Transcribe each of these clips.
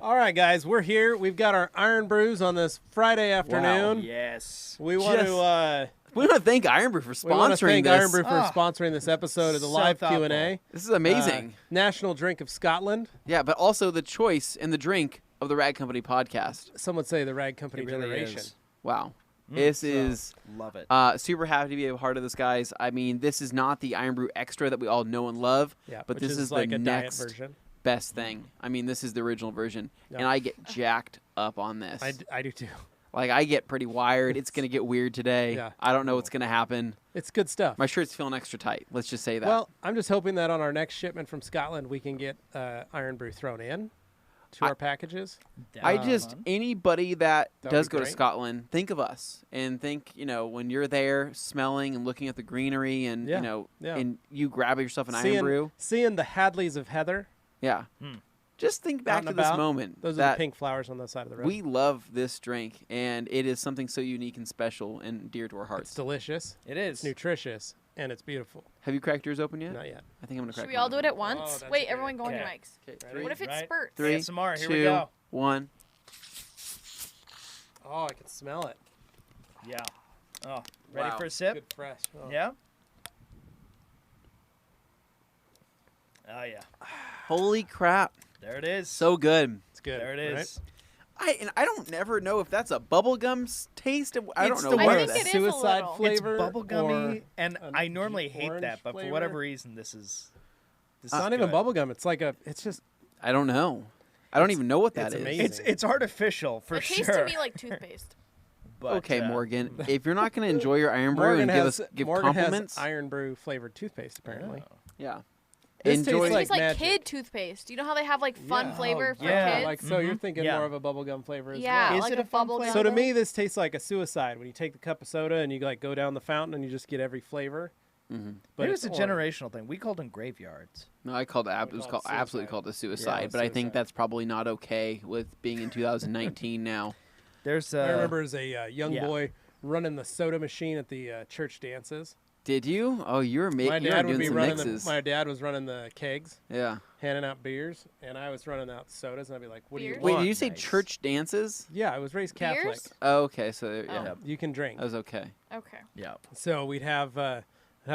All right, guys, we're here. We've got our Iron Brews on this Friday afternoon. Wow. Yes. We want to we want to thank Iron Brew for sponsoring we want to thank this. Iron Brew for sponsoring this episode of the live thoughtful. Q&A. This is amazing. National Drink of Scotland. Yeah, but also the choice and the drink of the Rag Company podcast. Some would say the Rag Company It really generation. is. Wow. This is Love it. super happy to be a part of this, guys. I mean, this is not the Iron Brew Extra that we all know and love, Yeah, but which this is like the a next diet version. best thing. I mean, this is the original version, Yeah. and I get jacked up on this. I do too. Like, I get pretty wired. It's going to get weird today. Yeah. I don't know what's going to happen. It's good stuff. My shirt's feeling extra tight. Let's just say that. Well, I'm just hoping that on our next shipment from Scotland, we can get Iron Brew thrown in to our packages. anybody that That'd does be go to great. Scotland, think of us and think, when you're there smelling and looking at the greenery and, Yeah. and you grab yourself an Iron Brew. Seeing the Hadleys of Heather. Yeah. Just think back and to this about. moment. Those are that the pink flowers on the side of the road. we love this drink, and it is something so unique and special and dear to our It's hearts. delicious. It is. It's nutritious, and it's beautiful. Have you cracked yours open yet? Not yet. I think I'm going to crack Should we all do mine it at open. once? that's Wait, okay. everyone go on your Okay. mics. Okay, Ready? What if it Right. spurts? Three, ASMR, here we 2, go. 1. Oh, I can smell it. Yeah. Oh, ready Wow. for a sip? Good fresh. Oh. Yeah. Oh yeah. Holy crap. There it is. So good. It's good. there it right? is. I don't never know if that's a bubblegum taste. I don't It's know the what I worst. think that it is a Suicide little. flavor. It's bubblegummy, or and a I normally deep hate orange that, but flavor. for whatever reason, this is. It's not even good. bubblegum. It's like it's just I don't know. I don't even know what that it's is. amazing. It's artificial for It sure. tastes to me like toothpaste. but, Okay, Morgan. If you're not going to enjoy your Iron Brew Morgan and has give Morgan compliments, has Iron Brew flavored toothpaste apparently. Oh. yeah, This enjoy. tastes It tastes like magic. kid toothpaste. You know how they have like fun Yeah. flavor Oh, for yeah. kids? Like so, you're thinking Yeah. more of a bubblegum flavor as Yeah, well. Is like it a a fun bubble flavor? So to gum. me, this tastes like a suicide when you take the cup of soda and you like go down the fountain and you just get every flavor. Mm-hmm. But Maybe it's a orange. generational thing. We called them graveyards. No, I called it. It was call it absolutely suicide. called a Yeah, suicide. it's but I think suicide. that's probably not okay with being in 2019 now. There's I remember as a young yeah. boy running the soda machine at the church dances. Did you? Oh, you were My making. You were dad would doing be some running mixes. my dad was running the kegs, Yeah. handing out beers, and I was running out sodas, and I'd be like, "What do you Beers? Wait, want?" did you say Nice. church dances? Yeah, I was raised Catholic. Beers? Oh, okay, so yeah, Oh. You can drink. that was okay. Okay. yeah. So we'd have a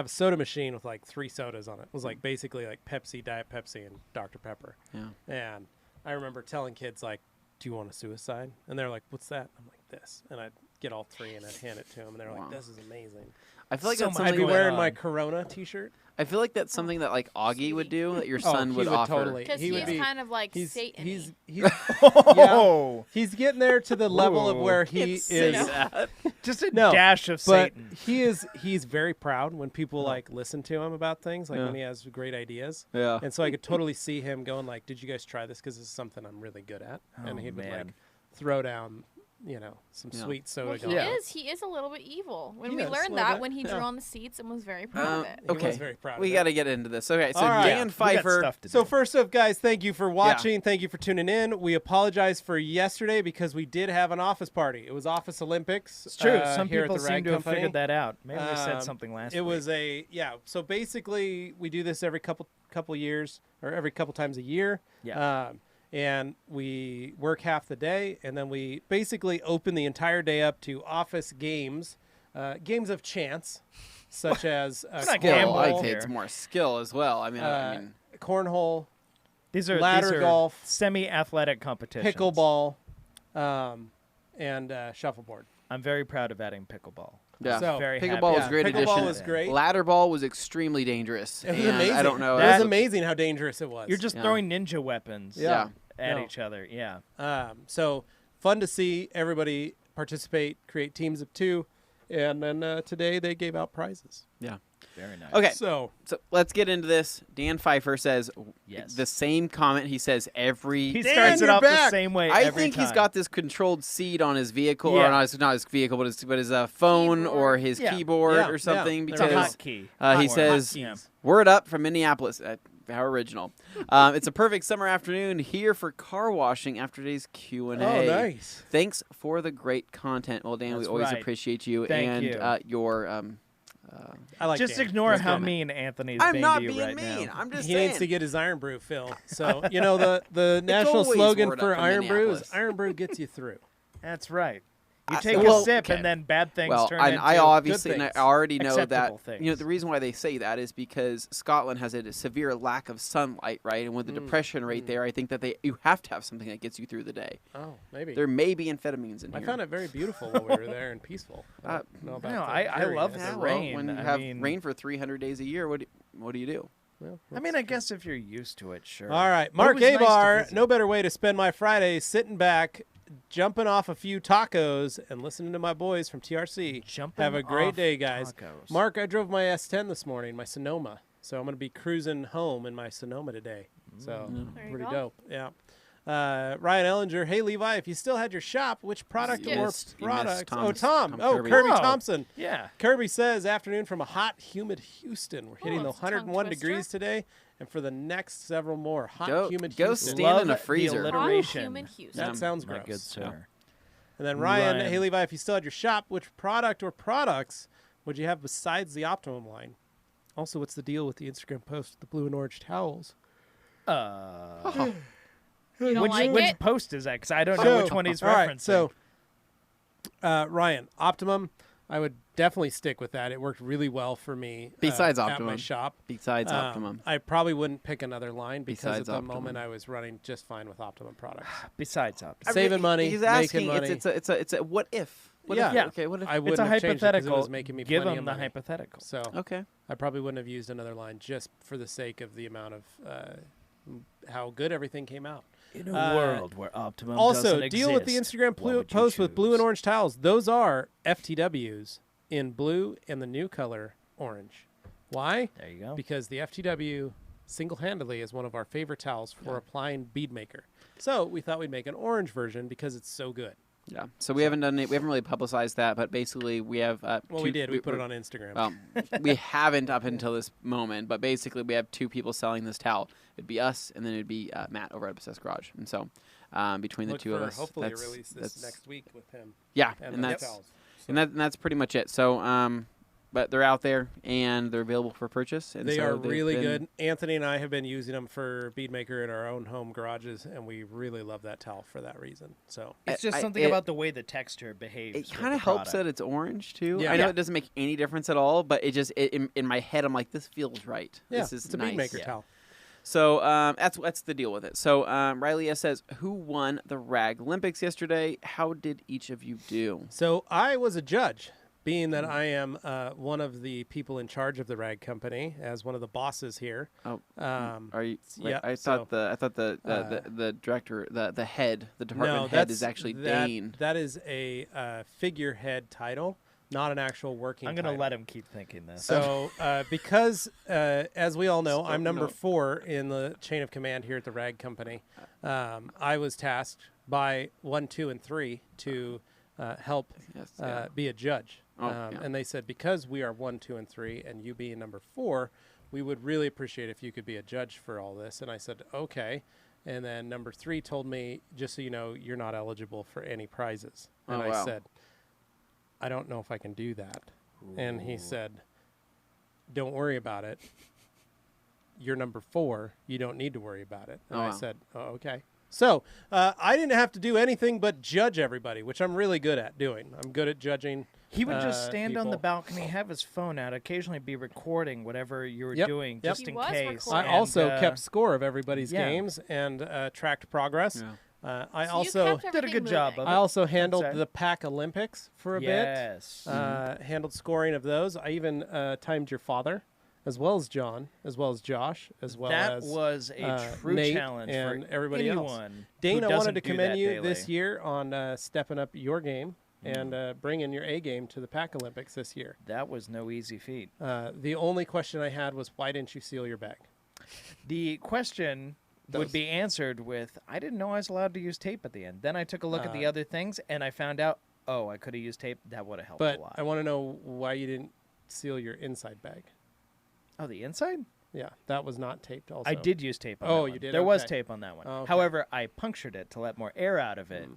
soda machine with like 3 sodas on it. It was like basically like Pepsi, Diet Pepsi, and Dr. Pepper. Yeah. And I remember telling kids like, "Do you want a suicide?" And they're like, "What's that?" I'm like, "This." And I'd get all 3 and I'd hand it to them, and they're Wow. like, "This is amazing." I feel like So that's much I'd something. be going wearing on. my Corona T-shirt. I feel like that's something that like Augie would do. That your Oh, son he would would offer. totally. Because He would he's be- kind of like He's Satan. he's Oh, he's getting there to the level of where he It's is. Satan. just a No, dash of But Satan. he's very proud when people like listen to him about things, like Yeah. when he has great ideas. Yeah. And so I could totally see him going like, "Did you guys try this? Because this is something I'm really good at." And Oh, he would like man. throw down, some Yeah. sweet soda. Well, he going. Yeah. he is a little bit evil. When He we is, a learned little that bit, when he drew yeah. on the seats and was very proud of it. He was Okay, very proud. we of got it. to get into this. Okay, so All right. Dan We got Pfeiffer. stuff to do. So first up, guys, thank you for watching. Thank you for tuning in. We apologize for yesterday because we did have an office party. It was Office Olympics. It's true. here Some at people the seem Rag to have Company. figured that out. Maybe we said Um, something last It week. was so basically we do this every couple years or every couple times a year. Yeah. And we work half the day, and then we basically open the entire day up to office games, games of chance, such as not Skill. gambling I'd cornhole, say here. it's more skill as well. I uh, mean, cornhole, These are ladder golf, semi-athletic competitions. pickleball, and shuffleboard. I'm very proud of adding pickleball. yeah. So, Very Pickleball happy. was Yeah, a great pickleball addition. was great. Ladder ball was extremely dangerous. It was and amazing. I don't know. It was That- amazing how dangerous it was. You're just Yeah. throwing ninja weapons Yeah. at No. each other. Yeah. So fun to see everybody participate, create teams of 2, and then today they gave out prizes. Yeah. Very nice. Okay. So So let's get into this. Dan Pfeiffer says Yes. the same comment he says every. He Dan, starts it you're off back. the same way I every think he's time. got this controlled seed on his vehicle, or Yeah. not his vehicle, but his phone or Keyboard. his Yeah. keyboard Yeah, or something. yeah. It's a Because hotkey. he Or says, hotkey. "Word up from Minneapolis." How original! It's a perfect summer afternoon here for car washing after today's Q&A. Oh, nice. Thanks for the great content. Well, Dan, we That's always right. appreciate you Thank and you. your I like Just Dan. ignore That's how good. mean Anthony's I'm being not to you being right mean. now. I'm just He saying. needs to get his Iron Brew fill. So, you know, the national always slogan word for up from Iron Brew is Minneapolis. Iron Brew gets you through. That's right. You I- take well, a sip okay. and then bad things Well, turn and into I obviously good and I things. already know that Acceptable you know things. the reason why they say that is because Scotland has a severe lack of sunlight, right? And with the depression rate there, I think that you have to have something that gets you through the day. Oh, maybe. There may be amphetamines in I here. found it very beautiful while we were there and peaceful. I don't know about No, the I love dreariness. the Yeah, well, rain. when you I have mean- rain for 300 days a year, what do you do? Well, I mean, I guess if you're used to it, sure. all right, But it Mark was nice to Abar. visit. No better way to spend my Friday sitting back, jumping off a few tacos, and listening to my boys from TRC. Jumping Have a great off day, guys. tacos. Mark, I drove my S10 this morning, my Sonoma. So I'm going to be cruising home in my Sonoma today. So There you pretty go. dope. Yeah. Ryan Ellinger, hey Levi, if you still had your shop, which product You or missed product? Thomas- Tom. Tom Oh, Kirby. Kirby Wow. Thompson. Yeah. Kirby says, afternoon from a hot, humid Houston. We're hitting the it's a tongue 101 twister. degrees today, and for the next several more, hot, Go- humid go Houston. stand in Love a freezer. The Hot, alliteration. humid Houston. That sounds My gross. good sir. And then Ryan, Ryan. hey Levi, if you still had your shop, which product or products would you have besides the Optimum line? Also, what's the deal with the Instagram post with the blue and orange towels? You don't like Which it? post is that? Because I don't know So- which one he's all referencing. right, so Ryan, Optimum, I would definitely stick with that. It worked really well for me. Besides at my Optimum. shop. Besides Optimum. I probably wouldn't pick another line because Besides at the Optimum. moment I was running just fine with Optimum products. Besides Optimum. I saving mean, money, He's making asking. money. It's a what if? What Yeah. if? Yeah. Okay. What if? I It's wouldn't a have changed it 'cause hypothetical. it was making me Give plenty him of the money. hypothetical. So Okay. I probably wouldn't have used another line just for the sake of the amount of how good everything came out. In a Uh, world where Optimum Also, doesn't deal with the exist, Instagram what would you post with blue and choose? orange towels. Those are FTWs in blue and the new color orange. Why? There you go. Because the FTW single-handedly is one of our favorite towels for applying bead maker. So we thought we'd make an orange version because it's so good. Yeah. So we haven't done it. We haven't really publicized that, but basically we have. Well, we did. We put it we're- on Instagram. Well, we haven't up until this moment, but basically we have two people selling this towel. It'd be us, and then it'd be Matt over at Obsessed Garage. And so between the Look two of for us, hopefully that's, release this next week with him. Yeah, And, and the that's towels. and that's pretty much it. So, but they're out there and they're available for purchase. And They so are they've really been- good. Anthony and I have been using them for bead maker in our own home garages, and we really love that towel for that reason. So It's just I- something it- about the way the texture behaves. It with kind the of helps product. that it's orange too. Yeah. I know Yeah. it doesn't make any difference at all, but it just in my head I'm like, this feels right. yeah, This is it's a nice. bead maker Yeah. towel. So that's the deal with it. So Riley S says, who won the Rag Olympics yesterday? How did each of you do? So I was a judge, being that I am one of the people in charge of the rag company, as one of the bosses here. Oh, Um, are you? Wait, yeah, I so, thought the director, the head, the department no, head that's is actually that, Dane. That is a figurehead title, not an actual working. I'm going to title. let him keep thinking this. So, because as we all know, I'm Still number no. 4 in the chain of command here at the Rag Company. I was tasked by 1, 2, and 3 to help Yes, yeah. be a judge. Oh, yeah. And they said, because we are 1, 2, and 3, and you being number 4, we would really appreciate if you could be a judge for all this. And I said, okay. And then number 3 told me, just so you know, you're not eligible for any prizes. And Oh, I wow. said, I don't know if I can do that. And he said, don't worry about it. You're number 4. You don't need to worry about it. And Oh, I wow. said, oh, okay. So I didn't have to do anything but judge everybody, which I'm really good at doing. I'm good at judging. He would just stand on the people. balcony, have his phone out, occasionally be recording whatever you were Yep, doing, yep. just He in was case. recording. I also And, kept score of everybody's yeah. games and tracked progress. Yeah. I So also you kept did a good everything job moving. of I also handled That's it. the Pack Olympics for a yes. bit. Handled scoring of those. I even timed your father, as well as John, as well as Josh, as well that as was a true Nate challenge and for everybody else. anyone. Dane, who I wanted doesn't to do commend that you daily. this year on stepping up your game and bringing your A game to the Pack Olympics this year. That was no easy feat. The only question I had was, why didn't you seal your bag? The question would be answered with, I didn't know I was allowed to use tape at the end. Then I took a look at the other things, and I found out, oh, I could have used tape. That would have helped But a lot. I want to know why you didn't seal your inside bag. Oh, the inside? Yeah, that was not taped also. I did use tape on Oh, that you one. did? There was Okay. tape on that one. Oh, okay. However, I punctured it to let more air out of it.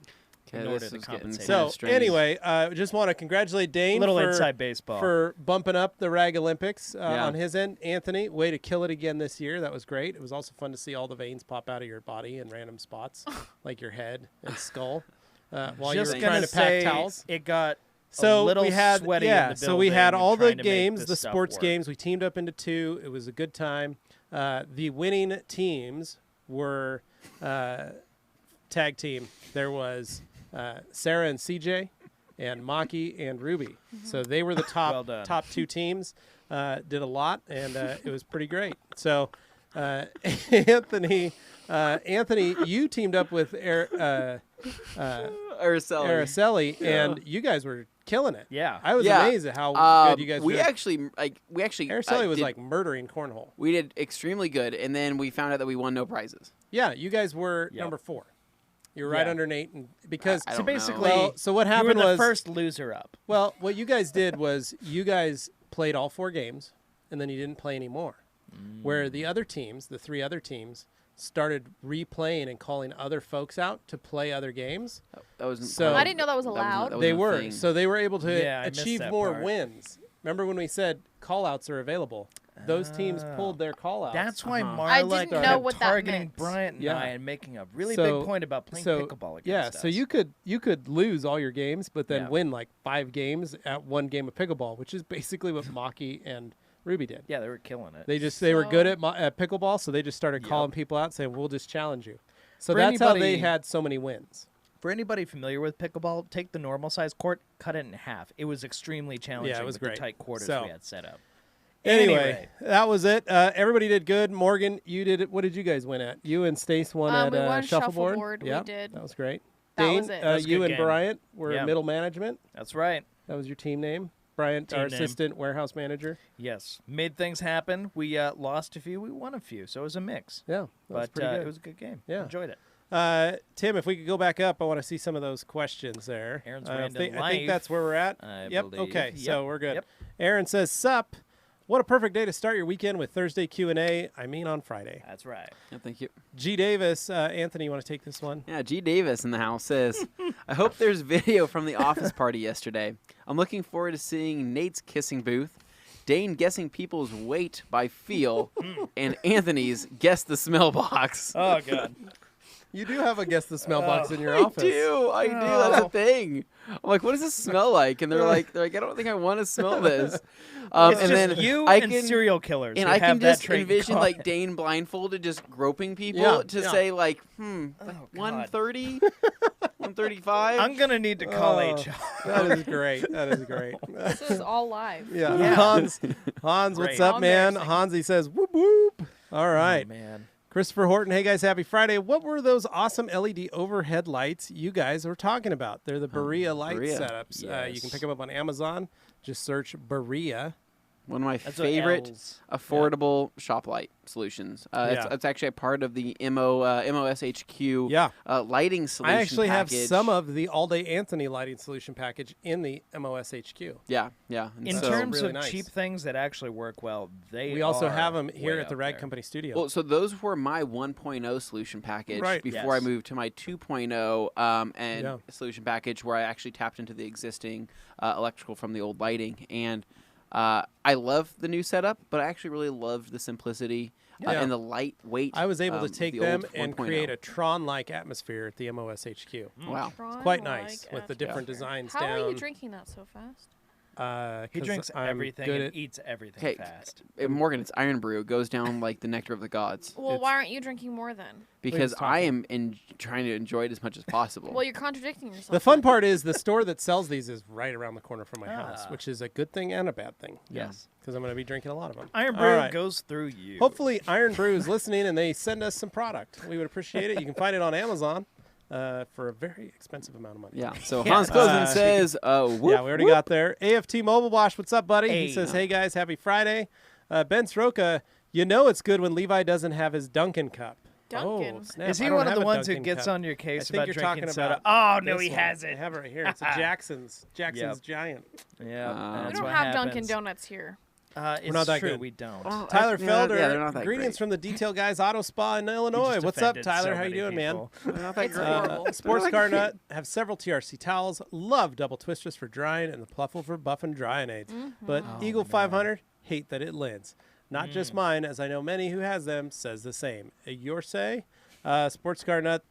Okay, in order this to is getting compensate. So strange. anyway, just want to congratulate Dane Little for, inside baseball. for bumping up the Rag Olympics Yeah. on his end. Anthony, way to kill it again this year. That was great. It was also fun to see all the veins pop out of your body in random spots, like your head and skull, while Just you were gonna trying to pack say towels. it got So a little we had sweaty in the so we had building all the trying to make games, this the stuff sports work. games. We teamed up into 2. It was a good time. The winning teams were tag team. There was Sarah and CJ, and Maki and Ruby. So they were the Well done. top 2 teams. Did a lot, and it was pretty great. So Anthony, you teamed up with Araceli, and you guys were killing it. Yeah. I was Yeah. amazed at how good you guys we were. actually Araceli was did- like murdering cornhole. we did extremely good, and then we found out that we won no prizes. Yeah, you guys were Yep. number 4. You were right Yeah. under Nate, and because I So don't know. basically, well, so what you were happened the was first loser up. well, what you guys did was you guys played all 4 games, and then you didn't play any more. Where the other teams, the 3 other teams, started replaying and calling other folks out to play other games. That wasn't. So- part of- I didn't know that was wasn't- allowed. that They wasn't a were. thing. So they were able to Yeah, I missed achieve that more part. wins. Remember when we said call-outs are available? Those teams pulled their call-outs. That's why Uh-huh. I Marla didn't kept know what that targeting meant. Bryant and Yeah. I and making a really So- big point about playing so, pickleball against yeah, us. so you could lose all your games, but then Yeah. win like 5 games at 1 game of pickleball, which is basically what Maki and Ruby did. Yeah, they were killing it. They were good So- at pickleball, so they just started Yep. calling people out, saying, "We'll just challenge you." So For that's how they anybody- had so many wins. For anybody familiar with pickleball, take the normal size court, cut it in half. It was extremely challenging was with great. the tight quarters So- we had set up. Anyway, that was it. Everybody did good. Morgan, you did it. What did you guys win at? You and Stace won at we won Shuffleboard. Shuffleboard. We Yeah, did. that was great. That Dane, was it. That was a you good and game. Bryant were Yeah. middle management. That's right. That was your team name. Bryant, our Team name. assistant warehouse manager. Yes. Made things happen. We lost a few. We won a few. So it was a mix. Yeah, that was But pretty good. it was a good game. Yeah. Enjoyed it. Tim, if we could go back up, I want to see some of those questions there. Aaron's I random think life, that's where we're at. I Yep. believe. Okay. So Yep. we're good. Yep. Aaron says, "Sup? What a perfect day to start your weekend with Thursday Q&A. I mean on Friday." That's right. Yeah, thank you. G. Davis, Anthony, you want to take this one? Yeah, G. Davis in the house says, I hope there's video from the office party yesterday. I'm looking forward to seeing Nate's kissing booth, Dane guessing people's weight by feel, and Anthony's guess the smell box. Oh, God. You do have a guess the smell box in your I office. do. That's a thing. I'm like, what does this smell like? And they're like, I don't think I want to smell this. It's and just then you I and can, serial killers and who I can have that just trait in envision like common. Dane blindfolded, just groping people Yeah, to yeah. say like, God. 130, 135. I'm going to need to call Oh. HR. That is great. That is great. This is all live. Yeah. Yeah. Hans, what's Great. up, How man? embarrassing. Hansi says, "Whoop whoop." All right. Oh, man. Christopher Horton, hey guys, happy Friday. What were those awesome LED overhead lights you guys were talking about? They're the Berea light Berea. setups. You Yes. can pick them up on Amazon. Just search Berea. One of my That's what favorite L's- affordable shop light solutions. Yeah. It's actually a part of the MOSHQ Yeah. lighting solution I actually have package. some of the All Day Anthony lighting solution package in the MOSHQ. Yeah, yeah. And In so, terms really of nice. cheap things that actually work well, they We also are have them here way at the out Rag there. Company studio. well, so those were my 1.0 solution package Right. before I Yes. moved to my 2.0 and Yeah. solution package where I actually tapped into the existing electrical from the old lighting. And I love the new setup, but I actually really loved the simplicity Yeah. and the lightweight. I was able to take the them old and 4.0. create a Tron-like atmosphere at the MOSHQ. Wow. It's quite nice with the different designs How down. are you drinking that so fast? He 'Cause drinks I'm everything good and at- eats everything Okay, fast. Morgan, it's iron brew. It goes down like the nectar of the gods. Well, It's- why aren't you drinking more then? Because just I talking. am trying to enjoy it as much as possible. Well, you're contradicting yourself. The fun then. part is the store that sells these is right around the corner from my house, Ah. which is a good thing and a bad thing. Yes. Because I'm going to be drinking a lot of them. Iron All Brew right. goes through you. Hopefully, Iron Brew is listening and they send us some product. We would appreciate it. You can find it on Amazon for a very expensive amount of money. yeah. So Yeah. Hans Closen says, Yeah, we already got there. AFT Mobile Wash, what's up, buddy? He Hey. says, hey, guys, happy Friday. Ben Sroka, you know it's good when Levi doesn't have his Dunkin' cup. Dunkin'? Oh, snap. Is I he don't one of have the a ones who Dunkin' gets cup. on your I case think about you're drinking talking soda? about Oh, no, this he one. has I it. have it right here. It's a Jackson's Yep. Giant. Yeah, Um, We that's don't what have happens. Dunkin' Donuts here. It's not that true, good. we don't. Well, Tyler Felder, yeah, they're not that ingredients great. from the Detail Guys Auto Spa in Illinois. just What's up, offended Tyler? so How you many doing, man? people. They're not that It's great. horrible. Sports They're Car not Nut have several TRC towels. Love double twisters for drying and the Pluffle for buff and drying aids. But Oh, Eagle man. 500, hate that it lints. Not just mine, as I know many who has them says the same. Your say, Sports Car Nut.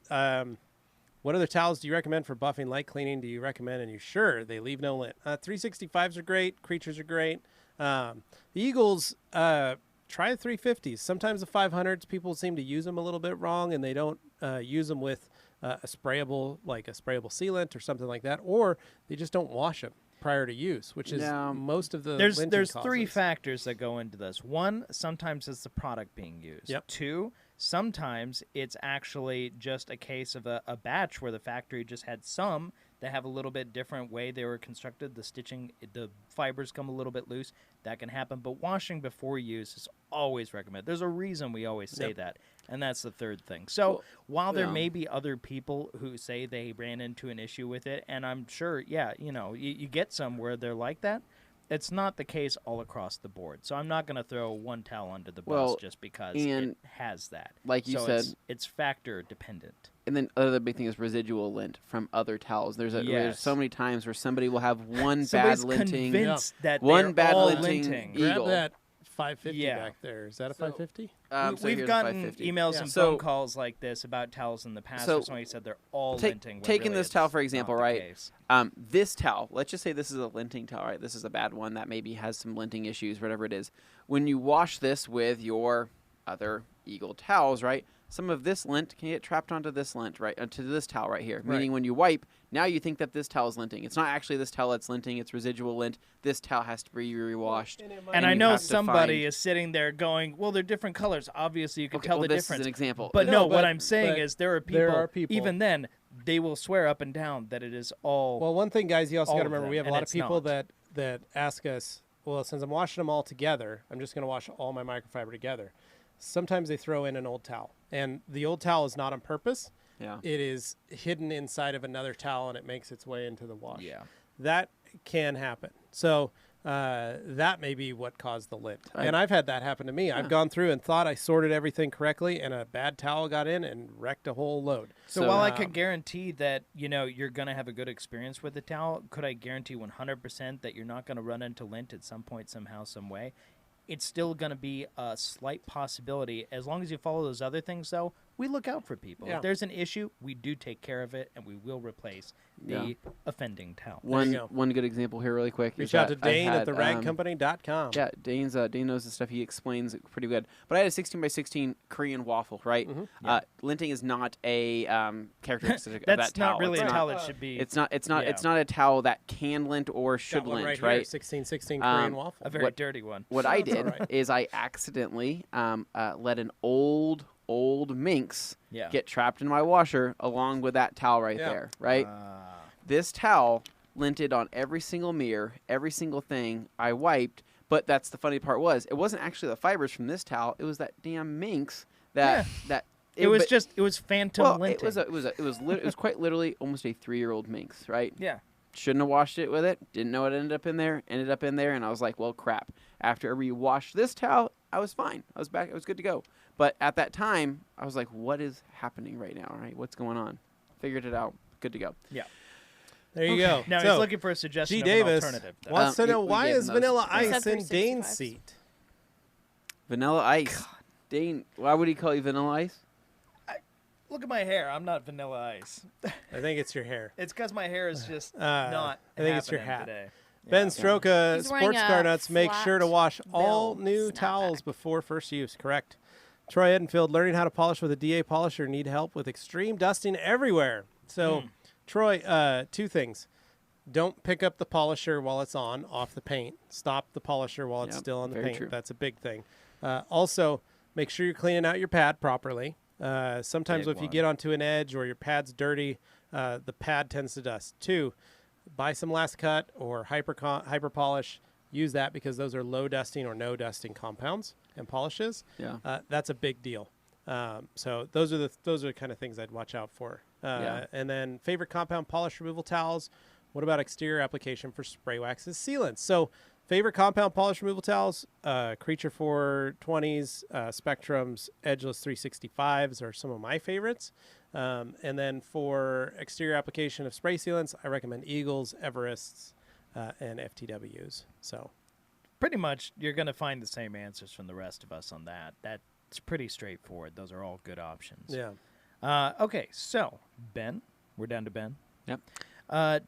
What other towels do you recommend for buffing, light cleaning? Do you recommend? And you sure they leave no lint? 365s are great. Creatures are great. The Eagles. Try the 350s. Sometimes the 500s, people seem to use them a little bit wrong, and they don't use them with a sprayable sealant or something like that, or they just don't wash them prior to use, which is No. most of the There's linting three causes. factors that go into this. One, sometimes it's the product being used. Yep. Two, sometimes it's actually just a case of a batch where the factory just had some that have a little bit different way they were constructed. The stitching, the fibers come a little bit loose. That can happen. But washing before use is always recommended. There's a reason we always say Yep. that. And that's the third thing. So while there yeah. may be other people who say they ran into an issue with it, and I'm sure, yeah, you get some where they're like that, it's not the case all across the board. So I'm not going to throw one towel under the bus Well, just because and it has that. like you So said- it's factor dependent. And then other big thing is residual lint from other towels. There's Yes. so many times where somebody will have one Somebody's bad linting, convinced that one they're bad all linting linting. Eagle. Grab that 550 Yeah. back there. Is that a So- 550? So We've here's gotten 550. emails Yeah. and So- phone calls like this about towels in the past. So where somebody said they're all take- linting. when taking really this towel, it's for example, not the right? case. This towel, let's just say this is a linting towel, right? This is a bad one that maybe has some linting issues, whatever it is. When you wash this with your other Eagle towels, right? Some of this lint can get trapped onto this lint, right? Onto this towel right here. Meaning when you wipe, now you think that this towel is linting. It's not actually this towel that's linting, it's residual lint. This towel has to be rewashed. And I you know have to somebody find- is sitting there going, well, they're different colors. Obviously, you can Okay, tell well, the this difference. is an example. But No, no, what but- I'm saying but is there are people- even then, they will swear up and down that it is all. Well, one thing, guys, you also all got to of remember, them, we have a and lot of it's people not. that ask us, well, since I'm washing them all together, I'm just going to wash all my microfiber together. Sometimes they throw in an old towel, and the old towel is not on purpose. Yeah. It is hidden inside of another towel, and it makes its way into the wash. Yeah. That can happen. So that may be what caused the lint. Right. And I've had that happen to me. I've gone through and thought I sorted everything correctly, and a bad towel got in and wrecked a whole load. So while I um, could guarantee that you're going to have a good experience with the towel, could I guarantee 100% that you're not going to run into lint at some point, somehow, some way? It's still going to be a slight possibility. As long as you follow those other things, though, we look out for people. Yeah. If there's an issue, we do take care of it, and we will replace the Yeah. offending towel. you go. One good example here really quick. Reach is out to that I Dane at had, theragcompany.com. Yeah, Dane knows the stuff. He explains it pretty good. But I had a 16 by 16 Korean waffle, right? Mm-hmm. Linting is not a characteristic of That's that towel. not really it's a not, towel it should be. It's not. Yeah. It's not a towel that can lint or should Got one lint, right, right? here, 1616 Korean waffle. a very what- dirty one. What I That's did all right. is I accidentally let an old minx Yeah. get trapped in my washer along with that towel right Yeah. there, right? This towel linted on every single mirror, every single thing I wiped. But that's the funny part was it wasn't actually the fibers from this towel. It was that damn minx that It was but- it was phantom well, linting. it was quite literally almost a 3-year-old minx, right? Yeah. Shouldn't have washed it with it. Didn't know it ended up in there. Ended up in there, and I was like, well, crap. After I rewashed this towel, I was fine. I was back. I was good to go. But at that time, I was like, what is happening right now? Right? What's going on? Figured it out. Good to go. Yeah. There you go. Now so, he's looking for a suggestion G. of Davis an alternative. though. wants to we- know we why gave is him those. Vanilla He said Ice in 365s. Dane's seat? Vanilla Ice. Dane, why would he call you Vanilla Ice? Look at my hair. I'm not Vanilla Ice. I think it's your hair. It's because my hair is just Uh, not. I think it's your happening hat. Today. Ben Yeah. Stroka, He's wearing Sports a Car Nuts, make sure to flat wash all bill new snapback. towels before first use. Correct. Troy Edenfield, learning how to polish with a DA polisher, need help with extreme dusting everywhere. So, Troy, two things. Don't pick up the polisher while it's on, off the paint. Stop the polisher while it's Yep, still on the very paint. true. That's a big thing. Also, make sure you're cleaning out your pad properly. Sometimes Big if you one. get onto an edge or your pad's dirty, the pad tends to dust. Two, buy some Last Cut or hyper polish. Use that because those are low dusting or no dusting compounds and polishes. Yeah. That's a big deal. So those are the kind of things I'd watch out for. Yeah. And then favorite compound polish removal towels. What about exterior application for spray waxes, sealants? So Favorite compound polish removal towels? Creature 420s, Spectrum's Edgeless 365s are some of my favorites. And then for exterior application of spray sealants, I recommend Eagles, Everests, and FTWs. So Pretty much, you're going to find the same answers from the rest of us on that. That's pretty straightforward. Those are all good options. yeah. Okay, so Ben, we're down to Ben. Yep.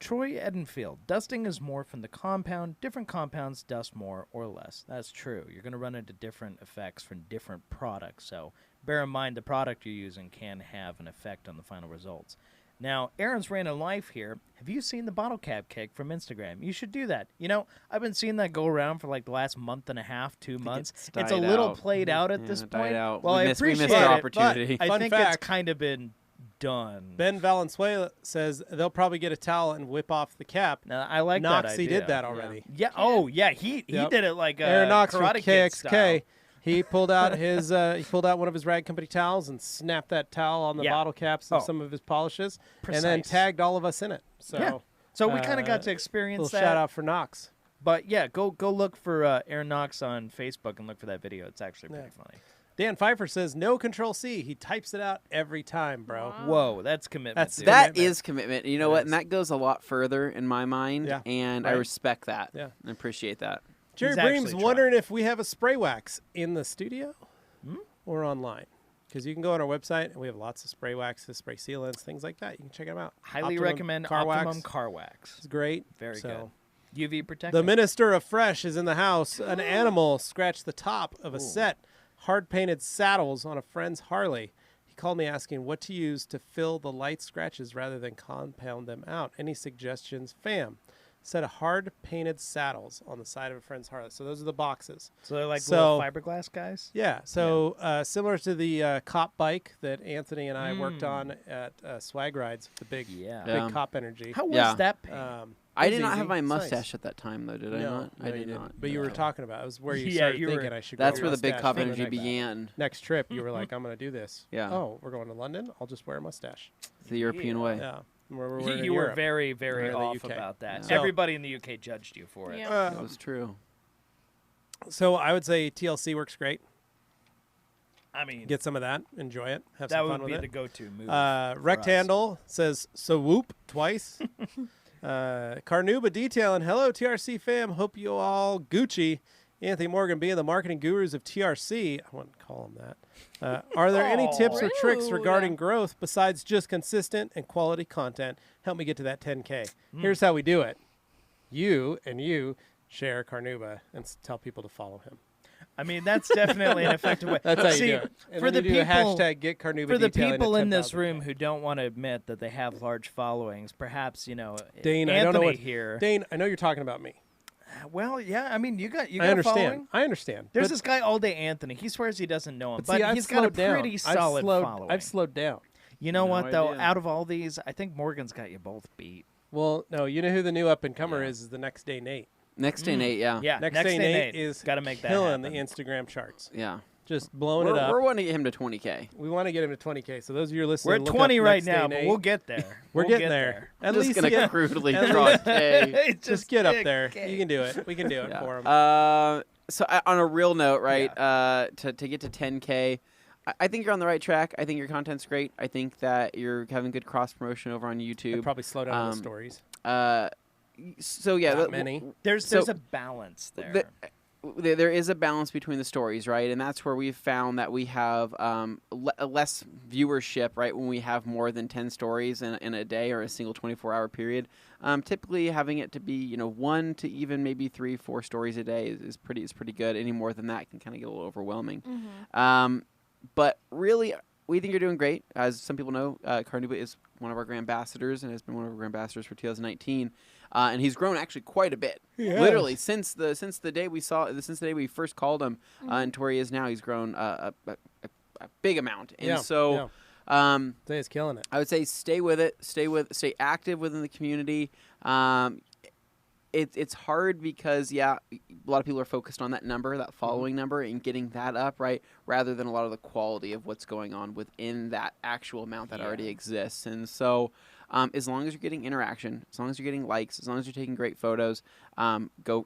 Troy Edenfield, dusting is more from the compound. Different compounds dust more or less. That's true. You're going to run into different effects from different products. So bear in mind the product you're using can have an effect on the final results. Now, Aaron's Random Life here. Have you seen the bottle cap cake from Instagram? You should do that. You know, I've been seeing that go around for like the last month and a half, 2 months. It's a died little out. played out at Yeah, this it died point. out. Well, We I missed appreciate our it, opportunity. but I Fun think it's fact. kind of been done. Ben Valenzuela says they'll probably get a towel and whip off the cap. Now, I like that Noxie idea. did that already. Yeah. Oh, yeah. He Yep. did it like Aaron Knox from Karate Kid style. KXK. He pulled out his one of his Rag Company towels and snapped that towel on the Yeah. bottle caps of Oh. some of his polishes, and then Precise. tagged all of us in it. So, Yeah. So we kind of got to experience little that. shout out for Knox. But yeah, go look for Aaron Knox on Facebook and look for that video. It's actually pretty funny. Dan Pfeiffer says no Control C. He types it out every time, bro. Wow. Whoa, that's commitment. That's dude. That commitment. is commitment. You know It what? is. And that goes a lot further in my mind, Yeah. and I Right. respect that. Yeah. I appreciate that. Jerry He's Bream's actually wondering if we have a spray wax in the studio Hmm? or online. Because you can go on our website, and we have lots of spray waxes, spray sealants, things like that. You can check them out. Highly Optimum recommend Car Optimum Wax. Car Wax. It's great. Very So, good. UV protection. The Minister of Fresh is in the house. An animal scratched the top of a set hard-painted saddles on a friend's Harley. He called me asking what to use to fill the light scratches rather than compound them out. Any suggestions, fam? Set of hard-painted saddles on the side of a friend's Harley. So those are the boxes. So they're like So- little fiberglass guys. Yeah. So similar to the cop bike that Anthony and I worked on at Swag Rides, the big, Yeah. Yeah. big cop energy. How was Yeah. that paint? I it did was not easy. have my It's mustache nice. at that time, though, did I No, not? no, I you did didn't. not. But you were No. talking about it. It was where you Yeah, started you were- thinking I should. That's grow where a the big mustache cop for the energy next- began. Next trip, you were like, "I'm going to do this." Yeah. Oh, we're going to London. I'll just wear a mustache. It's the European way. Yeah. We're in You were Europe. very, We're very in the off UK. about that. Yeah. Everybody in the UK judged you for it. Yeah. That was true. So I would say TLC works great. I mean, Get some of that. Enjoy it. Have that some would fun be with the it. go-to move. Rectandle says so whoop twice. Carnuba Detailing. Hello, TRC fam. Hope you all Gucci. Anthony Morgan being the marketing gurus of TRC. I wouldn't call him that. Are there any tips or tricks Rude. regarding growth besides just consistent and quality content? Help me get to that 10K. Here's how we do it. You share Carnuba and tell people to follow him. I mean, that's definitely an effective way. That's how See, you do it. And for then the you do a people, hashtag get Carnuba for the Detailing at people in this 10,000K. room who don't want to admit that they have large followings, perhaps Dane, Anthony I don't know what here. Dane, I know you're talking about me. Well, yeah, I mean, you got I a understand. following. I understand. There's but, this guy all day, Anthony. He swears he doesn't know him, but see, I've he's got a slowed down. pretty solid following. I've slowed down. You know No what though? idea. Out of all these, I think Morgan's got you both beat. Well, no, you know who the new up and comer Yeah. is the Next Day Nate. Next day, Nate, yeah. Yeah, Next Day Nate is got to make that killing happen. the Instagram charts. Yeah. Just blowing it We're, up. we're wanting to get him to 20K. We want to get him to 20K. So those of you who are listening, We're at look 20 up right Next Day now, but Nate. we'll get there. We're We'll getting get there. At Just least gonna yeah, crudely at draw least- K. just get up there. You can do it. We can do it Yeah. for him. So on a real note, right? To get to 10K, I think you're on the right track. I think your content's great. I think that you're having good cross promotion over on I'd YouTube. probably slow down on the stories. So yeah, Not many. There's So- a balance there. there is a balance between the stories, right? And that's where we've found that we have less viewership, right? When we have more than 10 stories in a day or a single 24-hour period. Typically, having it to be 1 to even maybe 3, 4 stories a day is pretty good. Any more than that can kind of get a little overwhelming. But really, we think you're doing great. As some people know, Carnuba is one of our grand ambassadors and has been one of our grand ambassadors for 2019. And he's grown actually quite a bit. He Literally has. since the day we first called him, and to where he is now, he's grown a big amount. And Yeah, so, Today is killing it. I would say stay with it. Stay active within the community. It's hard because a lot of people are focused on that number, that following number, and getting that up, right, rather than a lot of the quality of what's going on within that actual amount that already exists. And so, as long as you're getting interaction, as long as you're getting likes, as long as you're taking great photos, go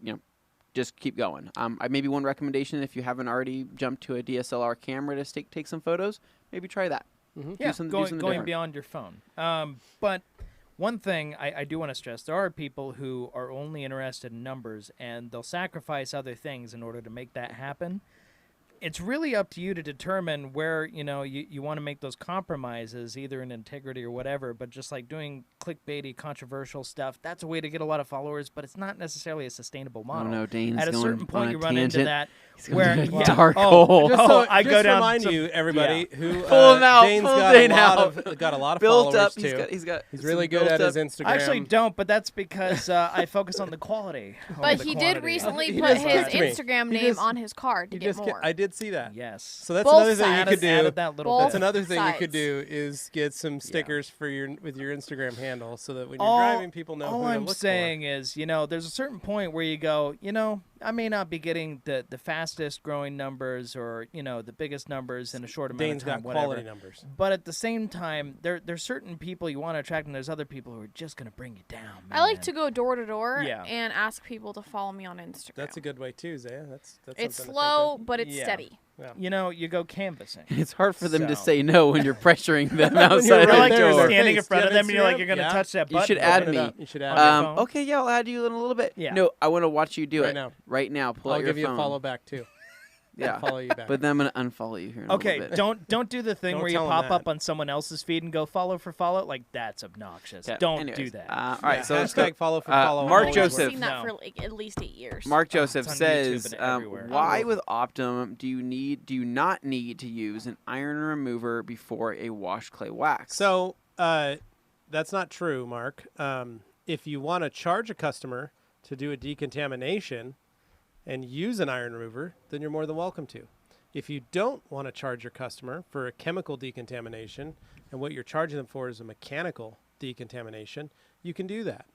just keep going. Maybe one recommendation, if you haven't already jumped to a DSLR camera to take some photos, maybe try that. Mm-hmm. Yeah, do going different. beyond your phone. But one thing I do want to stress, there are people who are only interested in numbers, and they'll sacrifice other things in order to make that happen. It's really up to you to determine where, you want to make those compromises, either in integrity or whatever, but just like doing clickbaity, controversial stuff, that's a way to get a lot of followers, but it's not necessarily a sustainable model. Oh, no, Dane's At a going certain point, on you a run into tangent. that He's going where down a dark hole. I go down remind some- you, everybody, who Pull him out, Dane's pull got Dane a lot out. of got a lot of Built followers up. too. He's really some good at built his up- Instagram. I actually don't, but that's because I focus on the quality. over But the he quantity. did recently He put just his kicked me. Instagram He name just- on his card to You get just more. I did see that. Yes. So that's Both another thing you sides. could do. Added that little Both That's bit. another thing you could sides. do is get some stickers for with your Instagram handle, so that when you're All- driving, people know All who to I'm look saying is, there's a certain point where you go, I may not be getting the fastest growing numbers or, the biggest numbers in a short for. amount Dane's of time, got whatever. quality numbers. But at the same time, there's certain people you want to attract, and there's other people who are just going to bring you down, man. I like to go door to door Yeah. and ask people to follow me on Instagram. That's a good way too, Zaya. That's It's something to think slow, of. but it's Yeah. steady. You go canvassing. It's hard for them to So- say no when you're pressuring them outside you're of You're right the like there you're in door. their standing in face. front Do of you have them, and you're like, Instagram? you're going to Yeah. touch that You button. should open add it me. up. You should On add your me. phone. Okay, yeah, I'll add you in a little bit. Yeah. No, I want to watch you do Right it now. right now. Pull I'll out your give you phone. a follow back too. Yeah, Follow you back. but then I'm gonna unfollow you here in a Okay, little bit. don't do the thing Don't where you tell 'em pop that. up on someone else's feed and go follow for follow. Like, that's obnoxious. Okay, Don't anyways, do that. all right, Yeah, so let's go. hashtag follow for follow. Mark always I've Joseph. works. seen that No. for like at least 8 years. Mark Oh, Joseph it's on YouTube says, and everywhere. why with Optum do you not need to use an iron remover before a wash clay wax? So that's not true, Mark. If you want to charge a customer to do a decontamination and use an iron remover, then you're more than welcome to. If you don't want to charge your customer for a chemical decontamination and what you're charging them for is a mechanical decontamination, you can do that.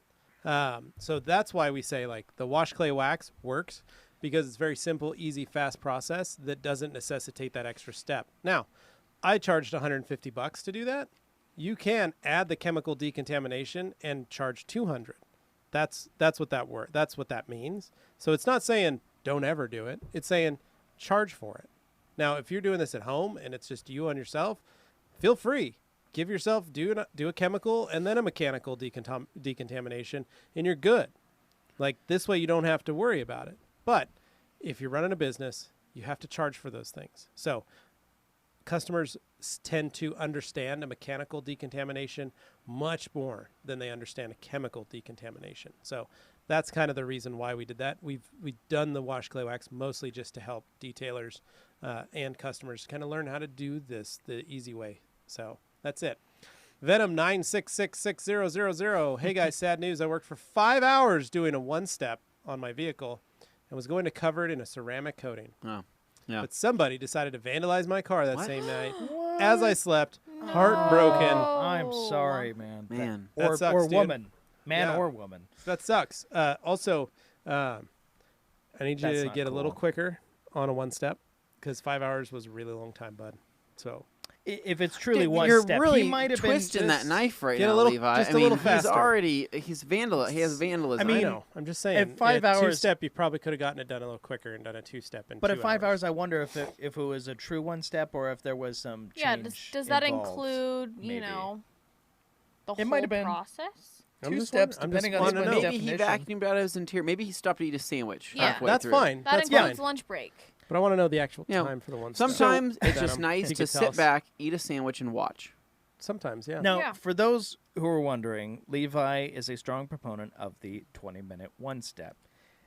So that's why we say like the wash clay wax works, because it's very simple, easy, fast process that doesn't necessitate that extra step. Now, I charged $150 to do that. You can add the chemical decontamination and charge $200. That's what that means. So it's not saying don't ever do it. It's saying charge for it. Now, if you're doing this at home and it's just you on yourself, feel free. Give yourself do a chemical and then a mechanical decontamination, and you're good. Like this way, you don't have to worry about it. But if you're running a business, you have to charge for those things. So customers tend to understand a mechanical decontamination much more than they understand a chemical decontamination. So that's kind of the reason why we did that. We've done the wash clay wax mostly just to help detailers and customers kind of learn how to do this the easy way. So that's it. Venom 9666000. Hey guys, sad news. I worked for 5 hours doing a one-step on my vehicle and was going to cover it in a ceramic coating. Oh, yeah. But somebody decided to vandalize my car that What? same night as I slept, heartbroken. I'm sorry, man. Man. That Or sucks, dude. woman. Man Yeah. or woman. That sucks. Also, I need you That's to not get a little cool. quicker on a one-step because 5 hours was a really long time, bud. So If it's truly Dude, one you're step, really he might have been twisting that just- knife right Get a now, little- Levi. just I a mean, little he's faster. already he has vandalism. I mean, I know. I'm just saying. at 5 at hours- two-step, you probably could have gotten it done a little quicker and done a two-step in But 2 at 5 hours, I wonder if it was a true one step or if there was some Yeah, change does that involved. include, maybe. the It whole might have been- process? I'm Two just steps, wondering- I'm just depending on wanting to someone's know. Maybe he definition. vacuumed out his interior. Maybe he stopped to eat a sandwich. Yeah. halfway That's through. fine. That That's includes fine. lunch break. But I want to know the actual You know, time for the one-step. Sometimes it's just Venom, nice if you to could tell sit us. back, eat a sandwich, and watch. Sometimes, yeah. Now, Yeah. for those who are wondering, Levi is a strong proponent of the 20-minute one-step.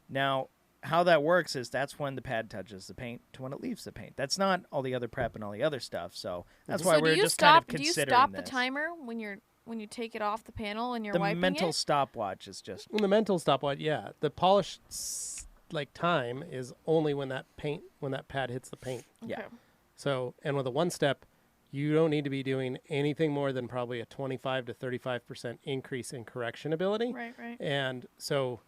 Now, how that works is that's when the pad touches the paint to when it leaves the paint. That's not all the other prep and all the other stuff. So that's why So we're do you just stop? kind of Do you considering stop the this. timer when you take it off the panel and you're The wiping mental it? stopwatch is just When the mental stopwatch, yeah. The polish time is only when that pad hits the paint. yeah. Okay. So, and with a one-step, you don't need to be doing anything more than probably a 25 to 35% increase in correction ability. Right, right. And so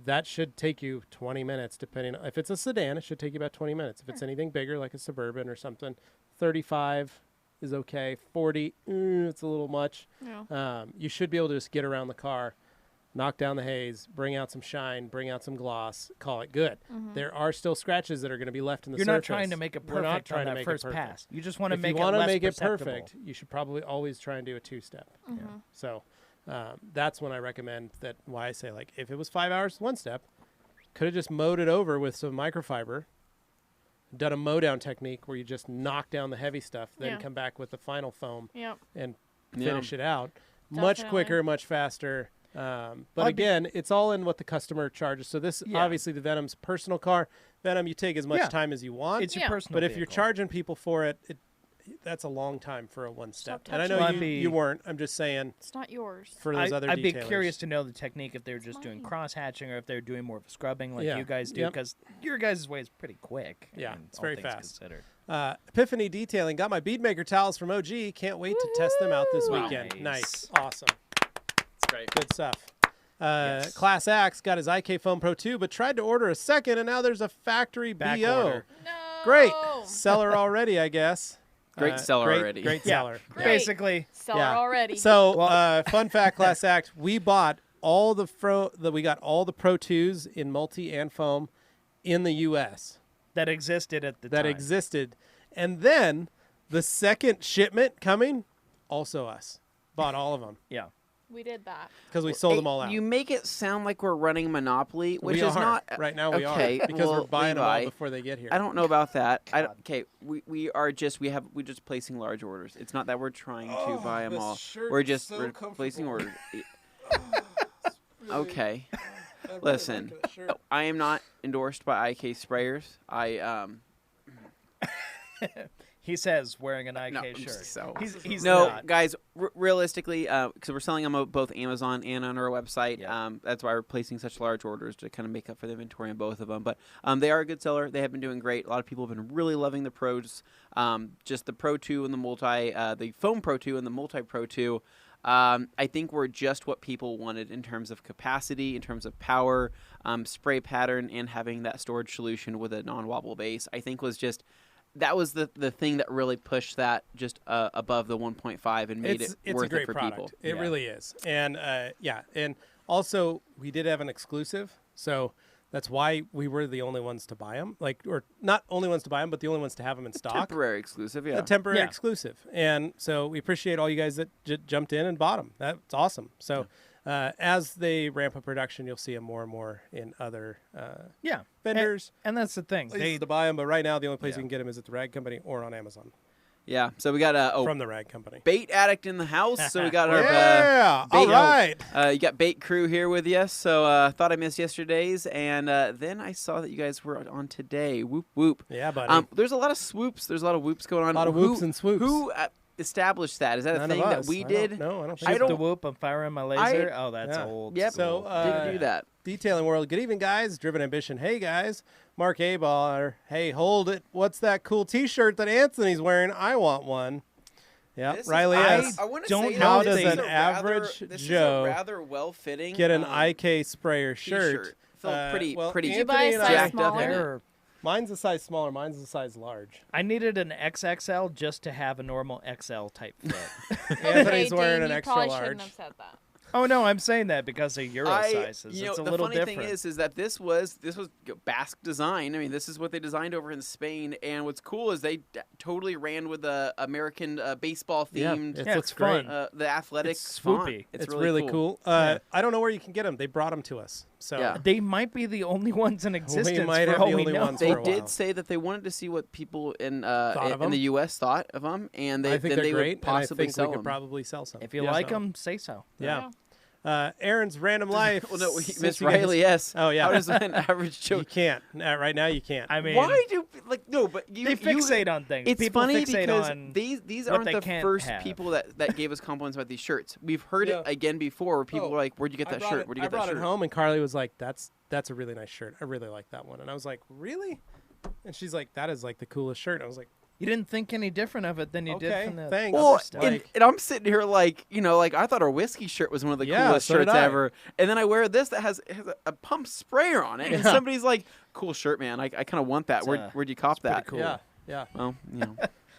that should take you 20 minutes, depending on, if it's a sedan, it should take you about 20 minutes. If it's anything bigger, like a Suburban or something, 35 is okay. 40, it's a little much. Yeah. You should be able to just get around the car. knock down the haze, bring out some shine, bring out some gloss, call it good. There are still scratches that are going to be left in the You're surface. not trying to make it We're not perfect trying on to that make first it perfect. pass. You just want to If make you want it to less make it perceptible. perfect, you should probably always try and do a two-step. So that's when I recommend that. Why I say, like, if it was 5 hours, one step, could have just mowed it over with some microfiber, done a mow-down technique where you just knock down the heavy stuff, then Yeah. come back with the final foam Yep. and Yeah. finish it out. Much Definitely. quicker, much faster. But I'd be- again, it's all in what the customer charges. So this, Yeah. obviously, the Venom's personal car. Venom, you take as much Yeah. time as you want. It's your Yeah. personal But if you're vehicle. charging people for it, that's a long time for a one step. Stop And I touching know it. you, Might be- you weren't. I'm just saying It's not yours. for those other I'd be detailers. curious to know the technique if they're just doing mine. cross hatching or if they're doing more of a scrubbing like Yeah. you guys do, Yep. because your guys' way is pretty quick. I Yeah, mean, it's all very things fast. considered. Epiphany Detailing got my beadmaker towels from OG. Can't wait to test them out this weekend. Nice. Nice. Awesome. It's great. Good stuff. Yes. Class Axe got his IK Foam Pro 2, but tried to order a second, and now there's a factory Back BO. order. No. Great. Seller already, I guess. Great seller already. Great Yeah. seller. Great. Basically, Seller Yeah. already. So, Well- fun fact, Class Act, we bought all we got all the Pro 2s in multi and foam in the U.S. that existed at the that time. existed. And then the second shipment coming, also us. Bought all of them Yeah. we did that. because we sold them all out. You make it sound like we're running Monopoly, which we is are. not Right now we okay, are because well, we're buying them all Levi, before they get here. I don't know about that. God. Okay, we're just placing large orders. It's not that we're trying to buy them this all. shirt We're is just so we're placing orders. Okay, listen. I am not endorsed by IK sprayers. He says wearing an IK No, shirt. so- He's no, not. guys. Realistically, because we're selling them on both Amazon and on our website, Yeah. that's why we're placing such large orders to kind of make up for the inventory on both of them. But they are a good seller. They have been doing great. A lot of people have been really loving the pros. Just the Pro 2 and the the Foam Pro 2 and the Multi Pro 2. I think we're just what people wanted in terms of capacity, in terms of power, spray pattern, and having that storage solution with a non-wobble base. I think that was the thing that really pushed that just above the 1.5 and made it's it worth a great it for product. people. It Yeah. really is. And and also we did have an exclusive, so that's why we were the only ones to buy them. Or not only ones to buy them, but the only ones to have them in stock. Temporary exclusive, yeah. A temporary Yeah. exclusive. And so we appreciate all you guys that jumped in and bought them. That's awesome. So as they ramp up production, you'll see them more and more in other Yeah. vendors. And that's the thing. Places to buy them, but right now the only place Yeah. you can get them is at the Rag Company or on Amazon Yeah. So we got a from the Rag Company. bait addict in the house. So we got our Yeah, bait- all right. you got bait crew here with you. So thought I missed yesterday's, and then I saw that you guys were on today. Whoop whoop. Yeah, buddy. There's a lot of swoops. There's a lot of whoops going on. A lot of whoops and swoops. Who established that? Is that None a thing of that us. we I did? don't know. I don't Shoot think don't- the whoop, I'm firing my laser. Oh, that's Yeah. old. Yep. So, Didn't do that. Detailing World. Good evening, guys. Driven Ambition. Hey, guys. Mark Abar. Hey, hold it. What's that cool T-shirt that Anthony's wearing? I want one. Yeah, This is- Riley S. I wanna don't say know that How this does is an a average rather, this Joe is a rather well-fitting Get an IK sprayer shirt. T-shirt. Felt pretty well, pretty Did you buy a Anthony and size jacked up in smaller? it. Mine's a size smaller. Mine's a size large. I needed an XXL just to have a normal XL type fit. Anthony's wearing Dean, an you extra probably large. shouldn't have said that. Oh no, I'm saying that because of Euro sizes. You know, It's a the little funny different. thing is that this was Basque design. I mean, this is what they designed over in Spain. And what's cool is they totally ran with the American baseball Yeah, themed, it Yeah, looks it's great. fun. the athletic It's font. swoopy. It's really cool. I don't know where you can get them. They brought them to us. So Yeah. They might be the only ones in existence. might for have all the we only know. ones They for a while. did say that they wanted to see what people in of in the 'em? U.S. thought of them, and I think then they're they great, would possibly and I think sell we could them. probably sell some. If you Yeah. like So, them, say so. Yeah. Aaron's Random Life. Well, no, since Miss you guys- Riley, yes. Oh, yeah. How does an average Joe? You can't. Right now you can't. I mean, Why do no? But you they fixate on things. It's People funny fixate because on these what aren't they the can't first have. people that gave us compliments about these shirts. We've heard Yeah. it again before where people Oh, were like, "Where'd you get that shirt? Where'd you I get that brought shirt?" it home, and Carly was like, "That's a really nice shirt. I really like that one." And I was like, "Really?" And she's like, "That is like the coolest shirt." I was like, you didn't think any different of it than you Okay, did from the thanks. other Well, stuff. and I'm sitting here like, I thought our whiskey shirt was one of the Yeah, coolest so did shirts I. ever. And then I wear this that has a pump sprayer on it. And Yeah. somebody's like, "Cool shirt, man. I kind of want that. It's, Where'd you cop that?" cool. "Yeah, yeah." Well,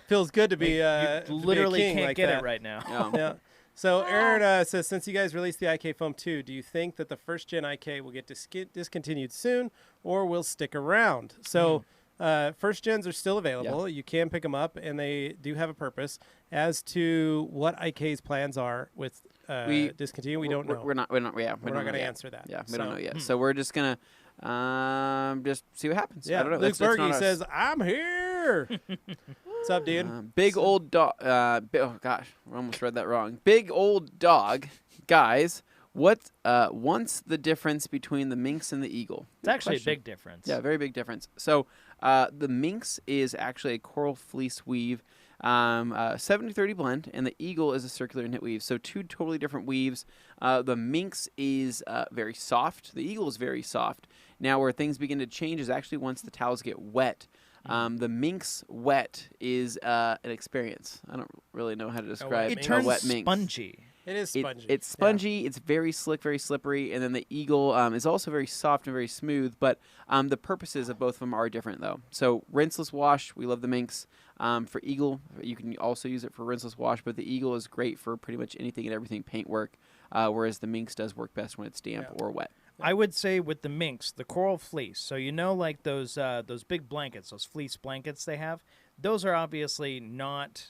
Feels good to be. you to be a literally king can't like get that. it right now. yeah. Yeah. So Aaron says, since you guys released the IK Foam 2, do you think that the first gen IK will get discontinued soon or will stick around? So first gens are still available. You can pick them up, and they do have a purpose. As to what IK's plans are with discontinue, we don't know. We're not going to answer that. Yeah, we don't know yet. So we're just going to just see what happens. Yeah, I don't know. Luke Berge says, I'm here. What's up, dude? Big old dog. Oh, gosh. I almost read that wrong. Big old dog. Guys, what's the difference between the minx and the eagle? It's actually a big difference. Yeah, very big difference. So the minx is actually a coral fleece weave, 70-30 blend, and the eagle is a circular knit weave. So two totally different weaves. The minx is very soft. The eagle is very soft. Now, where things begin to change is actually once the towels get wet. The minx wet is an experience. I don't really know how to describe it. A Turns wet minx. spongy. It is spongy. It's spongy. It's very slick, very slippery. And then the eagle is also very soft and very smooth. But the purposes of both of them are different, though. So rinseless wash, we love the minx. For eagle, you can also use it for rinseless wash. But the eagle is great for pretty much anything and everything paint work, whereas the minx does work best when it's damp or wet. I would say with the minx, the coral fleece. So like those big blankets, those fleece blankets they have. Those are obviously not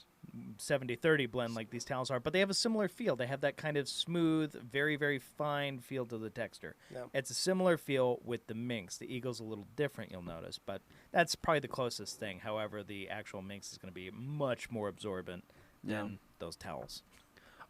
70-30 blend like these towels are, but they have a similar feel. They have that kind of smooth, very, very fine feel to the texture. Yeah. It's a similar feel with the minx. The eagle's a little different, you'll notice, but that's probably the closest thing. However, the actual minx is going to be much more absorbent than those towels.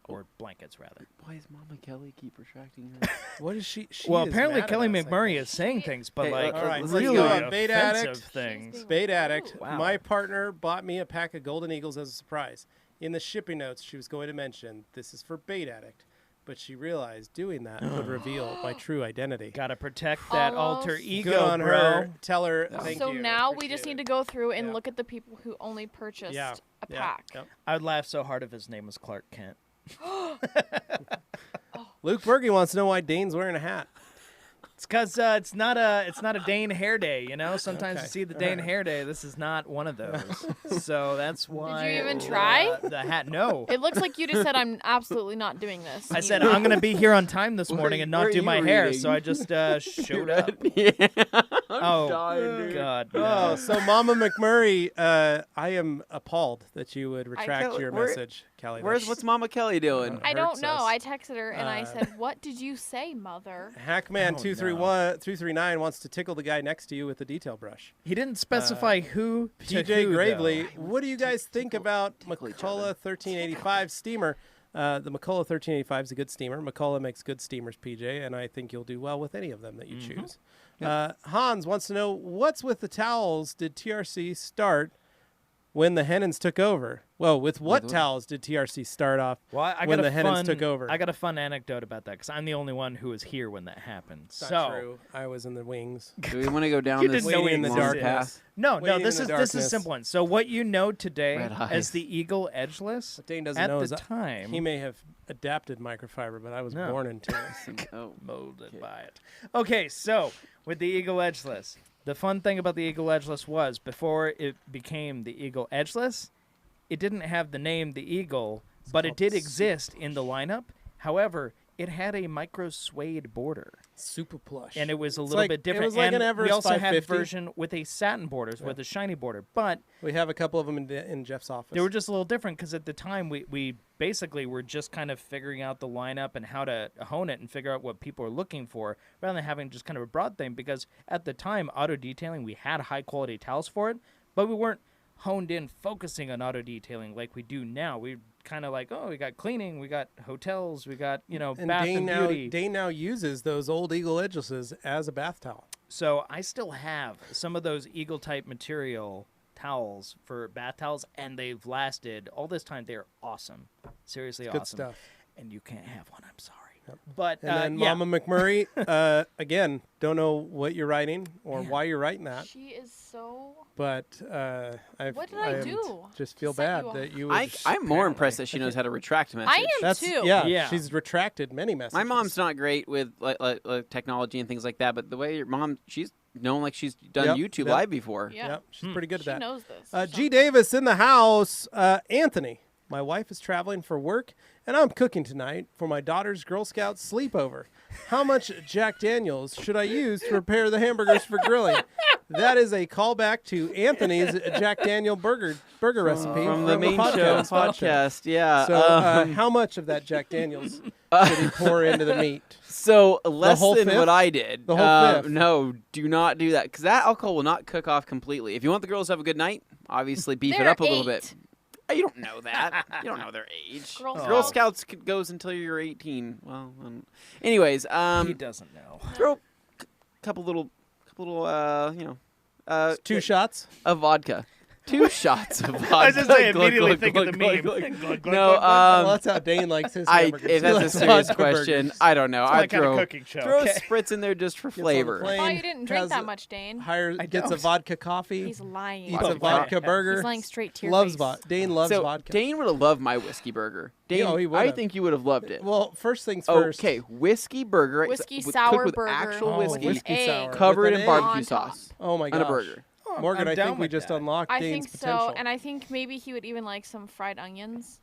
Or blankets, rather. Why does Mama Kelly keep retracting her? What is she? Well, is apparently mad Kelly at us, McMurray is saying things, but Hey, all right, really let's go. Bait offensive addict. things. Bait addict. Wow. My partner bought me a pack of golden eagles as a surprise. In the shipping notes, she was going to mention this is for bait addict, but she realized doing that would reveal my true identity. Gotta protect that Almost. alter ego, Good on bro. her. Tell her thank So you. now we Appreciate just it. need to go through and Yeah. look at the people who only purchased Yeah. a pack. Yep. I would laugh so hard if his name was Clark Kent. Luke Berge wants to know why Dane's wearing a hat. It's because it's not a Dane hair day, you know. Sometimes Okay. you see the Dane hair day. This is not one of those, so that's why. you even try? The hat? No. It looks like you just said I'm absolutely not doing this. I said I'm gonna be here on time this morning and where not are do you my hair, reading? so I just showed up. Yeah. Oh dying, dude. God! Oh, No. so Mama McMurray, I am appalled that you would retract Kelly, your where- message, Kelly. What's Mama Kelly doing? I don't hurts know. us. I texted her and I Uh, said, "What did you say, mother?" Hackman Oh, 239 wants to tickle the guy next to you with a detail brush. He didn't specify who. to PJ who, Gravely, though. what do you guys think about tickle each McCullough 1385 steamer? The McCullough 1385 is a good steamer. McCullough makes good steamers, PJ, and I think you'll do well with any of them that you choose. Hans wants to know, what's with the towels? Did TRC start when the Hennons took over? Well, with what With what? towels did TRC start off Well, I when got the a Hennons fun, took over? I got a fun anecdote about that because I'm the only one who was here when that happened. It's not so true. I was in the wings. Do we want to go down You this didn't know Waiting in the long darkness. path? no, Waiting this in is the this is darkness. simple one. So what you know today Red eyes. as the Eagle Edgeless What Dane doesn't at know the is time he may have adapted microfiber, but I was No. born into it. Oh, molded by it. Okay, so with the Eagle Edgeless, the fun thing about the Eagle Edgeless was before it became the Eagle Edgeless, it didn't have the name the Eagle, but it called did Super exist in the lineup. However, it had a micro suede border, Super plush. and it was a It's little like- bit it different. was like and an Everest we also had a 550. version with a satin border, with a shiny border, but We have a couple of them in Jeff's office. they were just a little different because at the time we basically were just kind of figuring out the lineup and how to hone it and figure out what people are looking for rather than having just kind of a broad thing, because at the time auto detailing, we had high quality towels for it, but we weren't honed in focusing on auto detailing like we do now. We kind of like, oh, we got cleaning, we got hotels, we got, and bath Dane and beauty. Dane now uses those old Eagle Edgelesses as a bath towel. So I still have some of those Eagle type material towels for bath towels, and they've lasted all this time. They're awesome, seriously Good awesome. stuff. And you can't have one. I'm sorry, but And then yeah. Mama McMurray, again, don't know what you're writing or why you're writing that, She is so. but What did I do? Just feel Set bad you that off. you. Would I'm more impressed that she knows how to retract a message. I am That's too. yeah, Yeah. She's retracted many messages. My mom's not great with like technology and things like that, but the way your mom, she's known like she's done Yep, YouTube yep. live before. Yeah. Yep, she's pretty good at She that. knows this. G Davis in the house. Anthony, My wife is traveling for work, and I'm cooking tonight for my daughter's Girl Scout sleepover. How much Jack Daniels should I use to prepare the hamburgers for grilling? That is a callback to Anthony's Jack Daniel burger recipe from the main podcast. podcast. Yeah. So how much of that Jack Daniels should he pour into the meat? So less whole than fifth? what I did. The whole fifth? No, do not do that because that alcohol will not cook off completely. If you want the girls to have a good night, obviously beef it They're up a little 8. bit. You don't know that. You don't know their age. Girl Scouts goes until you're 18. Well, anyways, He doesn't know. throw a couple little, 2 shots. of vodka. 2 shots of vodka. I was just saying, Glug, immediately glug, think of the glug, meme. glug, Glug, glug. glug, No, glug, glug. Well, that's how Dane likes his hamburgers. if He that's a likes serious vodka question, burgers. I don't know. It's my I'd kind of throw cooking show. throw Okay. a spritz in there just for Gets on the flavor. plane, Oh, you didn't drink has that a- much, Dane. Gets a vodka coffee. He's lying. Eats Eats a Oh, vodka burger. He's lying straight to your Loves face. vodka. Dane loves So vodka. Dane would have loved my whiskey burger. Dane, Oh, he I would've. think you would have loved it. Well, first things first. Okay, whiskey burger. Whiskey cooked sour with burger. actual Oh, whiskey, whiskey egg. sour. covered With in an barbecue egg. On top. sauce Oh my on gosh. a burger. Morgan, I'm I down think we with just that. unlocked I Dane's think potential. so, and I think maybe he would even like some fried onions.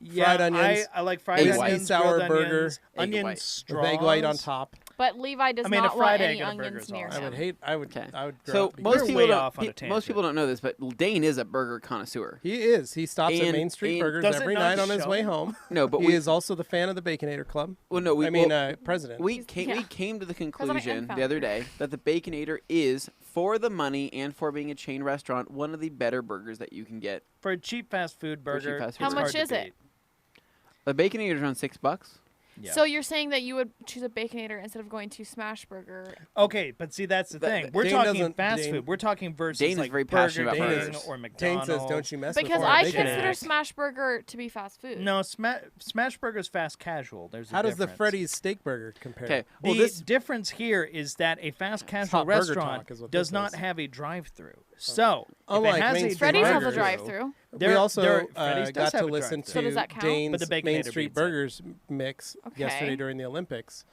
Yeah, Fried onions, I like fried egg onions, white. grilled Sour onions, burger, egg onion white. straws. With egg white on top. But Levi does I mean, a not fried want egg any and a burger onions is near awesome. him. I would Okay. grow So up to be most good. We're people way off on a most people don't know this, but Dane is a burger connoisseur. He is. He stops at And- Main Street and Burgers does it every not night on his show? way home. No, but He is also the fan of the Baconator Club. President. we He's- came yeah. we came to the I'm conclusion the founder. other day that the Baconator is, for the money and for being a chain restaurant, one of the better burgers that you can get. For a cheap fast food For a cheap burger, fast food it's burger. How much hard is to it? beat. The Baconator is around $6. Yeah. So you're saying that you would choose a Baconator instead of going to Smash Burger? Okay, but see, that's the thing. We're Dane talking doesn't- fast Dane- food. We're talking versus Dane is like very Burger passionate about King burgers. or Dane McDonald's. says, "Don't you mess Because with I our consider Baconator." Smash Burger to be fast food. No, Smash Burger's fast casual. There's a How does the difference. Freddy's steak burger compare? Okay, The well this difference here is that a fast casual hot burger restaurant talk is what does this not is. have a drive-through. So, if Unlike it has Main a Street Freddy's has a Burgers. drive-through. We also Freddy's does got have to a listen drive-thru. So does to that count? Dane's But the Baconator Main Street beats it. Burgers mix Okay. yesterday during the Olympics.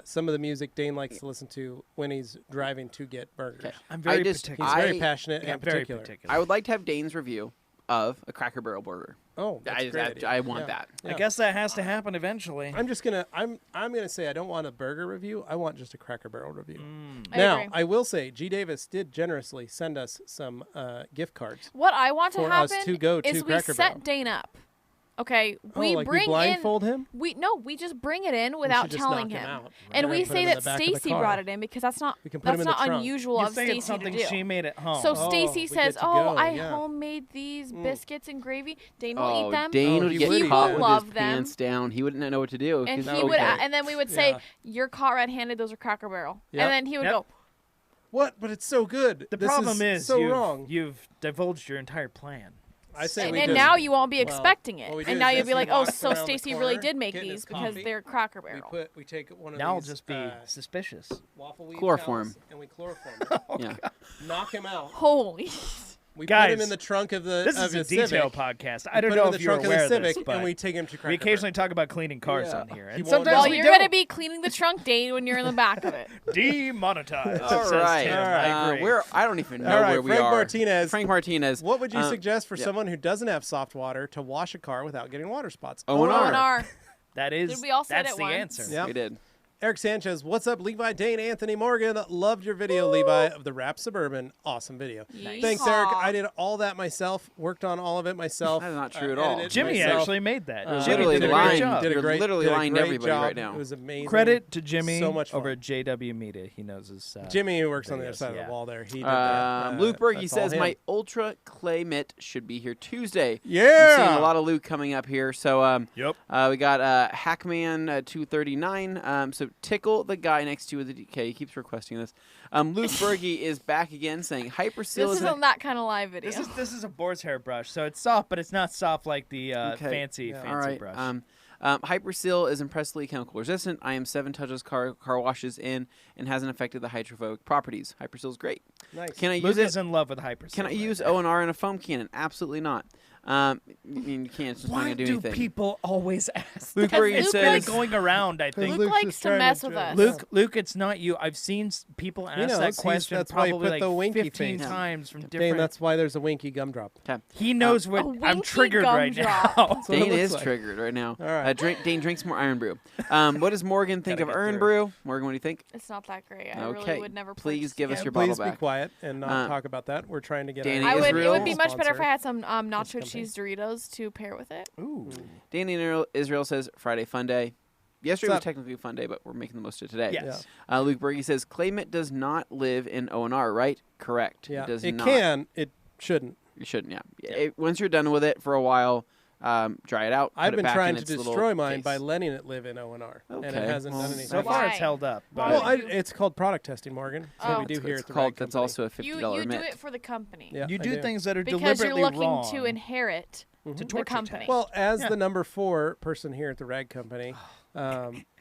Some of the music Dane likes to listen to when he's driving to get burgers. Okay. I'm very just- particular. He's very I- passionate Yeah, and very particular. particular. I would like to have Dane's review of a Cracker Barrel burger. Oh, that's a great idea. I want Yeah. that. I Yeah. guess that has to happen eventually. I'm just gonna I'm gonna say I don't want a burger review. I want just a Cracker Barrel review. I Now agree. I will say G Davis did generously send us some gift cards. What I want to For us happen to go is to we Cracker set Barrel. Dane up. Okay, we oh, like bring we blindfold in. him. We just bring it in We without should just telling knock him, out. and Right. we Put say him in that the back of the Stacy car. brought it in because that's not We can put him that's in the not trunk. unusual You of say Stacy it's to something do. she made at home. So Oh, Stacy we says, get to "Oh, go, I yeah. homemade these Mm. biscuits and gravy." Dane will Oh, eat them. Dane Oh, would he get would eat caught them. with Love his them. pants down. He wouldn't know what to do. And 'cause- he would, okay. and then we would say, Yeah. "You're caught red-handed. Those are Cracker Barrel." Yep. And then he would Yep. go, What? But it's so good. The This problem is so you've, wrong. you've divulged your entire plan. I say and, we and just- now you won't be well, expecting it. what we do And is now as you'll be he like, "Oh, walks so around the Stacy really corner, did make getting his these because coffee, they're Cracker Barrel." we take one of Now I'll these just be suspicious. waffle weed Chloroform. towels and we chloroform him. Yeah. Knock him out. Holy! We put Guys, him in the trunk of the This of is a his detail Civic. podcast. We I don't put him know in if the you're trunk aware of of the this, Civic but and we take him to Cracker we occasionally Barrel. talk about cleaning cars Yeah. on here. He And won't sometimes know. Well, we you're don't. gonna be cleaning the trunk, Dane, when you're in the back of it. Demonetized. All says right. Tim. I agree. I don't even know All right, where we Frank are. Martinez. Frank Martinez. What would you Uh, suggest for yeah. someone who doesn't have soft water to wash a car without getting water spots? O&R. O&R. That is. Did we all say that's it the once? answer. Yep. We did. Eric Sanchez, what's up, Levi, Dane, Anthony, Morgan? Loved your video, Levi, of the Rap Suburban. Awesome video. Nice. Thanks, Eric. I did all that myself. Worked on all of it myself. That is not true at all. edited Jimmy myself. actually made that. You're Jimmy literally did a lying. great job. Did a You're great, literally did a lying to great everybody job. right now. It was amazing. Credit to Jimmy So much over fun. at JW Media. He knows his. Jimmy, who works on the other videos, side of yeah. the wall there. He did that. Luke Berge That's all says him. my Ultra Clay Mitt should be here Tuesday. Yeah. I'm seeing a lot of Luke coming up here. So Yep. we got Hackman 239. So Tickle the guy next to you with the DK. He keeps requesting this. Luke Berge is back again saying Hyperseal This is isn't that kind of live video. This is a boar's hair brush, so it's soft, but it's not soft like the Okay. fancy All right. brush. Hyperseal is impressively chemical resistant. I am 7 touches car washes in and hasn't affected the hydrophobic properties. Hyperseal is great. Nice. Can I Luke use it? is in love with Hyperseal. Can I right use now. O&R in a foam cannon? Absolutely not. You can't just not Why gonna do do anything. people always ask? Luke that? Bergen It's says- really going around. I think. Luke Luke's likes just to trying to mess with joke. us. Luke, it's not you. I've seen people ask knows. that He's- question that's why he probably put the like winky 15 face. times from Dane, different. that's why there's a winky gumdrop. He knows what A I'm winky triggered right gumdrop. now. That's what it Dane looks is like. triggered right now. All right. Dane drinks more iron brew. What does Morgan think Gotta of get iron through. brew? Morgan, what do you think? It's not that great. I Okay. really would never. Please purchase give us it. your Please bottle be back. quiet and not talk about that. We're trying to get. Danny I would. It Israel would be much better if I sponsor. had some nacho company. cheese Doritos to pair with it. Ooh. Danny in Israel says Friday fun day. Yesterday was up? technically a fun day, but we're making the most of today. Yes. Luke Berge says Claymit does not live in O&R, right? Correct. Yeah, It does it not. can. It shouldn't. You shouldn't. Yeah. Once you're done with it for a while, dry it out. I've put it been back trying in to its little destroy mine case. by letting it live in O&R, and it Okay, hasn't well, done anything. So far, it's Why? held up. Why But Well, would you- it's called product testing, Morgan. That's what Oh. we do here It's at the called. Rag That's Company. also a $50 You do mint. it for the company. Yeah, you I do things that are Because deliberately you're looking wrong. to inherit Mhm. to the torture company. test. Well, as Yeah. the number 4 person here at the Rag Company,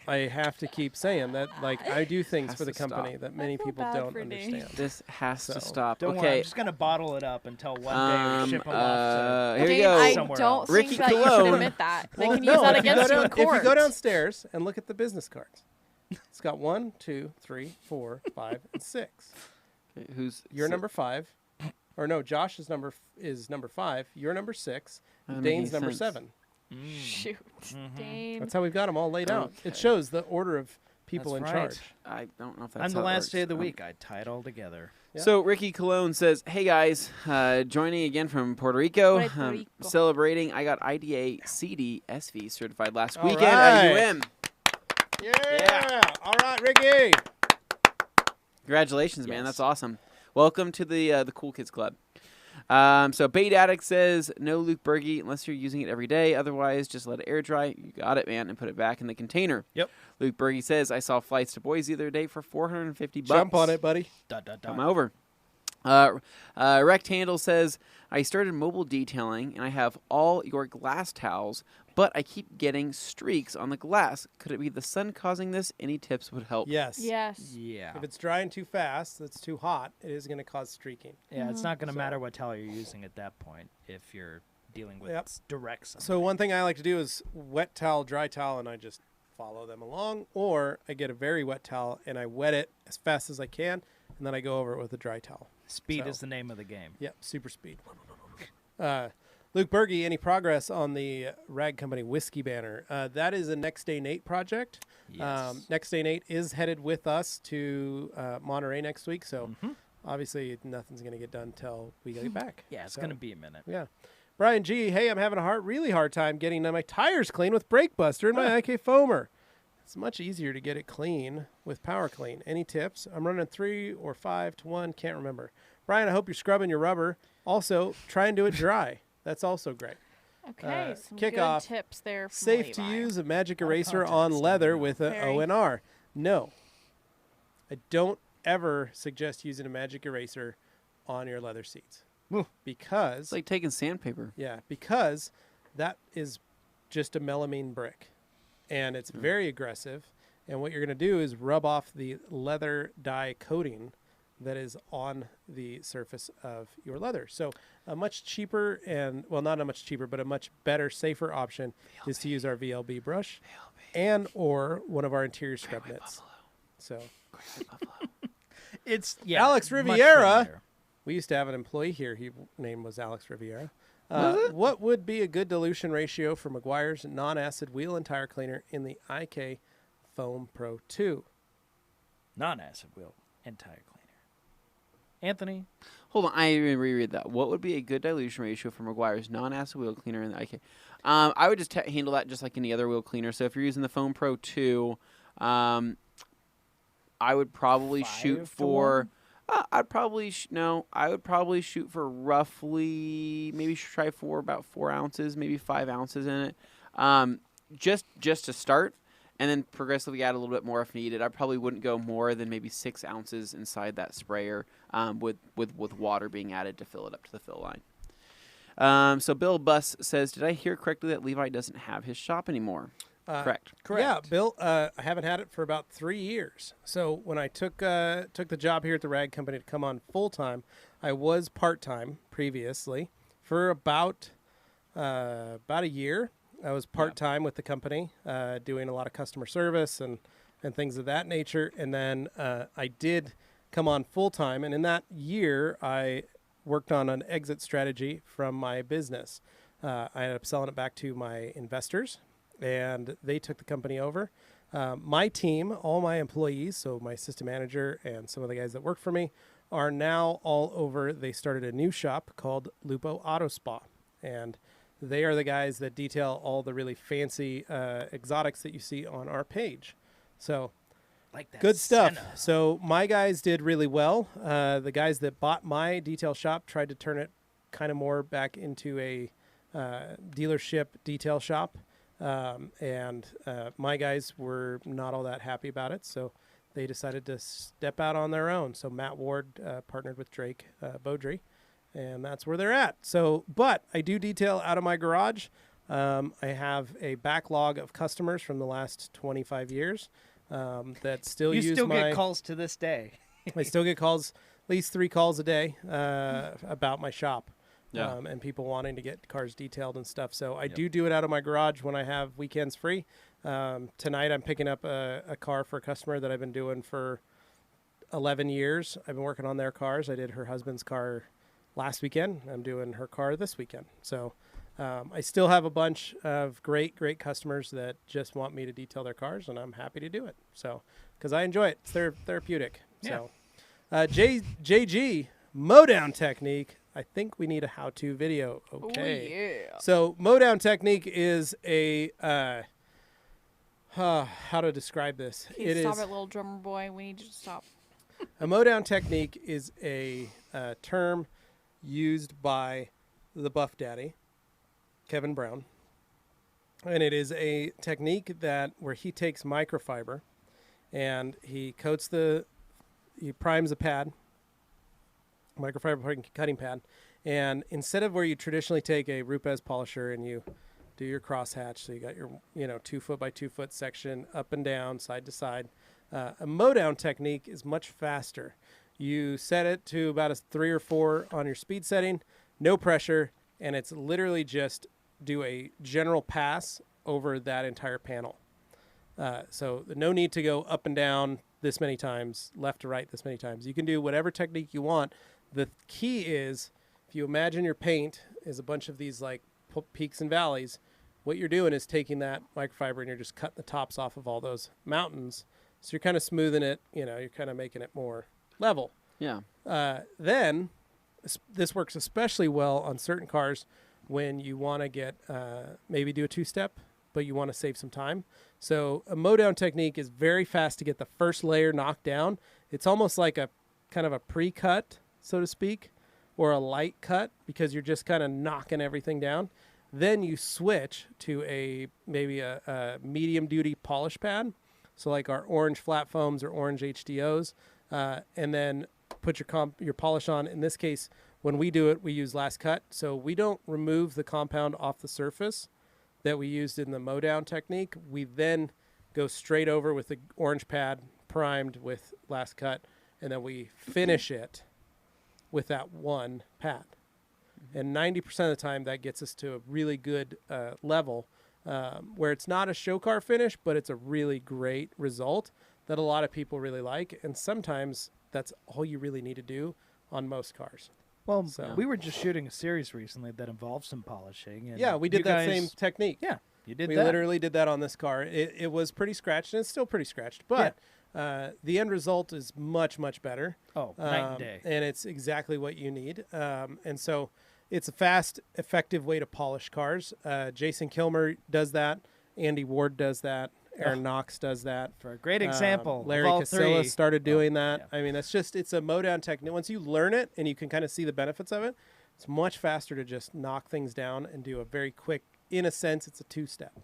I have to keep saying that, like, I do things Has for the to stop. company that many feel people bad don't for Dane. understand. This has So, to stop. Don't worry, Okay. I'm just gonna bottle it up until one day we ship them off Here we Dane, go. I somewhere don't else. Ricky think that you Cologne. should admit that. They Well, can no, use that if you go against you down- in court. If you go downstairs and look at the business cards, it's got 1, 2, 3, 4, 5, and 6. Okay, who's You're si- number 5, or no, Josh is number 5. You're number 6. Doesn't make Dane's any number sense. 7. Shoot, Dane. That's how we've got them all laid out. Okay. It shows the order of people That's in right. charge. I don't know if that's I'm the how it last works. day of the week. I tie it all together. Yeah. So Ricky Cologne says, "Hey guys, joining again from Puerto Rico. Puerto Rico. Celebrating. I got IDA CD SV certified last All weekend at right. UM. Yeah. All right, Ricky. Congratulations, man. Yes. That's awesome. Welcome to the Cool Kids Club." So Bait Addict says, "No Luke Berge unless you're using it every day. Otherwise, just let it air dry. You got it, man, and put it back in the container." Yep. Luke Berge says, "I saw flights to Boise the other day for $450. Jump on it, buddy. Come over." Rectandle says, "I started mobile detailing and I have all your glass towels, but I keep getting streaks on the glass. Could it be the sun causing this? Any tips would help." Yes. Yes. Yeah. If it's drying too fast, it's too hot, it is going to cause streaking. Yeah, it's not going to So- matter what towel you're using at that point if you're dealing with Yep. direct sun. So one thing I like to do is wet towel, dry towel, and I just follow them along. Or I get a very wet towel and I wet it as fast as I can, and then I go over it with a dry towel. Speed So- is the name of the game. Yep, super speed. Luke Berge, any progress on the Rag Company whiskey banner? That is a Next Day Nate project. Yes. Next Day Nate is headed with us to Monterey next week, so Mhm. obviously nothing's going to get done till we get back. Yeah, it's So, going to be a minute. Yeah. Brian G, hey, I'm having a really hard time getting my tires clean with Brake Buster and my IK foamer. It's much easier to get it clean with Power Clean. Any tips? I'm running 3 or 5 to 1, can't remember. Brian, I hope you're scrubbing your rubber. Also, try and do it dry. That's also great. Okay, some kick good off. tips there. From Safe to Levi. use a magic Lot of eraser context on there, leather yeah. with a Very. ONR. No. I don't ever suggest using a magic eraser on your leather seats. Ooh. Because It's like taking sandpaper. because that is just a melamine brick, and it's very aggressive. And what you're going to do is rub off the leather dye coating that is on the surface of your leather. So a much cheaper and, well, not a much cheaper, but a much better, safer option is to use our VLB brush and or one of our interior scrub nits. So It's yeah. Alex much Riviera. friendlier. we used to have an employee here. His name was Alex Riviera. What would be a good dilution ratio for Meguiar's non-acid wheel and tire cleaner in the IK Foam Pro 2? Non-acid wheel and tire cleaner. Anthony, Hold on, I didn't reread that. What would be a good dilution ratio for Meguiar's non-acid wheel cleaner in the IK? I would just handle that just like any other wheel cleaner. So if you're using the Foam Pro 2, I would probably 5 shoot to for. I would probably shoot for roughly maybe try for about 4 ounces, maybe 5 ounces in it, just to start, and then progressively add a little bit more if needed. I probably wouldn't go more than maybe 6 ounces inside that sprayer, with water being added to fill it up to the fill line. So Bill Buss says, "Did I hear correctly that Levi doesn't have his shop anymore?" Correct. Yeah, Bill, I haven't had it for about 3 years. So when I took the job here at the Rag Company to come on full time, I was part time previously for about about a year. I was part-time with the company, doing a lot of customer service and things of that nature. And then I did come on full-time. And in that year, I worked on an exit strategy from my business. I ended up selling it back to my investors, and they took the company over. My team, all my employees, so my assistant manager and some of the guys that work for me, are now all over. They started a new shop called Lupo Auto Spa, and they are the guys that detail all the really fancy exotics that you see on our page. So Like that good stuff. Senna. So my guys did really well. The guys that bought my detail shop tried to turn it kind of more back into a dealership detail shop. And my guys were not all that happy about it. So they decided to step out on their own. So Matt Ward partnered with Drake Beaudry, and that's where they're at. So, but I do detail out of my garage. I have a backlog of customers from the last 25 years that still You use still my... get calls to this day. I still get calls, at least 3 calls a day about my shop. Yeah. And people wanting to get cars detailed and stuff. So I do it out of my garage when I have weekends free. Tonight I'm picking up a car for a customer that I've been doing for 11 years. I've been working on their cars. I did her husband's car last weekend. I'm doing her car this weekend. So I still have a bunch of great customers that just want me to detail their cars, and I'm happy to do it. So, because I enjoy it. It's therapeutic. Yeah. So JG, mow-down technique. I think we need a how-to video. Okay. Oh, yeah. So mow-down technique is a how to describe this? Can you stop it, little drummer boy. We need you to stop. A mow-down technique is a term used by the Buff Daddy, Kevin Brown, and it is a technique where he takes microfiber and he primes the pad. Microfiber cutting pad, and instead of where you traditionally take a Rupes polisher and you do your crosshatch, so you got your 2 foot by 2 foot section up and down, side to side, a mow down technique is much faster. You set it to about a 3 or 4 on your speed setting, no pressure, and it's literally just do a general pass over that entire panel. So no need to go up and down this many times, left to right this many times. You can do whatever technique you want. The key is, if you imagine your paint is a bunch of these like peaks and valleys, what you're doing is taking that microfiber and you're just cutting the tops off of all those mountains. So you're kind of smoothing it, you're kind of making it more level. Yeah. Then this works especially well on certain cars when you want to get, maybe do a 2-step, but you want to save some time. So a mow down technique is very fast to get the first layer knocked down. It's almost like a kind of a pre-cut, so to speak, or a light cut, because you're just kind of knocking everything down. Then you switch to maybe a medium duty polish pad. So like our orange flat foams or orange HDOs, and then put your polish on. In this case, when we do it, we use last cut. So we don't remove the compound off the surface that we used in the mow down technique. We then go straight over with the orange pad primed with last cut, and then we finish it with that one pad. And 90% of the time that gets us to a really good level where it's not a show car finish, but it's a really great result that a lot of people really like. And sometimes that's all you really need to do on most cars. Well, So- we were just shooting a series recently that involved some polishing. And Yeah, we did you that guys- same technique. Yeah, you did We that. literally did that on this car. It was pretty scratched, and it's still pretty scratched, but the end result is much, much better. Oh, night and day. And it's exactly what you need. And so it's a fast, effective way to polish cars. Jason Kilmer does that. Andy Ward does that. Aaron Knox does that. For a great example, Larry of all Casilla three. started doing that. yeah. I mean, it's a mow down technique. Once you learn it and you can kind of see the benefits of it, it's much faster to just knock things down and do a very quick, in a sense, it's a 2-step.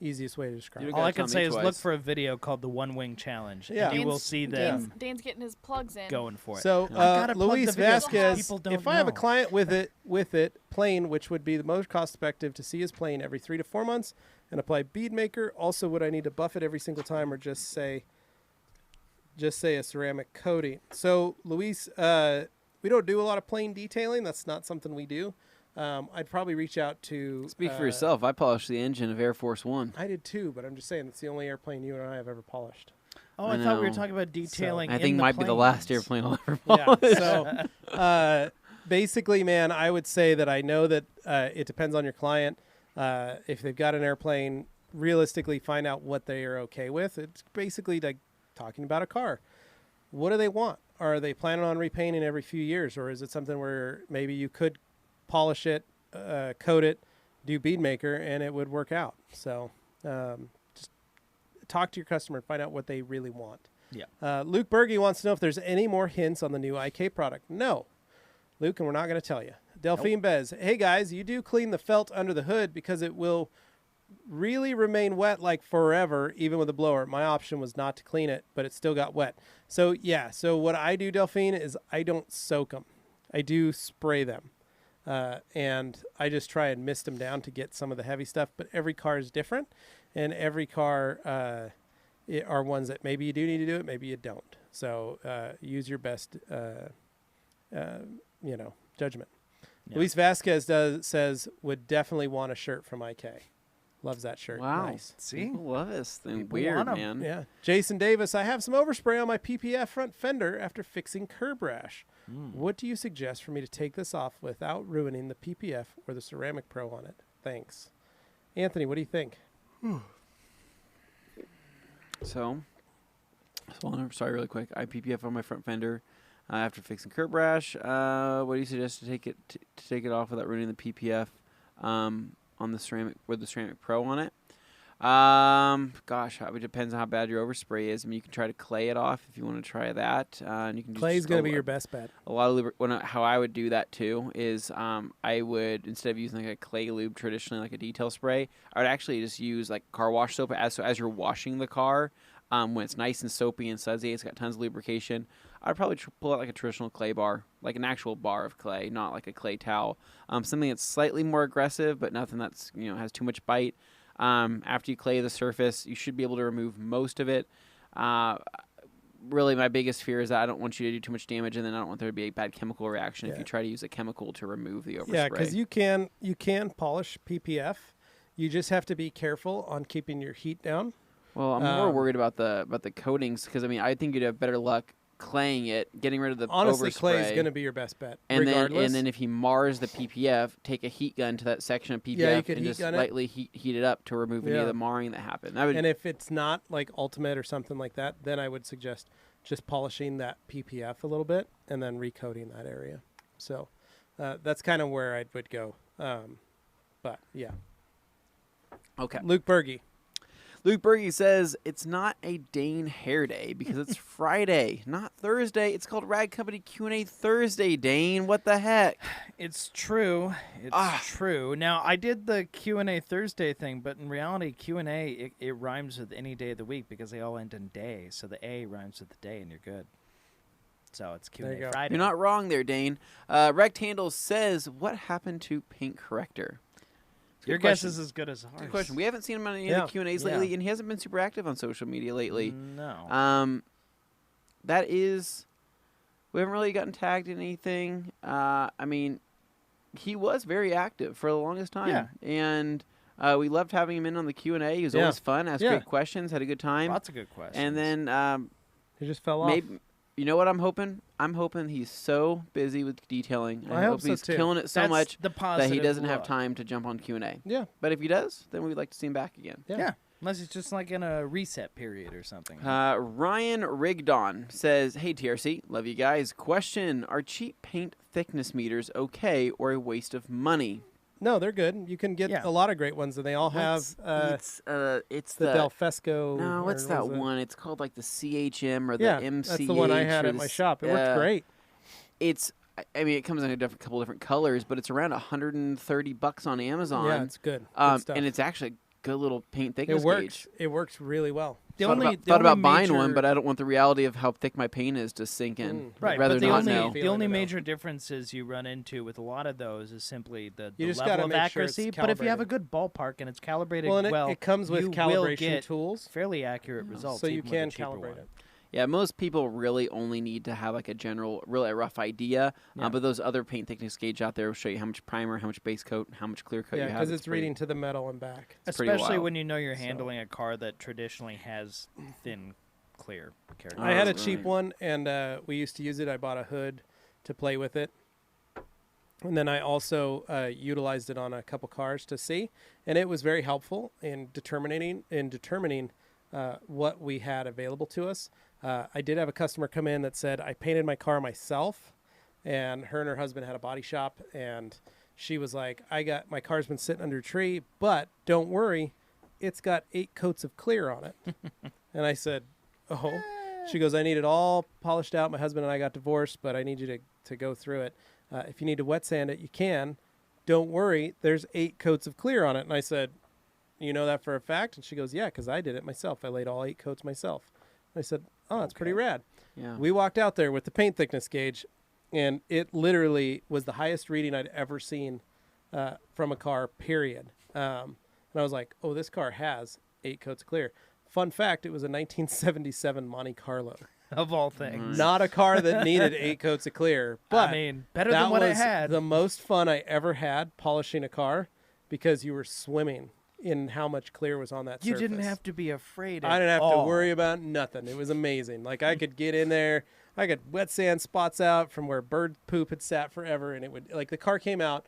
Easiest way to describe You it. gotta All I tell can me say is twice. look for a video called the One Wing Challenge, Yeah. and you will Dan's- see them Dan's getting his plugs in. going for it. So I gotta plug Luis the videos 'cause Vasquez, people don't if I have a know. client with it plain, which would be the most cost effective to see his plane every 3 to 4 months and apply bead maker, also would I need to buff it every single time or just say a ceramic coating? So Luis, we don't do a lot of plane detailing. That's not something we do. I'd probably reach out to. Speak for yourself. I polished the engine of Air Force One. I did too, but I'm just saying that's the only airplane you and I have ever polished. Oh, I I thought we were know. talking about detailing. I think in the might be the last planes. airplane I'll ever Yeah. polish. So, basically, man, I would say that I know that it depends on your client. If they've got an airplane, realistically, find out what they are okay with. It's basically like talking about a car. What do they want? Are they planning on repainting every few years, or is it something where maybe you could polish it, coat it, do bead maker, and it would work out? So, just talk to your customer and find out what they really want. Yeah. Luke Berge wants to know if there's any more hints on the new IK product. No, Luke, and we're not going to tell you. Delphine Bez, hey guys, you do clean the felt under the hood because it will really remain wet like forever, even with a blower. My option was not to clean it, but it still got wet. So yeah, so what I do, Delphine, is I don't soak them. I do spray them. And I just try and mist them down to get some of the heavy stuff, but every car is different, and every car are ones that maybe you do need to do it, maybe you don't. So use your best, judgment. Yeah. Luis Vasquez says would definitely want a shirt from IK. Loves that shirt. Wow. Nice. See? People love this thing. People Weird, want 'em. man. Yeah. Jason Davis, I have some overspray on my PPF front fender after fixing curb rash. What do you suggest for me to take this off without ruining the PPF or the Ceramic Pro on it? Thanks. Anthony, what do you think? So sorry, really quick. I PPF on my front fender after fixing curb rash. What do you suggest to take it off without ruining the PPF on the ceramic with the Ceramic Pro on it? Gosh, it depends on how bad your overspray is. I mean, you can try to clay it off if you want to try that. And you can Clay's going to be your best bet. a lot of how I would do that too is I would, instead of using like a clay lube traditionally like a detail spray, I would actually just use like car wash soap as you're washing the car. When it's nice and soapy and sudsy, it's got tons of lubrication. I'd probably pull out like a traditional clay bar, like an actual bar of clay, not like a clay towel. Something that's slightly more aggressive, but nothing that's has too much bite. After you clay the surface, you should be able to remove most of it. Really, my biggest fear is that I don't want you to do too much damage, and then I don't want there to be a bad chemical reaction if you try to use a chemical to remove the overspray. Yeah, because you can polish PPF. You just have to be careful on keeping your heat down. Well, I'm more worried about the coatings because I think you'd have better luck claying it, getting rid of the Honestly, overspray. clay is going to be your best bet, and regardless. then if he mars the PPF, take a heat gun to that section of PPF you could and heat just gun it. lightly heat it up to remove any of the marring that happened. And if it's not like Ultimate or something like that, then I would suggest just polishing that PPF a little bit and then recoating that area. So that's kind of where I would go. But yeah. Okay. Luke Berge. Luke Berge says it's not a Dane hair day because it's Friday, not Thursday. It's called Rag Company Q&A Thursday, Dane. What the heck? It's true. It's true. Now, I did the Q&A Thursday thing, but in reality, Q&A, it rhymes with any day of the week because they all end in day. So the A rhymes with the day, and you're good. So it's There you Q&A go. Friday. You're not wrong there, Dane. Rectandle says, what happened to Paint Corrector? Your guess is as good as ours. Good question. We haven't seen him on any of the Q&As lately, and he hasn't been super active on social media lately. No. That is, we haven't really gotten tagged in anything. I mean, he was very active for the longest time. Yeah. And we loved having him in on the Q&A. He was always fun, asked great questions, had a good time. Lots of good questions. And then He just fell off. maybe, you know what I'm hoping? I'm hoping he's so busy with detailing. I hope so, he's too. killing it so That's much the that he positive doesn't have look. time to jump on Q&A. Yeah. But if he does, then we'd like to see him back again. Yeah. Unless it's just like in a reset period or something. Ryan Rigdon says, hey, TRC, love you guys. Question, are cheap paint thickness meters okay or a waste of money? No, they're good. You can get a lot of great ones, and they all have it's the the Del Fresco. No, what's that one? It's called like the CHM or the MCH. That's the one I had or at my shop. It worked great. It's, I mean, it comes in a couple different colors, but it's around $130 on Amazon. Yeah, it's good. Good stuff. And it's actually a good little paint thickness It works. gauge. It works really well. Thought about buying one, but I don't want the reality of how thick my paint is to sink in. Right, I'd rather but the not only know. the only major differences you run into with a lot of those is simply the just level gotta of make sure it's accuracy. But if you have a calibrated. good ballpark and it's calibrated Well, and well, it comes with you will calibration get tools, fairly accurate results. so you even with can a cheaper calibrate one. it. Yeah, most people really only need to have like a general, really a rough idea. Yeah. But those other paint thickness gauge out there will show you how much primer, how much base coat, how much clear coat Yeah, you have. because it's pretty- reading to the metal and back. It's pretty Especially wild. when you know you're handling a car that traditionally has thin, clear character. I had a right. cheap one, and we used to use it. I bought a hood to play with it. And then I also utilized it on a couple cars to see, and it was very helpful in determining what we had available to us. I did have a customer come in that said, I painted my car myself, and her husband had a body shop, and she was like, my car's been sitting under a tree, but don't worry, it's got 8 coats of clear on it. And I said, oh. She goes, I need it all polished out. My husband and I got divorced, but I need you to go through it. If you need to wet sand it, you can. Don't worry, there's 8 coats of clear on it. And I said, you know that for a fact? And she goes, yeah, because I did it myself. I laid all 8 coats myself. And I said, oh, that's pretty rad. Yeah. We walked out there with the paint thickness gauge, and it literally was the highest reading I'd ever seen from a car, period. And I was like, oh, this car has 8 coats of clear. Fun fact, it was a 1977 Monte Carlo. Of all things. Not a car that needed 8 coats of clear, but I mean, better that than what I was had. the most fun I ever had polishing a car because you were swimming in how much clear was on that You surface. didn't have to be afraid I didn't have all. to worry about nothing. It was amazing. Like I could get in there, I could wet sand spots out from where bird poop had sat forever, and it would like the car came out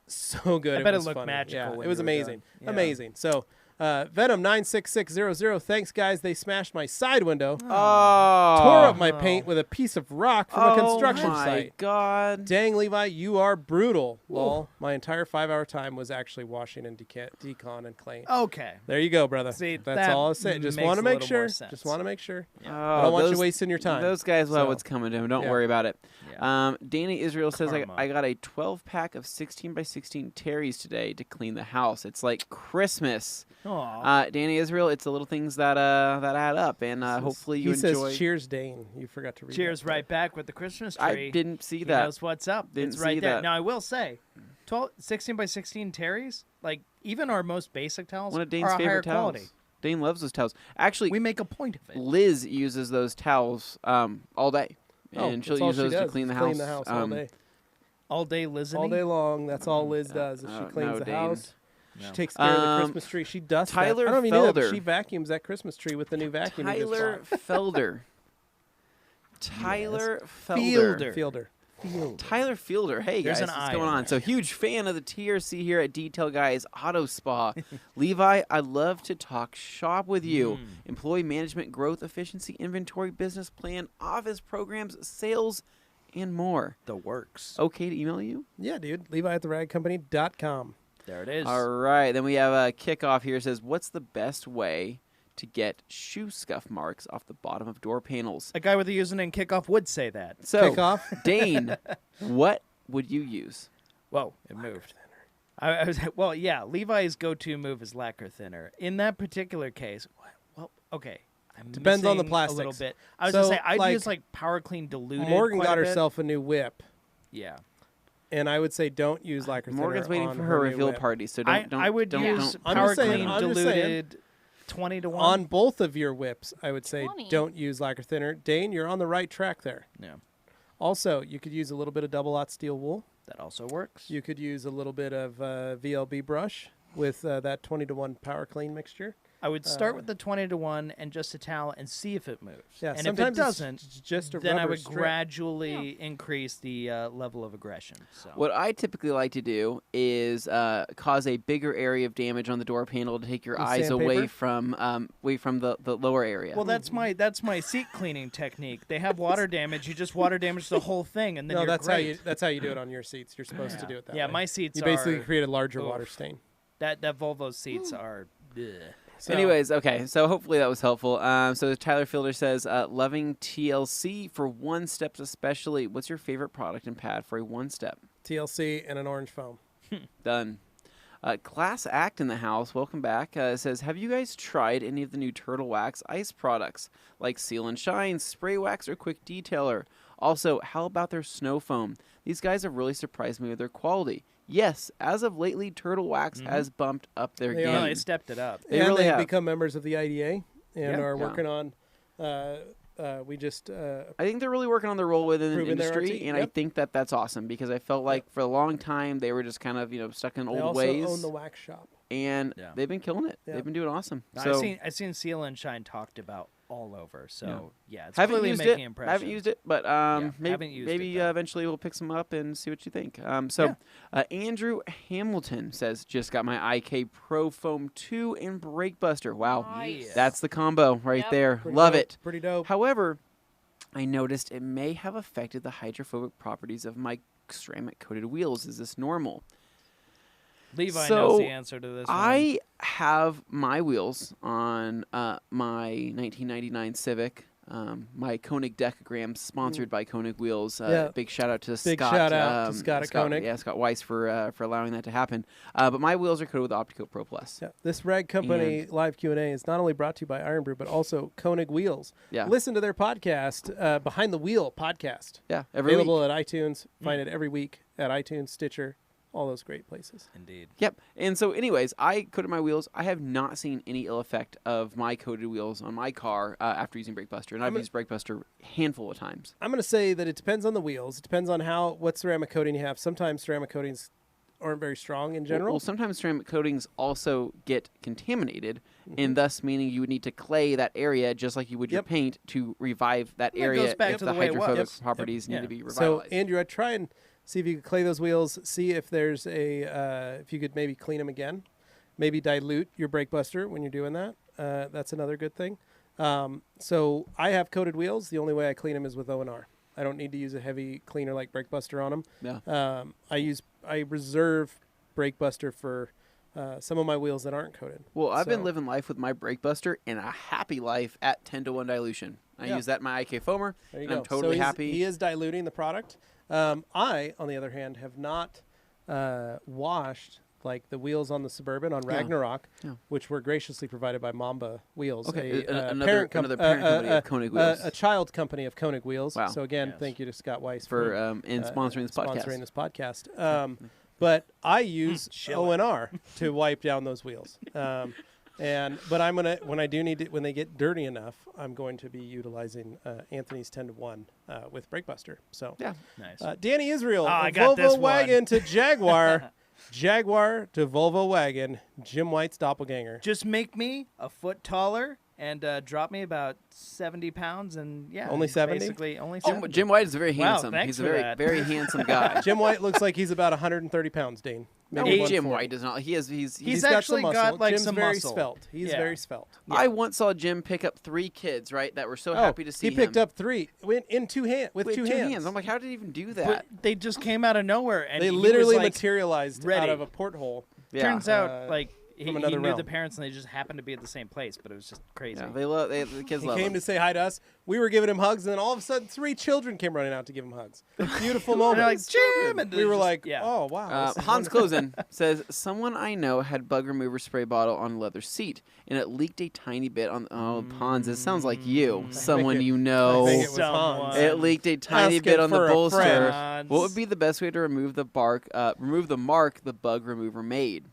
so good. I bet it was looked funny. magical Yeah, when it was you were done. amazing, Yeah. amazing. So. Venom 96600. Thanks, guys. They smashed my side window, Oh. tore up my paint with a piece of rock from a construction my site. God. Dang, Levi, you are brutal. Lol. My entire 5-hour time was actually washing and decon and clean. Okay. There you go, brother. See, That's that all I was saying. Just makes want to a make little sure. more sense. Just want to make sure. Oh, I don't want you those- wasting your time. Those guys will have So, what's coming to them. Don't yeah. worry about it. Yeah. Danny Israel says, Karma. I got a 12-pack of 16 by 16 Terry's today to clean the house. It's like Christmas. Aw. Danny Israel, it's the little things that add up, and hopefully you he enjoy. says, cheers, Dane. You forgot to read Cheers that. right back with the Christmas tree. I didn't see He that. knows what's up. Didn't it's right see there. that. Now, I will say, 16 by 16 Terry's, like, even our most basic towels One of Dane's are a higher favorite towels. quality. Dane loves those towels. Actually, We make a point of it. Liz uses those towels all day, Oh, and she'll that's all use she those to does, clean the is house. Clean the house all day. All day listening. All day long. That's all Liz does. Is she cleans no, the Dane. house. No. She takes care of the Um, Christmas tree. She dusts Tyler that. I don't even know that, but Felder. she vacuums that Christmas tree with the new vacuum. he just Tyler bought. Felder. Tyler Fielder. Fielder. Tyler Fielder. Hey There's guys, an what's I going in on? So huge fan of the TRC here at Detail Guys Auto Spa. Levi, I love to talk shop with you. Employee management, growth, efficiency, inventory, business plan, office programs, sales, and more. The works. Okay to email you? Yeah, dude. Levi at theragcompany.com. There it is. All right. Then we have a kickoff here. It says, what's the best way to get shoe scuff marks off the bottom of door panels? A guy with a username kickoff would say that. So, Kickoff. Dane, what would you use? Whoa, it moved. I was well, yeah. Levi's go-to move is lacquer thinner. In that particular case, well, okay. I'm Depends on the missing a little plastics. bit. I was So, gonna say I'd like, use like Power Clean diluted. Morgan quite got a bit. herself a new whip, Yeah. and I would say don't use lacquer thinner. Morgan's waiting on for her new reveal whip. party, so I don't. would don't, use don't I'm Power just saying- Clean I'm just saying. diluted 20 to 1. On both of your whips, I would say 20. don't use lacquer thinner. Dane, you're on the right track there. Yeah. Also, you could use a little bit of double-aught steel wool. That also works. You could use a little bit of VLB brush with that 20 to 1 Power Clean mixture. I would start with the 20 to 1 and just a towel and see if it moves. Yeah, and if it sometimes it's doesn't, just a then I rubber would strip. gradually increase the level of aggression. So. What I typically like to do is cause a bigger area of damage on the door panel to take your With eyes away sandpaper? from the lower area. Well, that's my seat cleaning technique. They have water damage. You just water damage the whole thing, and then No, you're that's great. how you do it on your seats. You're supposed to do it that Yeah, way. my seats You basically are create a larger water oof. stain. that Volvo seats are. Ugh. So, Anyways, okay, so hopefully that was helpful. So Tyler Fielder says, loving TLC for one steps especially. What's your favorite product and pad for a one step? TLC and an orange foam. Done. Class Act in the house, welcome back, says, have you guys tried any of the new Turtle Wax ice products, like Seal and Shine, Spray Wax, or Quick Detailer? Also, how about their snow foam? These guys have really surprised me with their quality. Yes, as of lately, Turtle Wax has bumped up their They game. No, they stepped it up. They and really they've have. become members of the IDA and Yeah. are Yeah. working on We just I think they're really working on their role within the Proving their industry, RT, and I yep. think that that's awesome because I felt like for a long time they were just kind of stuck in they old also ways, own the wax shop. and Yeah. they've been killing it. Yeah. They've been doing awesome. No, So I've seen Seal and Shine talked about all over. So yeah, it's haven't clearly used making it. impression. Haven't used it, but maybe haven't used it, maybe though. eventually we'll pick some up and see what you think. Andrew Hamilton says just got my IK Pro Foam 2 and Brake Buster. Wow, Nice. that's the combo right Yep. there. Pretty Love dope, it. Pretty dope. However, I noticed it may have affected the hydrophobic properties of my ceramic coated wheels. Is this normal? Levi So, knows the answer to this one. I have my wheels on my 1999 Civic. My Koenig Decagram, sponsored by Koenig Wheels. Yeah. Big shout out to Big Scott. shout out to Scott at Koenig. Yeah, Scott Weiss for allowing that to happen. But my wheels are coated with Optico Pro Plus. Yeah, this Rag Company live Q&A is not only brought to you by Iron Brew, but also Koenig Wheels. Yeah. Listen to their podcast, Behind the Wheel podcast. Yeah, every Available week. at iTunes. Find it every week at iTunes, Stitcher, all those great places. Indeed. Yep. And so, anyways, I coated my wheels. I have not seen any ill effect of my coated wheels on my car after using Brake Buster, and I've used Brake Buster a handful of times. I'm going to say that it depends on the wheels. It depends on what ceramic coating you have. Sometimes ceramic coatings aren't very strong in general. Well, sometimes ceramic coatings also get contaminated, and thus meaning you would need to clay that area just like you would your Yep. paint to revive that That area goes back if to the the way it was. hydrophobic Yep. properties need Yeah. to be So, revitalized. Andrew, I'd try and see if you could clay those wheels, see if there's if you could maybe clean them again. Maybe dilute your Brake Buster when you're doing that. That's another good thing. So I have coated wheels. The only way I clean them is with O&R. I don't need to use a heavy cleaner like Brake Buster on them. Yeah. I reserve Brake Buster for some of my wheels that aren't coated. Well, I've been So- living life with my Brake Buster and a happy life at 10-to-1 dilution. I Yeah. use that in my IK foamer, There you and go. I'm totally so happy. He is diluting the product. I, on the other hand, have not washed like the wheels on the Suburban on Yeah. Ragnarok, Yeah. which were graciously provided by Mamba Wheels. Okay, a another parent parent company of Koenig Wheels. a child company of Koenig Wheels. Wow. So again, Yes. thank you to Scott Weiss for in sponsoring this podcast. sponsoring this podcast. But I use O&R to wipe down those wheels. But I'm gonna when they get dirty enough, I'm going to be utilizing Anthony's 10-to-1 with Brake Buster. So Yeah. Nice. Danny Israel, I got Volvo this one. wagon to Jaguar, Jaguar to Volvo wagon, Jim White's doppelganger. Just make me a foot taller and drop me about 70 pounds, and Only 70? Basically, only 70. Jim White is very Wow, handsome. thanks He's a for very that. very handsome guy. Jim White looks like he's about 130 pounds, Dean. No, Maybe Jim 140. White does not. He's He's got actually some got, muscle. like, Jim's some very muscle. svelte. He's Yeah. very svelte. I once saw Jim pick up 3 kids, right? That were so happy to see he picked him. up 3 in two hands with With two two hands. I'm like, how did he even do But that? they just came out of nowhere, and They he was, literally like, materialized ready. out of a porthole. Yeah. Turns out, like he from knew another the realm. parents, and they just happened to be at the same place. But it was just crazy. Yeah, the kids He love came him. to say hi to us. We were giving him hugs, and then all of a sudden, 3 children came running out to give him hugs. Beautiful And moment. they're like, Jim, and we were just- like, yeah. oh, wow. this is Hans wonderful. Klosen says, someone I know had bug remover spray bottle on a leather seat, and it leaked a tiny bit on... Oh, Hans, it sounds like you. Someone you I know. think it was Someone. Hans. It leaked a tiny Asking bit on the for a bolster. friend. Hans. What would be the best way to remove the mark the bug remover made?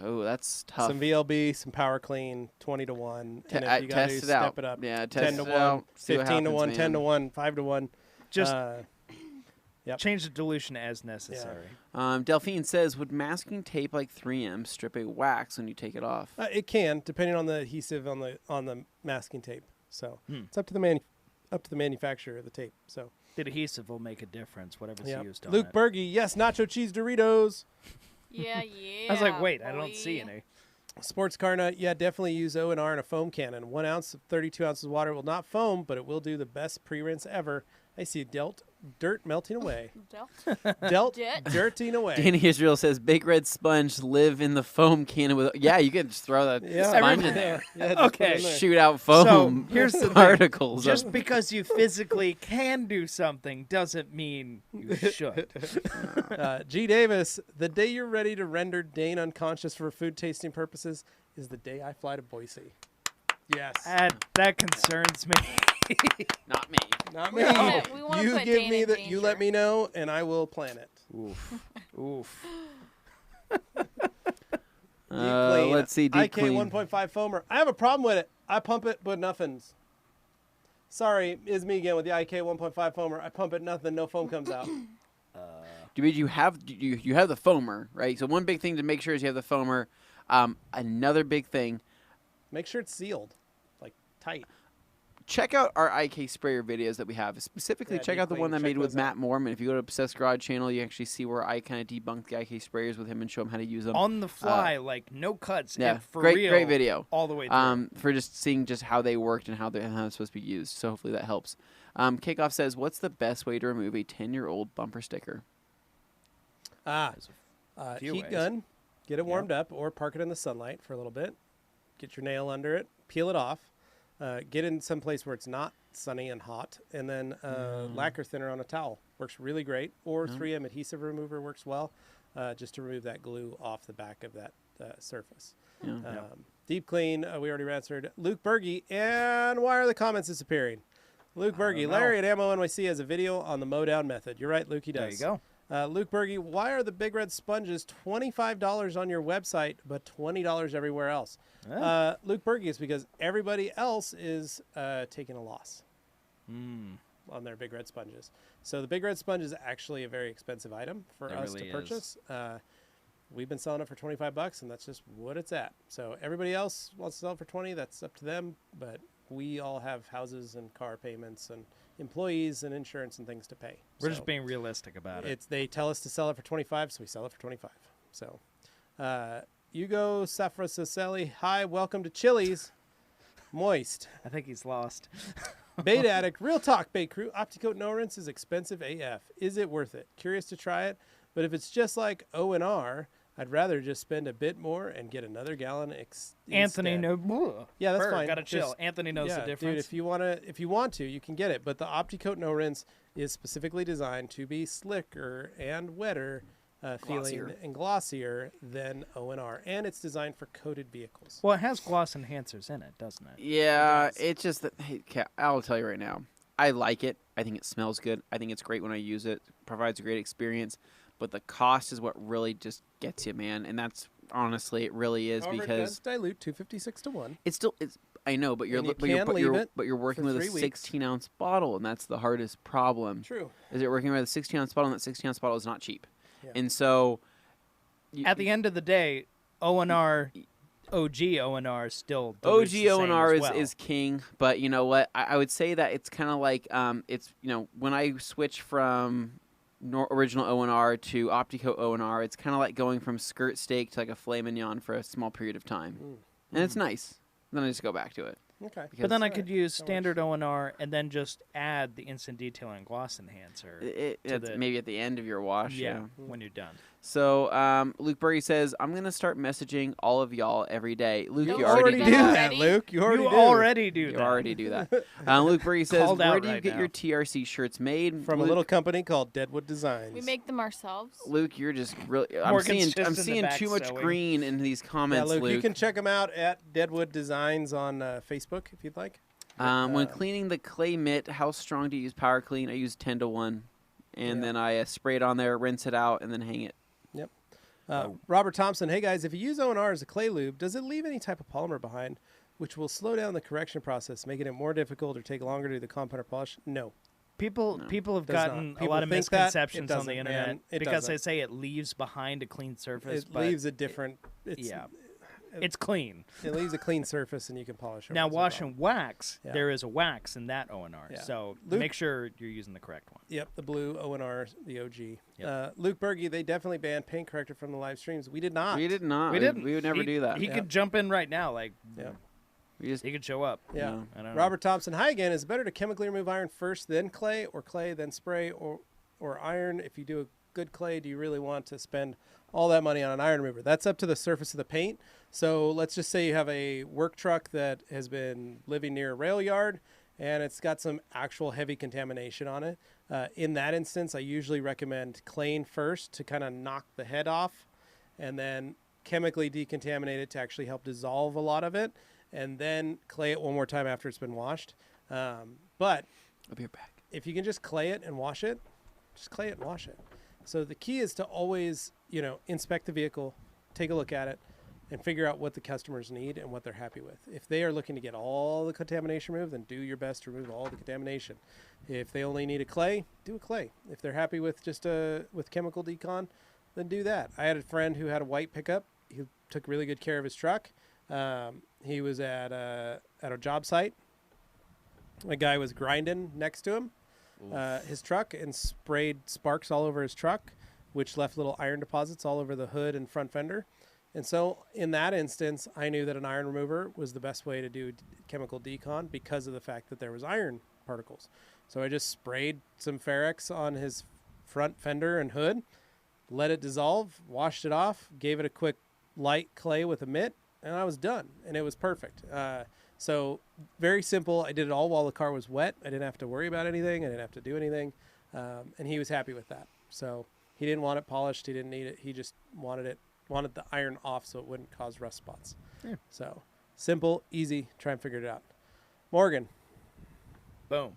Oh, that's tough. Some VLB, some power clean, 20-1. And if you got to test it step out. it up. Yeah, 10 test to it 1, out. See what 15 to happens, 1, man. 10 to 1, 5 to 1. Just Yep. change the dilution as necessary. Delphine says, would masking tape like 3M strip a wax when you take it off? It can, depending on the adhesive on the masking tape. So it's up to the manufacturer of the tape. So The adhesive will make a difference, whatever's yeah. used on Luke it. Berge, yes, nacho cheese Doritos. Yeah. I was like, wait, I don't see boy. any. Sports car nut, yeah, definitely use O&R in a foam cannon. 1 ounce of 32 ounces of water will not foam, but it will do the best pre-rinse ever. I see dirt melting away. Dealt Jet. dirting away. Danny Israel says, big red sponge live in the foam cannon with... Yeah, you could just throw that Yeah, sponge in there. Yeah, just put Okay. it in there. Shoot out foam here's the thing. particles. Just because you physically can do something doesn't mean you should. G. Davis, the day you're ready to render Dane unconscious for food tasting purposes is the day I fly to Boise. Yes. That concerns me. Not me. Not We me. wanna You put give Dane me in you let danger. me know, and I will plan it. Oof. Clean. Let's see. Deep IK clean. 1.5 foamer. I have a problem with it. I pump it, but nothings. Sorry, is me again with the IK 1.5 foamer. I pump it, nothing, no foam comes out. You have the foamer, right? So one big thing to make sure is you have the foamer. Another big thing, Make sure it's sealed, like tight. check out our IK sprayer videos that we have. Specifically, Yeah, check out the deep one that I clean, made check with those Matt out. Mormon. If you go to Obsessed Garage channel, you actually see where I kind of debunked the IK sprayers with him and show him how to use them. On the fly, like no cuts. Yeah, and for great real, video. all the way through. For just seeing just how they worked and how they're supposed to be used. So hopefully that helps. Kickoff says, "What's the best way to remove a 10-year-old bumper sticker?" Few Heat ways. gun, get it warmed up, or park it in the sunlight for a little bit. Get your nail under it, peel it off. Get in some place where it's not sunny and hot, and then lacquer thinner on a towel works really great. Or 3M adhesive remover works well, just to remove that glue off the back of that surface. Yeah. Deep clean, we already answered. Luke Berge, and why are the comments disappearing? Luke Berge, don't know. Larry at Ammo NYC has a video on the mow-down method. You're right, Luke, he does. There you go. Luke Berge, why are the Big Red Sponges $25 on your website, but $20 everywhere else? Luke Berge, is because everybody else is taking a loss on their Big Red Sponges. So the Big Red Sponge is actually a very expensive item for It us really to purchase. We've been selling it for $25, and that's just what it's at. So everybody else wants to sell it for $20. That's up to them, but we all have houses and car payments and employees and insurance and things to pay. We're So just being realistic about it. they tell us to sell it for 25, so we sell it for 25. So, Hugo Safrasaseli, hi, welcome to Chili's. Moist. I think he's lost. Bait Addict, real talk, bait crew. OptiCoat no rinse is expensive AF. Is it worth it? Curious to try it, but if it's just like O&R, I'd rather just spend a bit more and get another gallon Anthony, instead. no. Yeah, that's Bird, fine. Gotta chill. Just- Anthony knows the difference. Dude, if you want to, you can get it. But the OptiCoat No Rinse is specifically designed to be slicker and wetter feeling Glossier. and glossier than O&R, and it's designed for coated vehicles. Well, it has gloss enhancers in it, doesn't it? Yeah, It does. it's just that. Hey, I'll tell you right now. I like it. I think it smells good. I think it's great when I use it. Provides a great experience. But the cost is what really just gets you, man. And that's honestly, it really is However, it because does dilute 256 to 1. it's still. I know, but you're And you but you're, can but leave you're, it but you're working for with a 3 weeks. 16-ounce bottle, and that's the hardest problem. True. Is it working with a 16-ounce bottle? And that 16-ounce bottle is not cheap. Yeah. And so, At the end of the day, O&R, OG O&R still OG dilutes the same O&R as well. is king, but you know what? I would say that it's kind of like it's when I switch from original O&R to OptiCoat O&R, it's kind of like going from skirt steak to like a filet mignon for a small period of time, and it's nice. Then I just go back to it. Okay. But then I Alright, could use that works. standard O&R and then just add the instant detailing gloss enhancer. It's the- maybe at the end of your wash. yeah, when you're done. So Luke Burry says, I'm going to start messaging all of y'all every day. Luke, You you already already do do that, that. Luke. You already You do. already do You that. already do that. Luke Burry says, Called where out do you right get now. your TRC shirts made? From a Luke, little company called Deadwood Designs. We make them ourselves. Luke, you're just really. I'm Morgan's just I'm in the seeing back too much sewing. green in these Yeah, comments, Luke, Luke. you can check them out at Deadwood Designs on Facebook if you'd like. When cleaning the clay mitt, how strong do you use power clean? I use 10 to 1. And Yeah. then I spray it on there, rinse it out, and then hang it. Robert Thompson, hey guys, if you use O&R as a clay lube, does it leave any type of polymer behind, which will slow down the correction process, making it more difficult or take longer to do the compound or polish? No. People have Does gotten not. a People lot of think that. It misconceptions on the doesn't, internet man. It because they doesn't. say it leaves behind a clean surface. It but leaves a different. It's, yeah, it's clean. It leaves a clean surface, and you can polish it. Now, no wash problem. and wax, Yeah. there is a wax in that O&R. Yeah. So Luke- make sure you're using the correct one. Yep, the blue O&R, the OG. Yep. Luke Berge, they definitely banned paint corrector from the live streams. We did not. We did not. We didn't. We would never He- do that. He Yeah. could jump in right now. Like, Yeah. We just, he could show up. Yeah. No. I don't know. Robert Thompson, hi again. Is it better to chemically remove iron first, then clay, or clay, then spray, or iron? If you do a good clay, do you really want to spend all that money on an iron remover? That's up to the surface of the paint. So let's just say you have a work truck that has been living near a rail yard, and it's got some actual heavy contamination on it. In that instance, I usually recommend claying first to kind of knock the head off, and then chemically decontaminate it to actually help dissolve a lot of it, and then clay it one more time after it's been washed. But I'll be right back. if you can just clay it and wash it, just clay it and wash it. So the key is to always, inspect the vehicle, take a look at it, and figure out what the customers need and what they're happy with. If they are looking to get all the contamination removed, then do your best to remove all the contamination. If they only need a clay, do a clay. If they're happy with just with chemical decon, then do that. I had a friend who had a white pickup. He took really good care of his truck. He was at a job site. A guy was grinding next to him, his truck, and sprayed sparks all over his truck, which left little iron deposits all over the hood and front fender. And so in that instance, I knew that an iron remover was the best way to do chemical decon because of the fact that there was iron particles. So I just sprayed some Ferrex on his front fender and hood, let it dissolve, washed it off, gave it a quick light clay with a mitt, and I was done. And it was perfect. So very simple. I did it all while the car was wet. I didn't have to worry about anything. I didn't have to do anything. And he was happy with that. So he didn't want it polished. He didn't need it. He just wanted the iron off so it wouldn't cause rust spots. Yeah. So simple, easy. Try and figure it out. Morgan. Boom.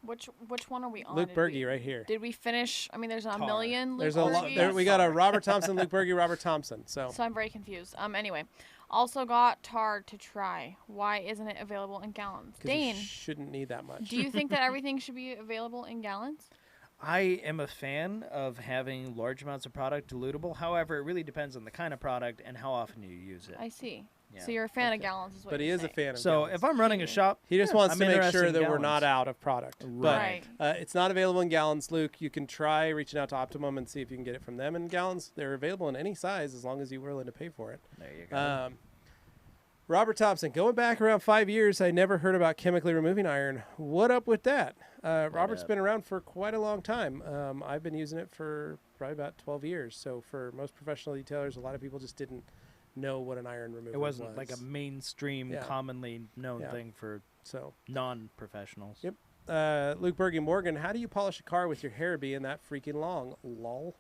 Which one are we on? Luke Berge right here. Did we finish? I mean, there's a million. Luke There's a lot. We got a Robert Thompson, Luke Berge, Robert Thompson. So I'm very confused. Anyway, also got tar to try. Why isn't it available in gallons? Dane, shouldn't need that much. Do you think that everything should be available in gallons? I am a fan of having large amounts of product dilutable. However, it really depends on the kind of product and how often you use it. I see. Yeah. So you're a fan of gallons, is what But he you're is a saying. fan of So gallons. if I'm running a shop, He just wants I'm to make interested sure in that we're gallons. not out of product. Right. But it's not available in gallons, Luke. You can try reaching out to Optimum and see if you can get it from them in gallons. They're available in any size as long as you're willing to pay for it. There you go. Robert Thompson, going back around 5 years, I never heard about chemically removing iron. What up with that? Robert's been around for quite a long time. I've been using it for probably about 12 years. So for most professional detailers, a lot of people just didn't know what an iron remover was. It wasn't like a mainstream, commonly known thing for non-professionals. Yep. Luke Berge Morgan, how do you polish a car with your hair being that freaking long? Lol.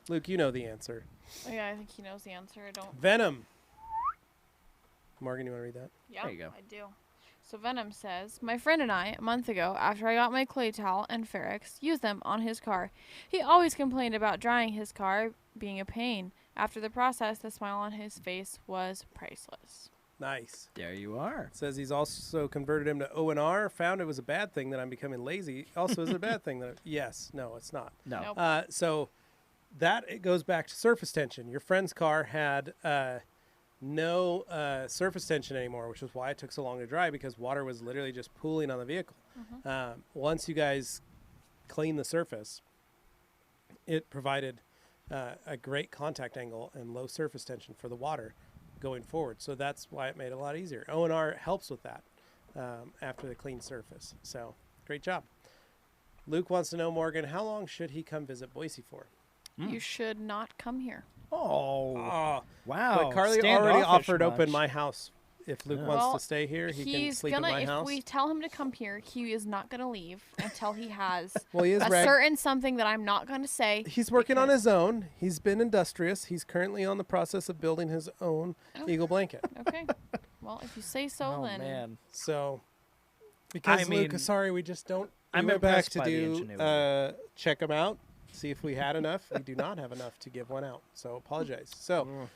Luke, you know the answer. Oh, yeah, I think he knows the answer. I don't. Venom. Morgan, you want to read that? Yeah, there you go. I do. So Venom says, my friend and I, a month ago, after I got my clay towel and Ferrex, used them on his car. He always complained about drying his car being a pain. After the process, the smile on his face was priceless. Nice. There you are. Says he's also converted him to O&R. Found it was a bad thing that I'm becoming lazy. Also, is it a bad thing that? Yes. No, it's not. No. Nope. So that it goes back to surface tension. Your friend's car had no surface tension anymore, which is why it took so long to dry, because water was literally just pooling on the vehicle. Once you guys clean the surface, it provided a great contact angle and low surface tension for the water going forward. So that's why it made it a lot easier. O&R helps with that after the clean surface. So great job. Luke wants to know, Morgan, how long should he come visit Boise for? You should not come here. Oh, wow. But Carly already offered open my house. If Luke wants to stay here, he can sleep in my house. If we tell him to come here, he is not going to leave until he has well, he is a certain something that I'm not going to say. He's working on his own. He's been industrious. He's currently on the process of building his own Eagle blanket. Okay. Well, if you say so, then. Man. So, because I mean, Luke, sorry, we just don't. I'm went back impressed to by the do ingenuity. check them out, see if we had enough. We do not have enough to give one out. So apologize. So,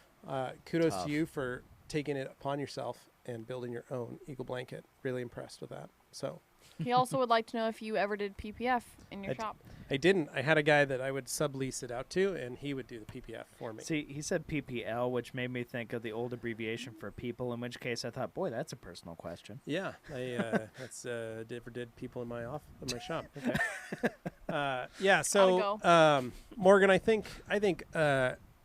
kudos to you for taking it upon yourself and building your own Eagle blanket. Really impressed with that. So He also would like to know if you ever did PPF in your shop. I didn't. I had a guy that I would sublease it out to, and he would do the PPF for me. See, he said PPL, which made me think of the old abbreviation for people, in which case I thought, boy, that's a personal question. Yeah, I never did people in my shop. Okay. Yeah. So Morgan, I think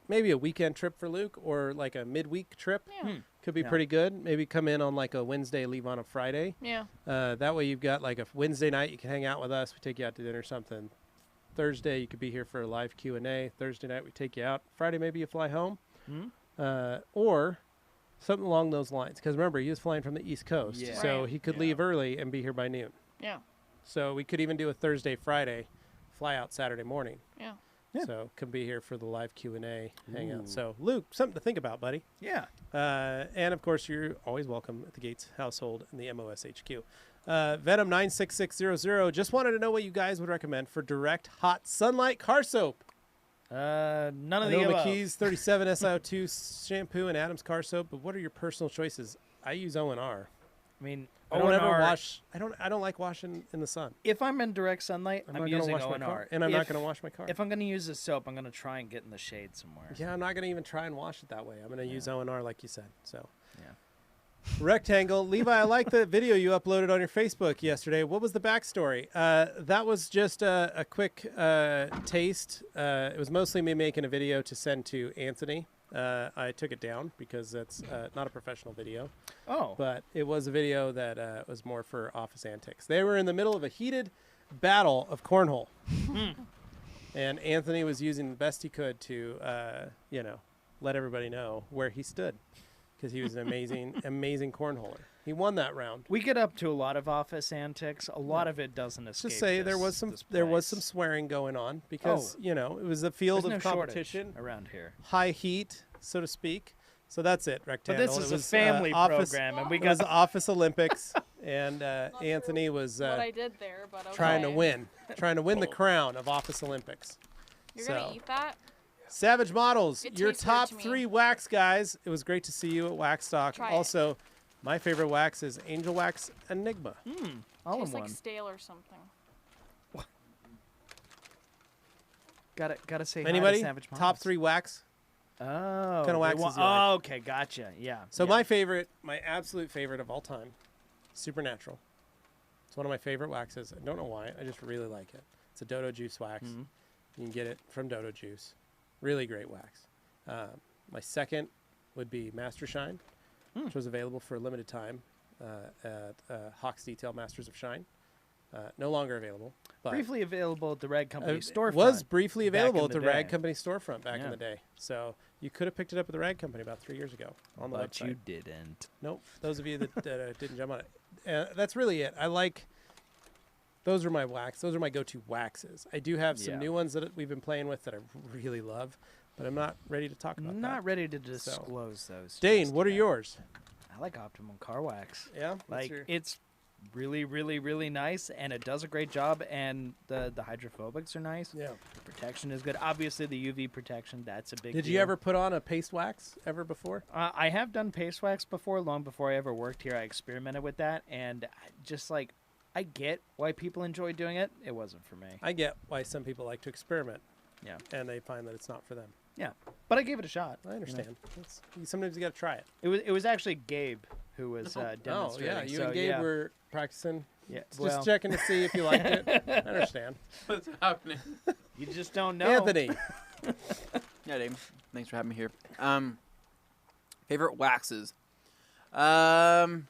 maybe a weekend trip for Luke, or like a midweek trip. Yeah. Could be pretty good. Maybe come in on like a Wednesday, leave on a Friday. Yeah. That way you've got like a Wednesday night, you can hang out with us. We take you out to dinner or something. Thursday, you could be here for a live Q&A. Thursday night, we take you out. Friday, maybe you fly home. Or something along those lines. Because remember, he was flying from the East Coast. Yeah. So he could leave early and be here by noon. Yeah. So we could even do a Thursday, Friday, fly out Saturday morning. Yeah. Yeah. So come be here for the live Q&A, hang out. So Luke, something to think about, buddy. Yeah. And of course, you're always welcome at the Gates household and the MOS HQ. Venom 96600 just wanted to know what you guys would recommend for direct hot sunlight car soap. None of I the know above. McKee's 37 SiO2 shampoo and Adam's car soap, but what are your personal choices? I use O&R. I mean, I don't ever O&R wash. I don't like washing in the sun. If I'm in direct sunlight, I'm I'm not gonna using wash my car, O&R. and I'm not If- going to wash my car. If I'm going to use a soap, I'm going to try and get in the shade somewhere. Yeah, I'm not going to even try and wash it that way. I'm going to use O&R like you said. So, Yeah. Rectangle. Levi, I like the video you uploaded on your Facebook yesterday. What was the backstory? That was just a quick taste. It was mostly me making a video to send to Anthony. I took it down because that's not a professional video. Oh. But it was a video that was more for office antics. They were in the middle of a heated battle of cornhole. And Anthony was using the best he could to, let everybody know where he stood. Because he was an amazing, amazing cornholer. He won that round. We get up to a lot of office antics. A lot of it doesn't escape. Just say there was some place. swearing going on because it was a field There's of no competition, shortage around here. high heat, so to speak. So that's it, But Rectangle. this It is was, a family office, program, and we It was got the Office Olympics, and Anthony was what I did there, but okay. trying to win the crown of Office Olympics. You're gonna eat that? Savage Models, It your tastes weird top to me. 3 wax guys. It was great to see you at Wax Stock. Try it. Also, my favorite wax is Angel Wax Enigma. all in Tastes one. like stale or something. Gotta say hi Anybody? to Savage Top Models. 3 wax. Oh. Kinda they waxes want- you like? Oh, okay, gotcha. Yeah. So yeah. my absolute favorite of all time, Supernatural. It's one of my favorite waxes. I don't know why. I just really like it. It's a Dodo Juice wax. Mhm. You can get it from Dodo Juice. Really great wax. My second would be Master Shine, which was available for a limited time at Hawks Detail Masters of Shine. No longer available. But Briefly available at the Rag Company it storefront. was briefly back available in at the the Rag day. Company storefront back in Yeah. the day. So you could have picked it up at the Rag Company about 3 years ago on the but website. you didn't. Nope. Those of you that didn't jump on it. That's really it. Those are my wax. Those are my go-to waxes. I do have some Yeah. new ones that we've been playing with that I really love, but I'm not ready to talk about Not that. ready to disclose those. Dane, just what are yet. yours? I like Optimum Car Wax. Yeah? Like it's really, really, really nice, and it does a great job. And the hydrophobics are nice. Yeah. The protection is good. Obviously, the UV protection, that's a big. Did deal. you ever put on a paste wax ever before? I have done paste wax before, long before I ever worked here. I experimented with that, and just like I get why people enjoy doing it. It wasn't for me. I get why some people like to experiment, Yeah, and they find that it's not for them. yeah, but I gave it a shot. I understand. Sometimes you got to try it. It was actually Gabe who was demonstrating. Oh, yeah. You so, and Gabe yeah. were practicing. Yeah, Just checking to see if you liked it. I understand. What's happening? You just don't know. Anthony. Yeah, Dave. Thanks for having me here. Favorite waxes. I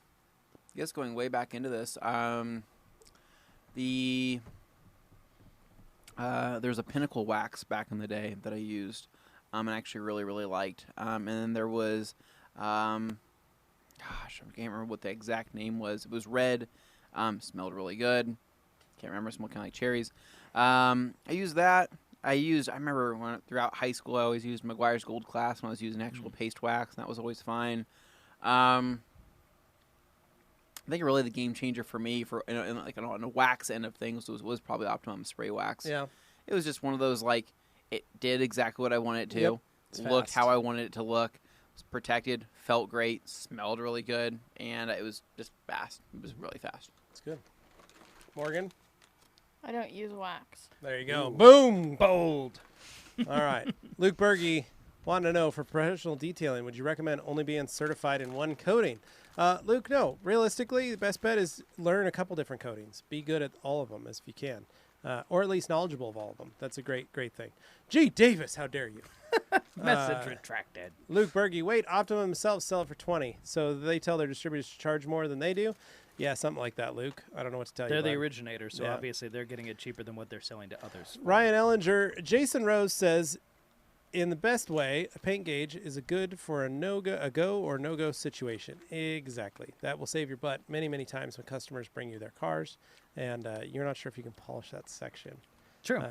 guess going way back into this. There's a Pinnacle wax back in the day that I used, and actually really, really liked. And then there was, I can't remember what the exact name was. It was red, smelled really good. Can't remember, smelled kind of like cherries. I used that. I remember throughout high school, I always used McGuire's Gold Class when I was using actual paste wax, and that was always fine. I think really the game changer for me on the wax end of things was probably Optimum Spray Wax. Yeah. It was just one of those, like, it did exactly what I wanted it to. Yep. It's Looked fast. how I wanted it to look. It was protected, felt great, smelled really good, and it was just fast. It was really fast. It's good. Morgan? I don't use wax. There you go. Ooh. Boom! Bold. All right. Luke Berge wanted to know, for professional detailing, would you recommend only being certified in one coating? Luke, no. Realistically, the best bet is learn a couple different coatings. Be good at all of them if you can. Or at least knowledgeable of all of them. That's a great, great thing. Gee, Davis, how dare you? Message retracted. Luke Berge, wait, Optimum themselves sell it for $20. So they tell their distributors to charge more than they do? Yeah, something like that, Luke. I don't know what to tell They're you. the bud. originator, so Yeah. obviously they're getting it cheaper than what they're selling to others. Ryan Ellinger, Jason Rose says, in the best way, a paint gauge is a good for a go or no-go situation. Exactly. That will save your butt many, many times when customers bring you their cars, and you're not sure if you can polish that section. True.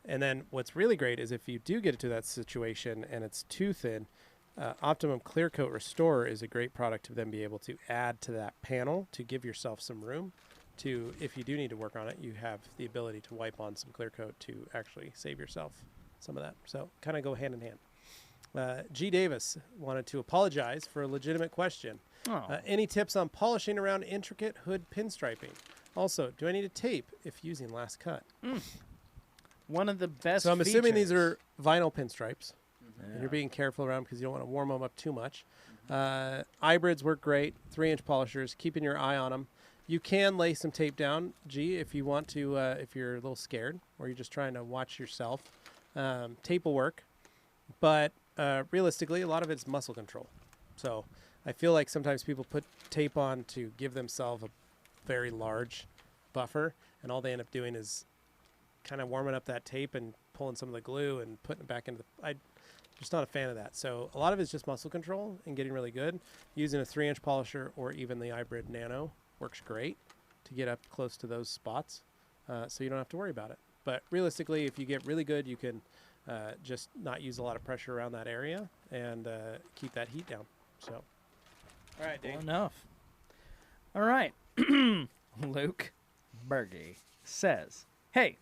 And then what's really great is if you do get into that situation and it's too thin, Optimum Clear Coat Restorer is a great product to then be able to add to that panel to give yourself some room to, if you do need to work on it, you have the ability to wipe on some clear coat to actually save yourself some of that. So kind of go hand in hand. G. Davis wanted to apologize for a legitimate question. Any tips on polishing around intricate hood pinstriping? Also, do I need a tape if using last cut? One of the best So I'm assuming these features- are vinyl pinstripes. Yeah. And you're being careful around because you don't want to warm them up too much. Hybrids work great. 3-inch polishers, keeping your eye on them. You can lay some tape down, G, if you want to, if you're a little scared or you're just trying to watch yourself. Tape will work. But realistically, a lot of it's muscle control. So I feel like sometimes people put tape on to give themselves a very large buffer, and all they end up doing is kind of warming up that tape and pulling some of the glue and putting it back into the... I'm just not a fan of that. So a lot of it's just muscle control and getting really good. Using a 3-inch polisher or even the hybrid nano works great to get up close to those spots, so you don't have to worry about it. But realistically, if you get really good, you can just not use a lot of pressure around that area and keep that heat down. So, all right, Dave. Enough. All right. Luke Berge says, "Hey,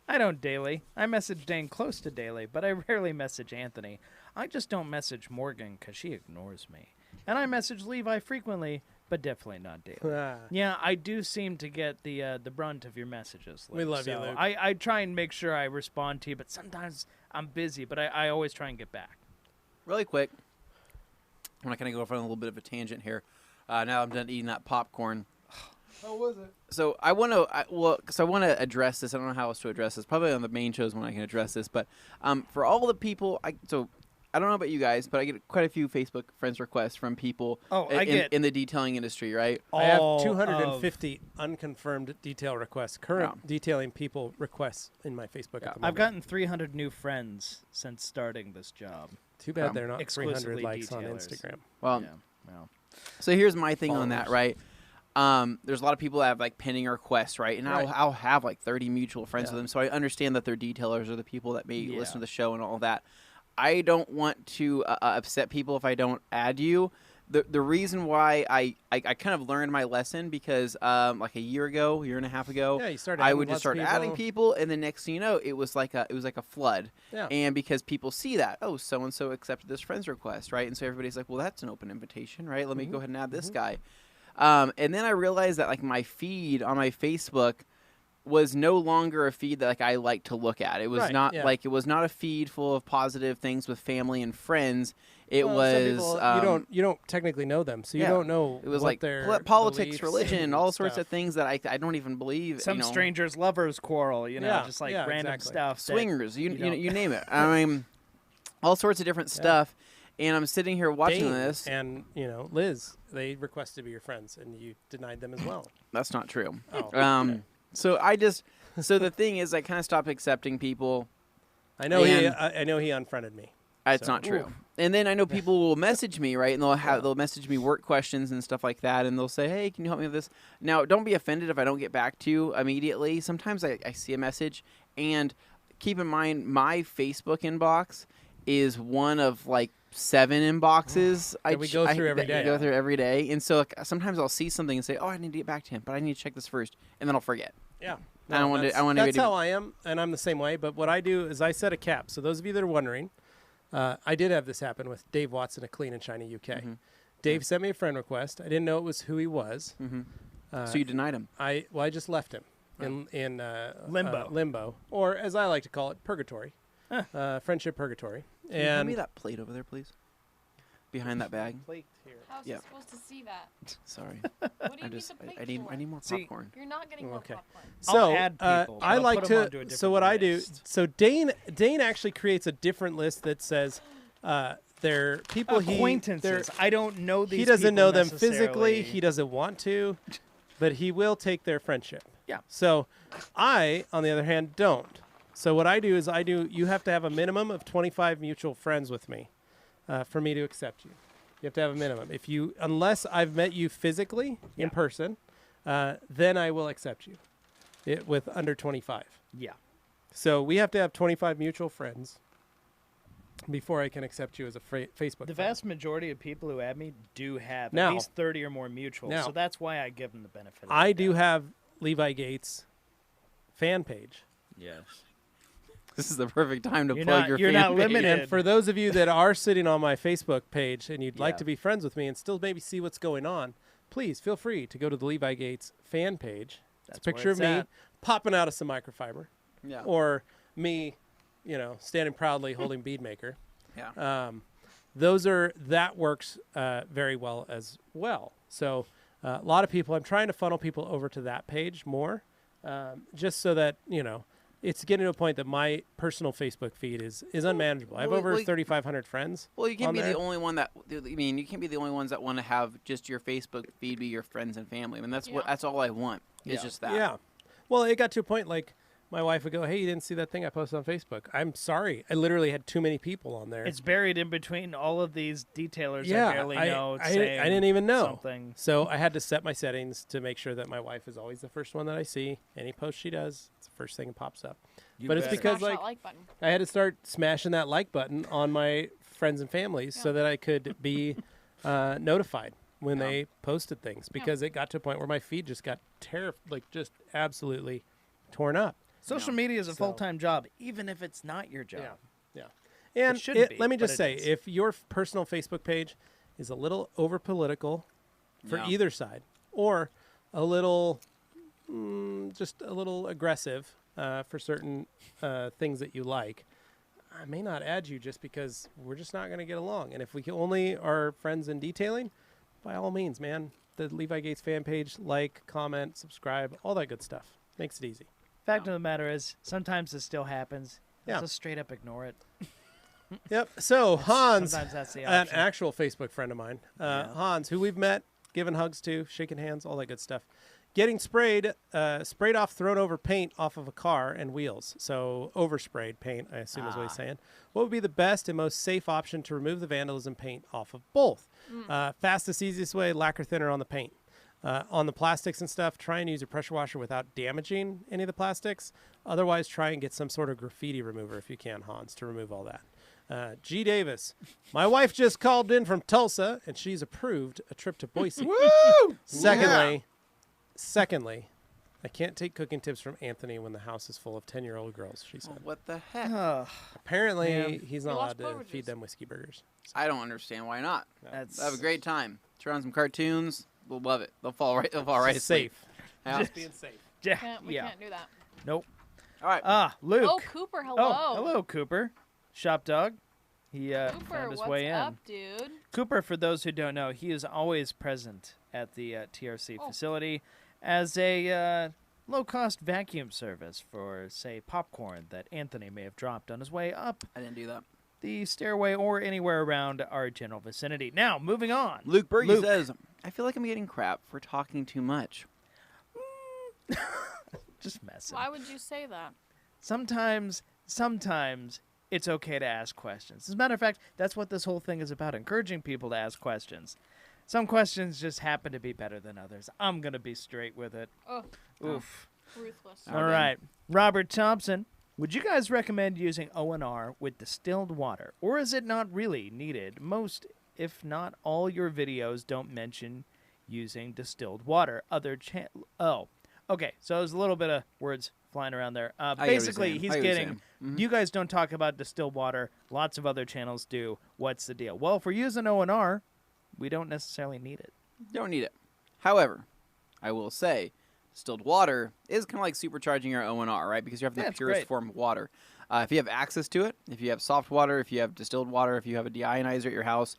I don't daily. I message Dane close to daily, but I rarely message Anthony. I just don't message Morgan because she ignores me. And I message Levi frequently, but definitely not daily." Yeah, I do seem to get the brunt of your messages, Luke. We love you, Luke. I try and make sure I respond to you, but sometimes I'm busy, but I always try and get back. Really quick, I'm not going to go off on a little bit of a tangent here. Now I'm done eating that popcorn. How was it? So I want to address this. I don't know how else to address this. Probably on the main shows when I can address this. But for all the people, I don't know about you guys, but I get quite a few Facebook friends requests from people in the detailing industry, right? I have 250 unconfirmed detail requests, current detailing people requests in my Facebook at the moment. I've gotten 300 new friends since starting this job. Too bad they're not 300 exclusively likes on detailers. Instagram. Well, Yeah, well. so here's my thing on that, right? There's a lot of people that have like pending requests, right? And Right. I'll have like 30 mutual friends with them, so I understand that they're detailers or the people that may listen to the show and all that. I don't want to upset people if I don't add you. The reason why I kind of learned my lesson because like a year and a half ago, Yeah, you started I adding would just lots of start adding people. people, and the next thing you know, it was like a flood. Yeah. And because people see that, oh, so and so accepted this friend's request, right? And so everybody's like, well, that's an open invitation, right? Let me go ahead and add this guy. And then I realized that like my feed on my Facebook was no longer a feed that like I like to look at. It was it was not a feed full of positive things with family and friends. It was some people, you don't technically know them, so you don't know. It was what like their politics, beliefs religion, and all sorts stuff. of things that I don't even believe. Some strangers' lovers quarrel, just like random exactly. stuff. Swingers, you name it. I mean, all sorts of different stuff. And I'm sitting here watching Dane this. and Liz, they requested to be your friends, and you denied them as well. That's not true. Oh, okay. So the thing is, I kind of stopped accepting people. I know and he unfriended me. It's So, not true. oof. And then I know people will message me, right? And they'll message me work questions and stuff like that, and they'll say, "Hey, can you help me with this?" Now, don't be offended if I don't get back to you immediately. Sometimes I see a message, and keep in mind my Facebook inbox is one of like 7 inboxes we go through every day. I go through every day, and so like, sometimes I'll see something and say, "Oh, I need to get back to him, but I need to check this first," and then I'll forget. Yeah. I don't want to. That's how I am, and I'm the same way. But what I do is I set a cap. So those of you that are wondering, I did have this happen with Dave Watson at Clean and Shiny UK. Dave sent me a friend request. I didn't know it was who he was. So you denied him. I just left him in Limbo. limbo, or as I like to call it, purgatory, friendship purgatory. Can you hand me And that plate over there, please? Behind that bag. plate here. How's Yeah. he supposed to see that? Sorry. What do you need the plate I need for? more See, popcorn. You're not getting more Okay. popcorn. So I'll add people, but I I'll like put 'em onto a to. different So what I do. list. So Dane actually creates a different list that says they're people Acquaintances. I don't know these he doesn't people know them necessarily. physically. He doesn't want to, but he will take their friendship. Yeah. So I, on the other hand, don't. So what I do is you have to have a minimum of 25 mutual friends with me for me to accept you. You have to have a minimum. Unless I've met you physically in person, then I will accept you with under 25. Yeah. So we have to have 25 mutual friends before I can accept you as a Facebook The friend. vast majority of people who add me do have Now- at least 30 or more mutuals, now, so that's why I give them the benefit of I the do doubt. have Levi Gates' fan page. Yes. This is the perfect time to You're plug not- your you're fan not page. limited. And for those of you that are sitting on my Facebook page and you'd like Yeah. to be friends with me and still maybe see what's going on, please feel free to go to the Levi Gates fan page. It's a That's where picture of it's me at. popping out of some microfiber, Yeah. or me, standing proudly holding bead maker. Yeah. That works very well as well. So a lot of people, I'm trying to funnel people over to that page more, just so that it's getting to a point that my personal Facebook feed is unmanageable. I have over 3,500 friends. Well, you can't on be there. the only one that. I mean, you can't be the only ones that want to have just your Facebook feed be your friends and family. I mean, that's all I want. Is Yeah. just that. Yeah. Well, it got to a point like my wife would go, "Hey, you didn't see that thing I posted on Facebook? I'm sorry. I literally had too many people on there." It's buried in between all of these detailers. Yeah, I barely know. I didn't even know. Something. So I had to set my settings to make sure that my wife is always the first one that I see. Any post she does, it's the first thing that pops up. But it's better. because Smash that like button. I had to start smashing that like button on my friends and families so Yeah. that I could be notified when they posted things, because it got to a point where my feed just got just absolutely torn up. Social Yeah. media is a So- full-time job, even if it's not your job. Yeah. And shouldn't be, let me but just it say, is. if your personal Facebook page is a little over political for Yeah. either side, or a little, just a little aggressive for certain things that you like, I may not add you just because we're just not going to get along. And if we only are friends in detailing, by all means, man, the Levi Gates fan page, like, comment, subscribe, all that good stuff. Makes it easy. Fact of the matter is, sometimes this still happens. Yeah. Just straight up ignore it. Yep. So Hans, Sometimes that's the an option. actual Facebook friend of mine, Hans, who we've met, given hugs to, shaking hands, all that good stuff, getting sprayed off, thrown over paint off of a car and wheels. So oversprayed paint, I assume is what he's saying. What would be the best and most safe option to remove the vandalism paint off of both? Fastest, easiest way, lacquer thinner on the paint. On the plastics and stuff, try and use a pressure washer without damaging any of the plastics. Otherwise, try and get some sort of graffiti remover if you can, Hans, to remove all that. G. Davis, my wife just called in from Tulsa, and she's approved a trip to Boise. Woo! Secondly, I can't take cooking tips from Anthony when the house is full of 10-year-old girls, she said. What the heck? Ugh, Apparently, Man. he's not He lost allowed to privileges. feed them whiskey burgers. I don't understand why not. that's They'll have a great time. Turn on some cartoons. They'll love it. They'll fall right asleep. Safe. Yeah. Just being safe. Yeah. We can't do that. Nope. All right. Luke. Oh, Cooper, hello. Oh, hello, Cooper. Shop dog. He Cooper, found his what's way in. up, dude? Cooper, for those who don't know, he is always present at the TRC facility as a low-cost vacuum service for, say, popcorn that Anthony may have dropped on his way up I didn't do that. the stairway or anywhere around our general vicinity. Now, moving on. Luke Berge Luke. says, I feel like I'm getting crap for talking too much. Just messing. Why would you say that? Sometimes it's okay to ask questions. As a matter of fact, that's what this whole thing is about, encouraging people to ask questions. Some questions just happen to be better than others. I'm going to be straight with it. Oh, Oof. ruthless. Oh, All dang. right. Robert Thompson, would you guys recommend using O&R with distilled water, or is it not really needed? Most, if not all, your videos don't mention using distilled water. Okay. So there's a little bit of words flying around there. I get what you're Basically, saying. he's I get what you're getting. saying. Mhm. You guys don't talk about distilled water. Lots of other channels do. What's the deal? Well, if we're using O&R, we don't necessarily need it. Don't need it. However, I will say, distilled water is kind of like supercharging your O&R, right? Because you're having Yeah, the it's purest great. form of water. If you have access to it, if you have soft water, if you have distilled water, if you have a deionizer at your house,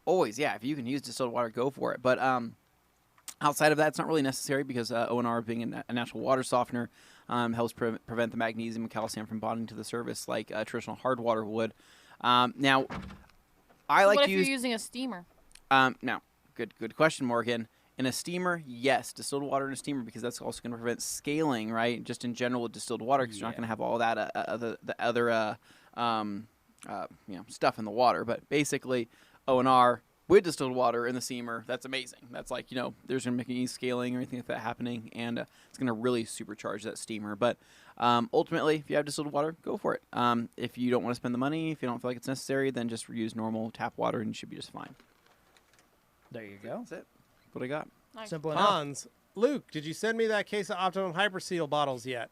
always, if you can use distilled water, go for it. But outside of that, it's not really necessary because O&R, being a natural water softener, helps prevent the magnesium and calcium from bonding to the surface like traditional hard water would. Now, I like What to if use... you're using a steamer? Now, good question, Morgan. In a steamer, yes, distilled water in a steamer, because that's also going to prevent scaling, right? Just in general with distilled water, because you're not going to have all that the other stuff in the water. But basically, O&R with distilled water in the steamer, that's amazing. That's like, there's going to make any scaling or anything like that happening, and it's going to really supercharge that steamer. But ultimately, if you have distilled water, go for it. If you don't want to spend the money, if you don't feel like it's necessary, then just use normal tap water and you should be just fine. There you go. That's it. What I got. Nice. Simple enough. Hans, Luke, did you send me that case of Optimum Hyperseal bottles yet?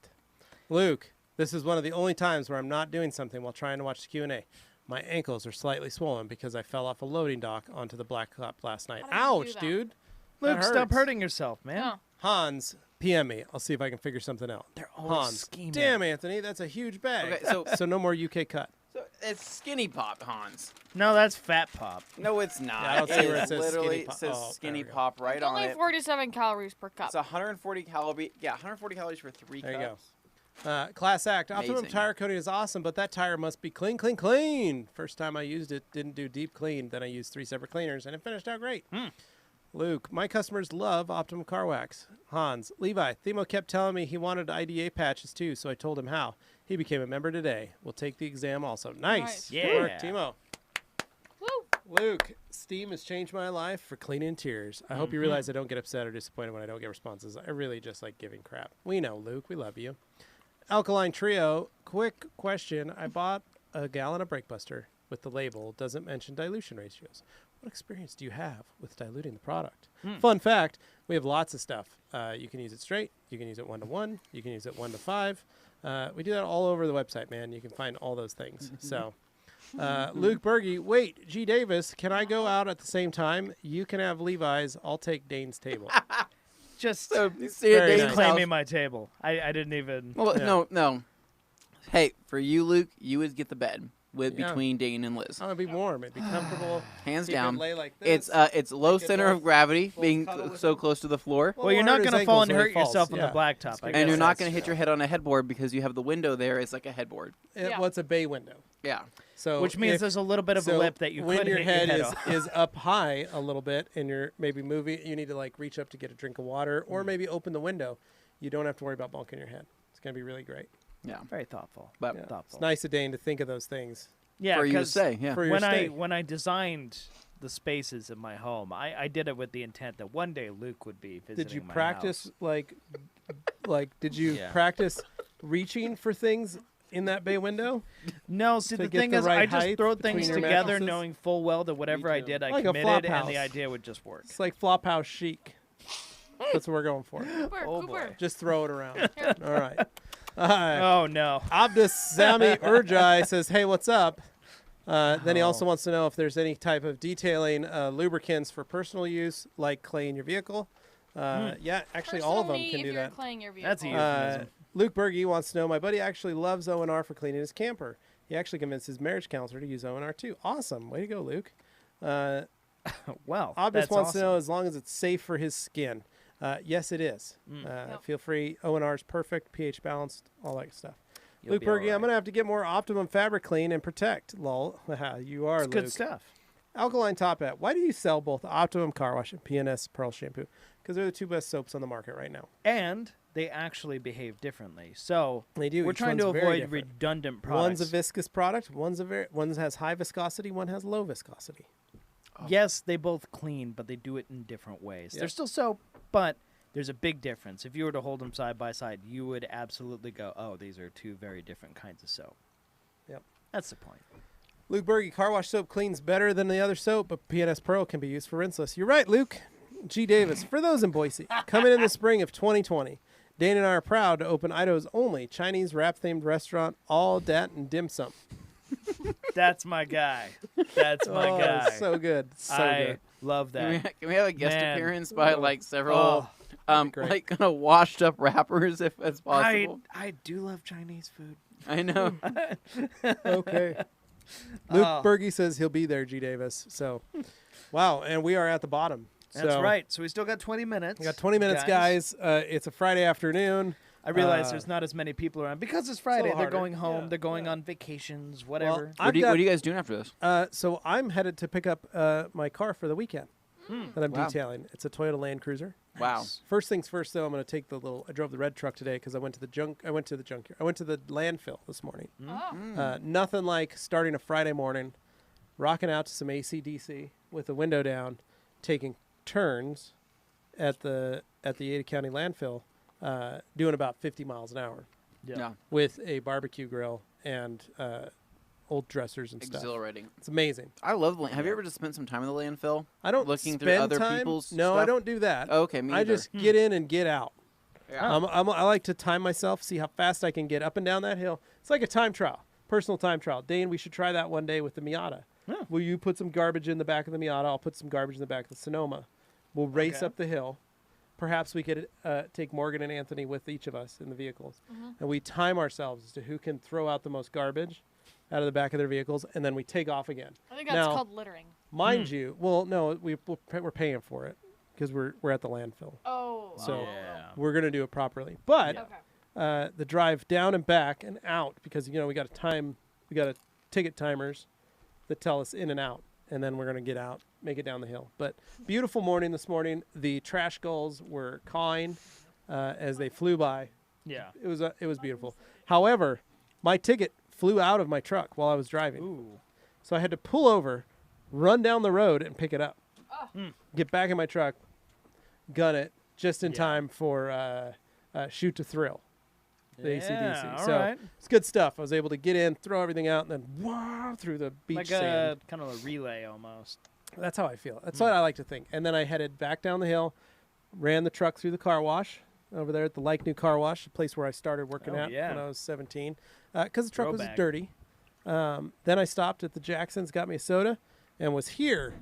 Luke, This is one of the only times where I'm not doing something while trying to watch the Q&A. My ankles are slightly swollen because I fell off a loading dock onto the blacktop last night. How did you do Ouch, that? dude. Luke, That stop hurts. hurting yourself, man. No. Hans, PM me. I'll see if I can figure something out. They're always Hans. scheming. Damn, Anthony, that's a huge bag. Okay, so So no more UK cut. so it's Skinny Pop, Hans. No, that's Fat Pop. No, it's not. Yeah, I don't see where it says literally Skinny Pop. says Oh, Skinny there we go. Pop right It's on only it. 47 calories per cup. It's 140 calorie. Yeah, 140 calories for 3 There you go. cups. Class act. Optimum Amazing. tire coating is awesome, but that tire must be clean, clean, clean. First time I used it, didn't do deep clean. Then I used 3 separate cleaners, and it finished out great. Luke, my customers love Optimum Car Wax. Hans, Levi, Themo kept telling me he wanted IDA patches too, so I told him how. He became a member today. We'll take the exam also. Nice. Nice. Good work, Yeah. Timo. Woo! Luke, Steam has changed my life for cleaning tears. I hope you realize I don't get upset or disappointed when I don't get responses. I really just like giving crap. We know, Luke. We love you. Alkaline Trio, quick question. I bought a gallon of Breakbuster with the label. Doesn't mention dilution ratios. What experience do you have with diluting the product? Fun fact, we have lots of stuff. You can use it straight. You can use it 1-to-1. You can use it 1-to-5. We do that all over the website, man. You can find all those things. So, Luke Berge, wait, G. Davis, can I go out at the same time? You can have Levi's. I'll take Dane's table. Just So you see it, Very Dane's nice. claiming house. my table. I didn't even. Well, Yeah. no. Hey, for you, Luke, you would get the bed with Yeah. between Dane and Liz. I want to be warm. It'd be comfortable. Hands Keep it down. lay like this. It's low Make it center both- of gravity, both being cuddle with so him. close to the floor. Well, Well, you're won't not hurt going his to fall ankles and when he hurt falls. yourself on Yeah. the blacktop. It's I good. And guess you're not that's going to hit true. your head on a headboard because you have the window there. It's like a headboard. Yeah. Well, it's a bay window. Yeah. So Which means if- there's a little bit of a so lip that you when could your hit head your head is, off. is up high a little bit and you're maybe moving, you need to like reach up to get a drink of water or maybe open the window. You don't have to worry about bonking your head. It's going to be really great. Yeah. Very thoughtful. But Yeah. Thoughtful. It's nice of Dane to think of those things Yeah, for you to 'cause say, yeah. for your when stay. when I designed the spaces in my home, I did it with the intent that one day Luke would be visiting Did you my practice house. like did you Yeah. practice reaching for things in that bay window? No, see, to the get thing the is, right I just height throw between things your together mattresses? knowing full well that whatever I too. did, I Like a committed, flop and the house. idea would just work. It's like Flophouse chic. That's what we're going for. Cooper, Oh, Cooper. boy. Just throw it around. Here. All right. Oh, no. Abdus Sami Urjai says, hey, what's up? Then he also wants to know if there's any type of detailing lubricants for personal use, like clay in your vehicle. Yeah, actually, all of them Personally, can if do you're that. claying your vehicle. That's a euphemism. Luke Berge wants to know, my buddy actually loves O&R for cleaning his camper. He actually convinced his marriage counselor to use O&R too. Awesome. Way to go, Luke. Well, Abdus that's wants awesome. to know as long as it's safe for his skin. Yes, it is. Yep. Feel free. O&R is perfect, pH balanced, all that stuff. You'll Luke be Berge, all I'm going to have to get more Optimum Fabric Clean and Protect. Lol. You are, It's Luke. good stuff. Alkaline Top Hat. Why do you sell both Optimum Car Wash and PNS Pearl Shampoo? Because they're the 2 best soaps on the market right now. And they actually behave differently. So They do. we're Each trying to one's very avoid different. redundant products. One's a viscous product. One has high viscosity. One has low viscosity. Yes, they both clean, but they do it in different ways. Yep. They're still soap, but there's a big difference. If you were to hold them side by side, you would absolutely go, oh, these are 2 very different kinds of soap. Yep. That's the point. Luke Berge, car wash soap cleans better than the other soap, but PNS Pearl can be used for rinseless. You're right, Luke. G. Davis, for those in Boise, coming in the spring of 2020, Dane and I are proud to open Idaho's only Chinese wrap-themed restaurant, All Dat and Dim Sum. That's my guy. That's my Oh, guy. so good. So I good. love that. Can we have a guest Man. appearance by like several, Oh, that'd be great. like kind of washed up rappers if that's possible? I do love Chinese food. I know. Okay. Luke Oh. Berge says he'll be there, G. Davis. So, wow. And we are at the bottom. That's So, right. So we still got 20 minutes. We got 20 minutes, guys. It's a Friday afternoon. I realize Uh, there's not as many people around because it's Friday. They're harder. going home. Yeah, They're going yeah. on vacations. Whatever. Well, What are you guys doing after this? So I'm headed to pick up my car for the weekend that I'm Wow. detailing. It's a Toyota Land Cruiser. Wow. First things first, though, I'm going to take I drove the red truck today because I went to the junkyard. I went to the landfill this morning. Oh. Nothing like starting a Friday morning, rocking out to some AC/DC with the window down, taking turns at the Ada County landfill, doing about 50 miles an hour Yeah. with a barbecue grill and old dressers and stuff. Exhilarating. It's amazing. I love the land. Have you ever just spent some time in the landfill? I don't Looking spend through other time. people's No, I stuff? don't do that. Okay, me I either. just get in and get out. Yeah. I like to time myself, see how fast I can get up and down that hill. It's like a time trial, personal time trial. Dane, we should try that one day with the Miata. Yeah. Will you put some garbage in the back of the Miata? I'll put some garbage in the back of the Sonoma. We'll race Okay. up the hill. Perhaps we could take Morgan and Anthony with each of us in the vehicles. And we time ourselves as to who can throw out the most garbage out of the back of their vehicles, and then we take off again. I think that's Now, called littering. Mind you, well, no, we're paying for it because we're at the landfill. Oh. So Yeah. we're going to do it properly. But Okay. the drive down and back and out, because, we got ticket timers that tell us in and out, and then we're going to get out, make it down the hill. But beautiful morning this morning. The trash gulls were cawing as they flew by. Yeah. It was beautiful. However, my ticket flew out of my truck while I was driving. Ooh. So I had to pull over, run down the road, and pick it up. Get back in my truck, gun it, just in Yeah. time for Shoot to Thrill, the AC/DC. all So right. it's good stuff. I was able to get in, throw everything out, and then wow, through the beach Like sand. a kind of a relay almost. That's how I feel. That's what I like to think. And then I headed back down the hill, ran the truck through the car wash over there at the Like New Car Wash, the place where I started working Oh, at yeah. when I was 17, because the truck was Throwback. dirty. Then I stopped at the Jacksons, got me a soda, and was here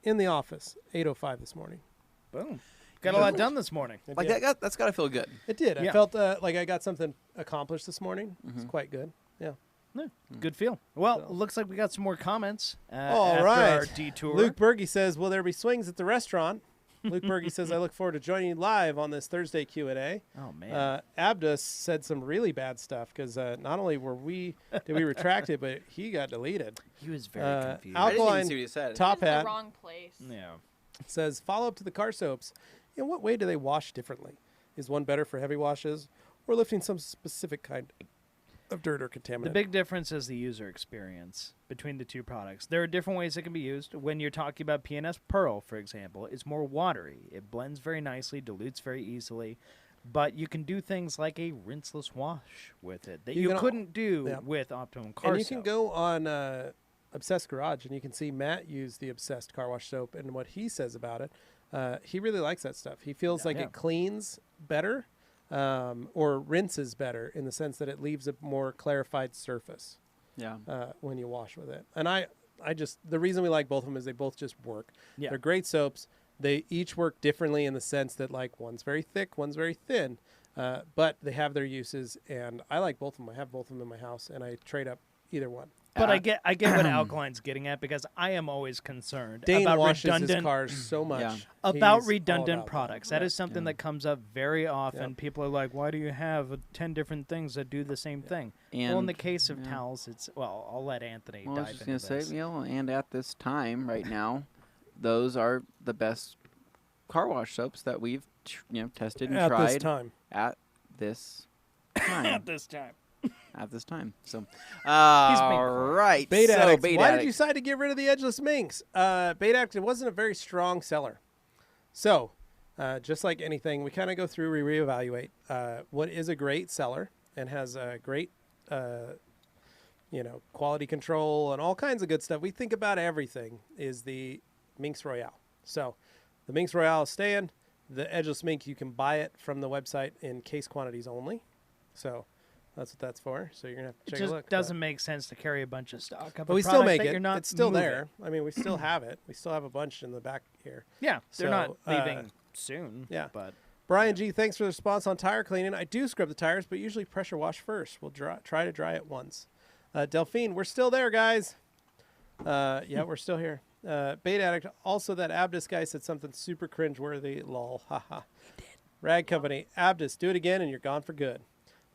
in the office 8:05 this morning. Boom. Got a lot done this morning. I Like did. that's got to feel good. It did. I Yeah. felt like I got something accomplished this morning. It's quite good. Yeah. Good feel. Well, So- looks like we got some more comments All after right. our detour. Luke Berge says, "Will there be swings at the restaurant?" Luke Berge says, "I look forward to joining you live on this Thursday Q&A." Oh, man. Abdus said some really bad stuff because not only did we retract it, but he got deleted. He was very confused. I didn't even Alkaline see what he said. Top It's in Hat the wrong place. Yeah. says, "Follow up to the car soaps. In what way do they wash differently? Is one better for heavy washes or lifting some specific kind of dirt or contaminant?" The big difference is the user experience between the two products. There are different ways it can be used. When you're talking about PNS Pearl, for example, it's more watery. It blends very nicely, dilutes very easily, but you can do things like a rinseless wash with it that You you can al- couldn't do yeah. with Optimum Car And you can Soap. go on Obsessed Garage, and you can see Matt use the Obsessed car wash soap and what he says about it. He really likes that stuff. He feels like Yeah. it cleans better or rinses better in the sense that it leaves a more clarified surface Yeah. when you wash with it. And the reason we like both of them is they both just work. Yeah. They're great soaps. They each work differently in the sense that like one's very thick, one's very thin, but they have their uses. And I like both of them. I have both of them in my house, and I trade up either one. But I get what Alkaline's getting at because I am always concerned Dane about washes his redundant cars so much. Yeah. about He's all redundant about that. products. That is something that comes up very often. Yep. People are like, "Why do you have 10 different things that do the same thing?" And well, in the case of yeah. towels, it's I'll let Anthony Well, I was dive just into gonna this. say, and at this time, right now, those are the best car wash soaps that we've tested and At tried this time. at this time. At this time. At this time. So, being all quiet. right. Bait so, addicts. Bait Why did Addict. you decide to get rid of the edgeless minks? Bait addict, it wasn't a very strong seller. So, just like anything, we kind of go through, we reevaluate what is a great seller and has a great, quality control and all kinds of good stuff. We think about everything is the Minx Royale. So, the Minx Royale is staying. The edgeless mink, you can buy it from the website in case quantities only. So, that's what that's for. So, you're going to have to It check just a look. doesn't make sense to carry a bunch of stock of But a we still product make that it. You're not It's still moving. there. I mean, we still have it. We still have a bunch in the back here. Yeah, they're not So, leaving soon. yeah. but Brian G, thanks for the response on tire cleaning. I do scrub the tires, but usually pressure wash first. We'll try to dry it once. Delphine, we're still there, guys. Yeah, we're still here. Bait addict. Also, that Abdus guy said something super cringeworthy. Lol. Haha. Rag Company. Abdus, do it again, and you're gone for good.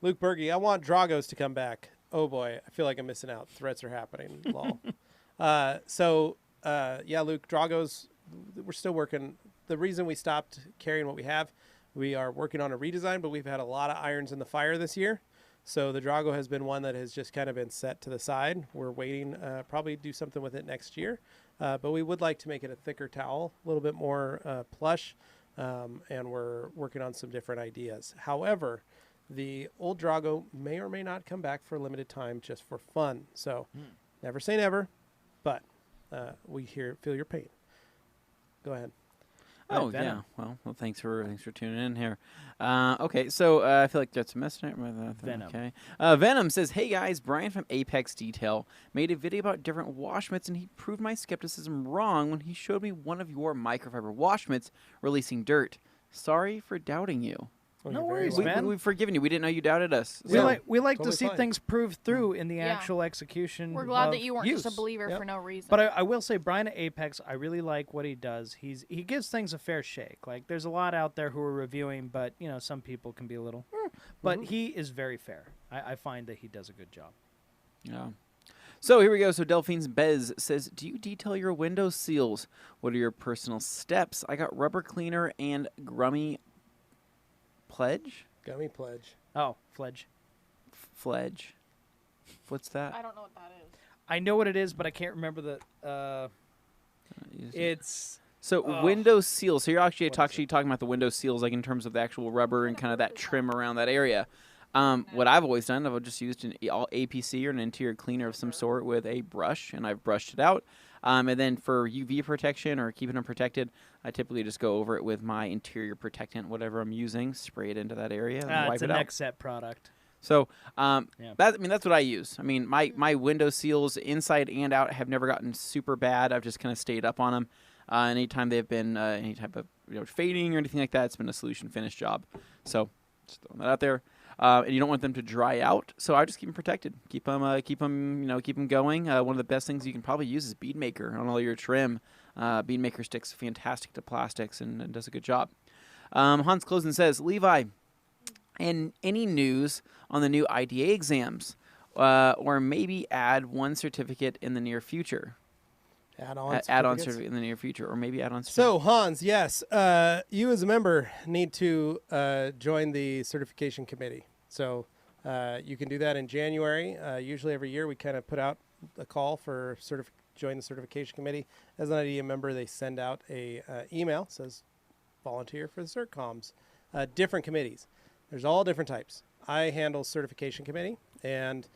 Luke Berge, I want Dragos to come back. Oh boy, I feel like I'm missing out. Threats are happening. Lol. Yeah, Luke, Dragos, we're still working. The reason we stopped carrying what we are working on a redesign, but we've had a lot of irons in the fire this year. So the Drago has been one that has just kind of been set to the side. We're waiting, probably do something with it next year. But we would like to make it a thicker towel, a little bit more plush, and we're working on some different ideas. However, the old Drago may or may not come back for a limited time just for fun. So never say never, but we feel your pain. Go ahead. Oh Venom. yeah. Well, thanks for tuning in here. Okay, so I feel like that's a message. Venom. Okay. Venom says, "Hey guys, Brian from Apex Detail made a video about different wash mitts, and he proved my skepticism wrong when he showed me one of your microfiber wash mitts releasing dirt. Sorry for doubting you. Well, No you're very worries, welcome. man. We've forgiven you. We didn't know you doubted us. We So- like to totally see fine. things proved through in the Yeah. actual execution. We're glad of that you weren't use. just a believer Yep. for no reason. But I will say, Brian at Apex, I really like what he does. He gives things a fair shake. Like, there's a lot out there who are reviewing, but some people can be a little. But he is very fair. I find that he does a good job. Yeah. So here we go. So Delphine's Bez says, "Do you detail your window seals? What are your personal steps? I got rubber cleaner and Grummy Pledge? Gummy pledge. Oh, Fledge. Fledge. What's that? I don't know what that is. I know what it is, but I can't remember the. It's So Ugh. window seals. So you're actually What is talking about the window seals, like in terms of the actual rubber and kind of that trim around that area. What I've always done, I've just used an all APC or an interior cleaner of some sort with a brush, and I've brushed it out. And then for UV protection or keeping them protected, I typically just go over it with my interior protectant, whatever I'm using, spray it into that area, and wipe it's it a out. next set product. So Yeah. that's what I use. I mean, my window seals inside and out have never gotten super bad. I've just kind of stayed up on them. Anytime they've been any type of fading or anything like that, it's been a solution finish job. So just throwing that out there. And you don't want them to dry out, so I just keep them protected. Keep them going. One of the best things you can probably use is bead maker on all your trim. Bead maker sticks fantastic to plastics and does a good job. Hans Closen says, "Levi, and any news on the new IDA exams, or maybe add one certificate in the near future? Add-on Add-on certificates. certificate in the near future, or maybe add-on." So Hans, yes, you as a member need to join the certification committee. So you can do that in January. Usually every year we kind of put out a call for join the certification committee. As an IDEA member, they send out a email says volunteer for the CertComs. Different committees. There's all different types. I handle certification committee, and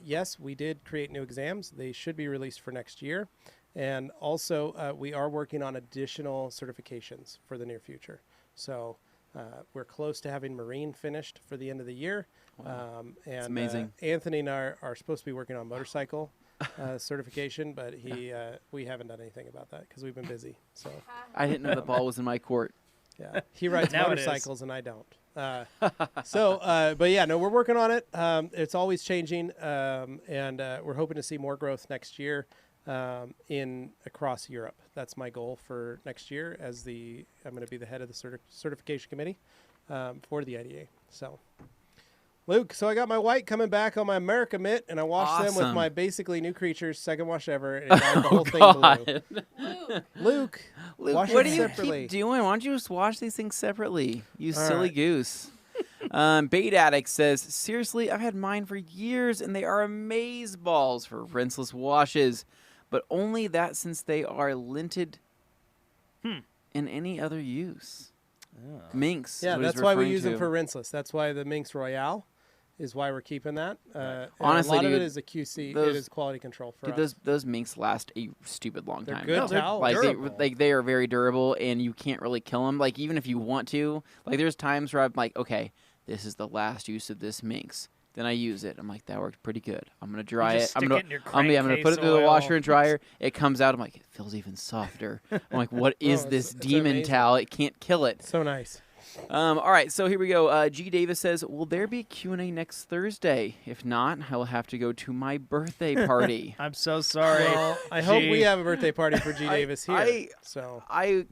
yes, we did create new exams. They should be released for next year. And also, we are working on additional certifications for the near future. So we're close to having Marine finished for the end of the year. Wow. And That's amazing. Anthony and I are supposed to be working on motorcycle certification, but we haven't done anything about that because we've been busy. So I didn't know the ball was in my court. yeah, he rides Now it is. motorcycles and I don't. But yeah, no, we're working on it. It's always changing, and we're hoping to see more growth next year. Across Europe. That's my goal for next year. I'm going to be the head of the certification committee for the IDA. So, Luke, I got my white coming back on my America mitt, and I washed them with Awesome. my basically New Creatures second wash ever, and it dyed the whole thing blue. Luke, Luke, wash what it do you separately. keep doing? Why don't you just wash these things separately? You All silly right. goose. Bait Addict says, "Seriously, I've had mine for years, and they are amaze balls for rinseless washes. But only that since they are linted in any other use." Minx. Yeah, is what he's that's why we referring use them to. for rinseless. That's why the Minx Royale is why we're keeping that. And Honestly, a lot of dude, it is a QC. those- It is quality control for Dude, us. those minks last a stupid long They're time. good No, they're towels. Like they are very durable, and you can't really kill them. Like even if you want to, like there's times where I'm like, okay, this is the last use of this minx. Then I use it. I'm like, that worked pretty good. I'm gonna dry just it. I'm stick gonna, it in your I'm gonna put it crankcase through the oil. washer and dryer. It comes out. I'm like, it feels even softer. I'm like, what is it's- this it's demon amazing. towel? It can't kill it. So nice. All right, so here we go. G. Davis says, "Will there be Q&A next Thursday? If not, I will have to go to my birthday party." I'm so sorry. Well, I hope we Gee. have a birthday party for G. I- Davis here. I- so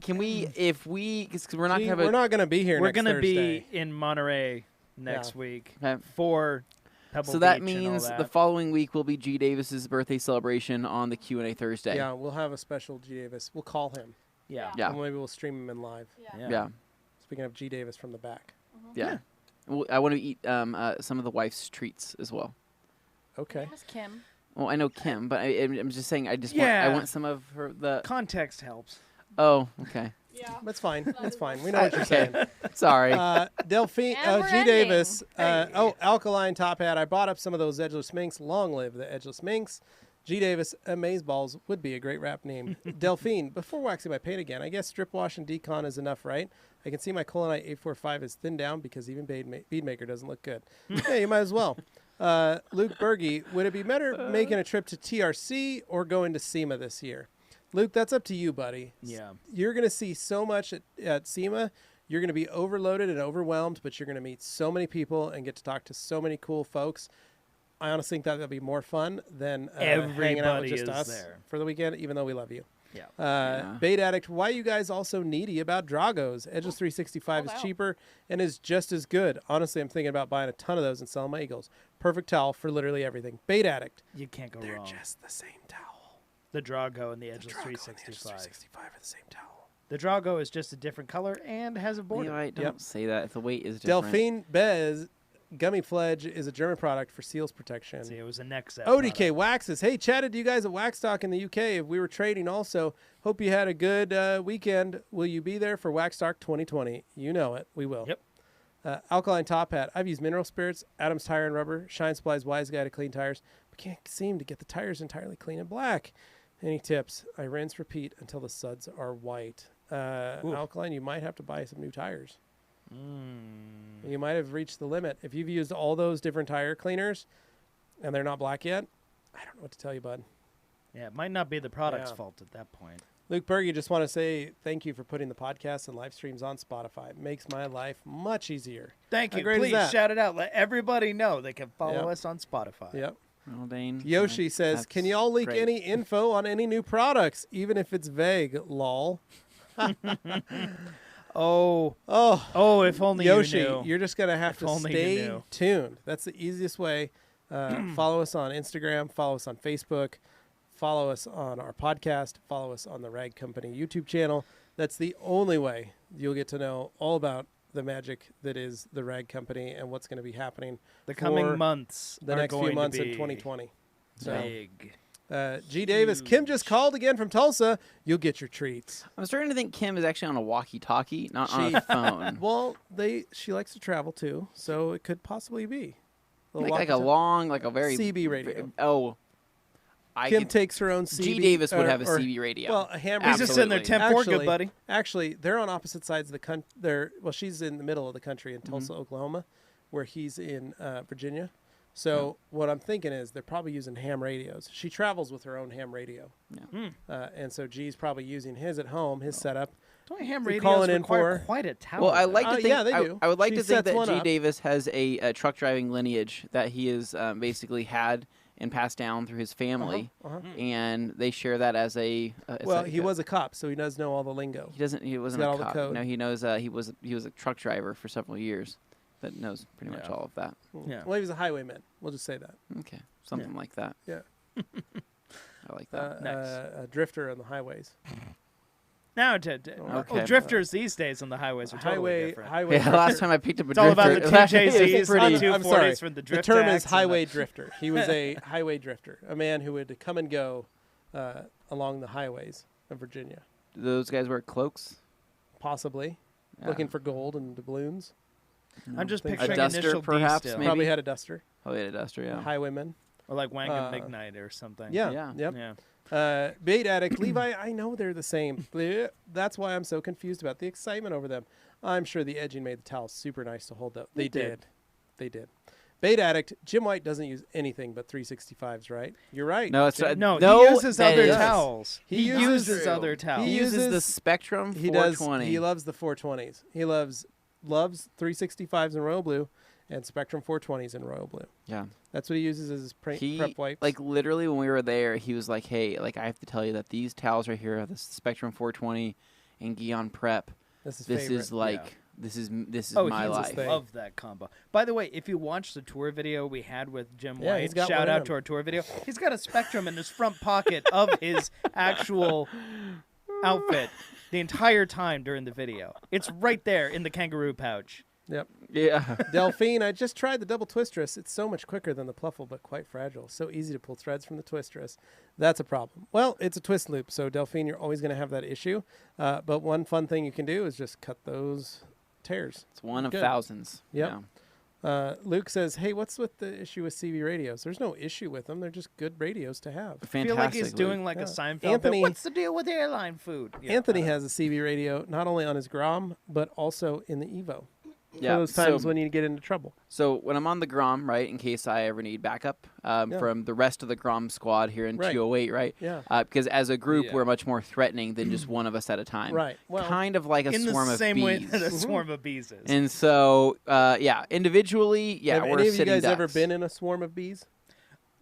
Can we, if we, because we're not G, gonna have we're not going to be here We're next gonna Thursday. be in Monterey next week Okay. for Pebble So that Beach and all means that. the following week will be G. Davis's birthday celebration on the Q&A Thursday. Yeah, we'll have a special G. Davis. We'll call him. yeah. Yeah. And maybe we'll stream him in live. Yeah. Yeah. Speaking of G. Davis from the back. Yeah. Well, I want to eat some of the wife's treats as well. Okay. Miss Kim. Well, I know Kim, but I'm just saying I Yeah. want some of her the. Context helps. Oh, okay. Yeah. That's fine. That's fine. We know what you're saying. Sorry. Delphine, And we're G. ending. Davis. Alkaline top hat. I bought up some of those edgeless minks. Long live the edgeless minks. G. Davis, Amazeballs would be a great rap name. Delphine, before waxing my paint again, I guess strip wash and decon is enough, right? I can see my Colonite 845 is thinned down because even Beadmaker doesn't look good. Yeah, you might as well. Luke Berge, would it be better making a trip to TRC or going to SEMA this year? Luke, that's up to you, buddy. Yeah. You're going to see so much at SEMA. You're going to be overloaded and overwhelmed, but you're going to meet so many people and get to talk to so many cool folks. I honestly think that'll be more fun than hanging out with just us there for the weekend, even though we love you. Yeah. Bait Addict, why are you guys also needy about Dragos? Edgeless 365 is cheaper and is just as good. Honestly, I'm thinking about buying a ton of those and selling my Eagles. Perfect towel for literally everything. Bait Addict. You can't go They're wrong. just the same towel. The Drago and the The Edgeless Drago and the 365. Edgeless 365 are the same towel. The Drago is just a different color and has a border. Levi, don't say that. If the weight is different. Delphine Bez Gummy Pledge is a German product for seals protection. See, it was a next set. ODK Waxes. Hey, chatted to you guys at Waxstock in the UK. If we were trading also, hope you had a good weekend. Will you be there for Waxstock 2020? You know it. We will. Yep. Alkaline Top Hat. I've used mineral spirits, Adams Tire and Rubber, Shine Supply's Wise Guy to clean tires, but can't seem to get the tires entirely clean and black. Any tips? I rinse, repeat until the suds are white. Alkaline, you might have to buy some new tires. You might have reached the limit. If you've used all those different tire cleaners and they're not black yet, I don't know what to tell you, bud. Yeah, it might not be the product's fault at that point. Luke Berge, just want to say thank you for putting the podcast and live streams on Spotify. It makes my life much easier. Thank How you. great is Please that? shout it out. Let everybody know they can follow us on Spotify. Yep. Well, Dane, Yoshi says, that's can y'all leak great. any info on any new products, even if it's vague? Lol. Oh, if only Yoshi, you knew. you're just going to have If to only you stay knew. tuned. That's the easiest way. Follow us on Instagram. Follow us on Facebook. Follow us on our podcast. Follow us on the Rag Company YouTube channel. That's the only way you'll get to know all about the magic that is the Rag Company and what's going to be happening The for coming months the are next few going months to in be 2020. So, big. G. Davis, Kim just called again from Tulsa. You'll get your treats. I'm starting to think Kim is actually on a walkie-talkie, not on a phone. Well, she likes to travel too, so it could possibly be like a long, like a very CB radio. Oh, Kim takes her own CB. G. Davis would have a or- CB radio. Well, a ham He's radio. just sitting there, Absolutely. 10-4, good buddy. Actually, they're on opposite sides of the country. Well, she's in the middle of the country in Tulsa, Oklahoma, where he's in Virginia. So what I'm thinking is they're probably using ham radios. She travels with her own ham radio. And so G's probably using his at home, his setup. Don't ham You're radios calling in require for- quite a tower? Well, I like to think. yeah, they do. I would like She to think sets that one G. up. Davis has a truck driving lineage that he has basically had and passed down through his family, and they share that as a. Well, he was a cop, so he does know all the lingo. He doesn't. He wasn't got a all the cop. code. No, he knows. He was a truck driver for several years. That knows pretty much all of that. Yeah. Well, he was a highwayman. We'll just say that. Okay, something like that. Yeah. I like that. Nice. A drifter on the highways. Now, Okay. drifters these days on the highways are totally different. Highway Yeah, last time I picked up a It's all about the drifter. TJZs pretty- and the I'm sorry. 240s from the The drift term acts is and the- highway drifter. He was a highway drifter, a man who would come and go along the highways of Virginia, Those guys wear cloaks. possibly Yeah. looking for gold and doubloons. I'm just Think so. picturing A duster, initial D perhaps, still. maybe? Probably had a duster. Oh, yeah, a duster. A Yeah. highwayman. Or like Wangan Uh, Midnight or something. Yeah. Yeah. Yep. Yeah. Bait Addict, Levi, I know they're the same. Bleh. That's why I'm so confused about the excitement over them. I'm sure the edging made the towels super nice to hold up. They did. They did. Bait Addict, Jim White doesn't use anything but 365s, right? You're right. No, it's No, no, he uses that other is- towels. He He uses- uses other towels. He uses the uses- Spectrum He 420. does. He loves the 420s. He loves 365s in royal blue and Spectrum 420s in royal blue. Yeah. That's what he uses as his He prep wipes. like literally when we were there, he was like, "Hey, like I have to tell you that these towels right here, the Spectrum 420 and Guion Prep, this is this favorite. is like this is Oh, my he life." thing. love that combo. By the way, if you watch the tour video we had with Jim Yeah, White, he's got shout one in out him. to our tour video. He's got a Spectrum in his front pocket of his actual outfit the entire time during the video. It's right there in the kangaroo pouch. Yep. Yeah. Delphine, I just tried the double twistress. It's so much quicker than the pluffle, but quite fragile. So easy to pull threads from the twistress. That's a problem. Well, it's a twist loop, so Delphine, you're always going to have that issue. But one fun thing you can do is just cut those tears. It's one of Good. thousands. Yep. Luke says, hey, what's with the issue with CB radios? There's no issue with them. They're just good radios to have. I feel like he's Luke. doing like Yeah. a Seinfeld. Anthony- What's the deal with airline food? Yeah, Anthony has a CB radio not only on his Grom, but also in the Evo. Yeah. For those times so, when you get into trouble. so when I'm on the Grom, right, in case I ever need backup from the rest of the Grom squad here in Right. 208, right? Yeah. Because as a group, Yeah. we're much more threatening than just one of us at a time. Right. Well, Kind of like a in swarm the of same way bees. that a swarm of bees is. And so, individually, have we're any of you sitting guys ever ducks. been in a swarm of bees?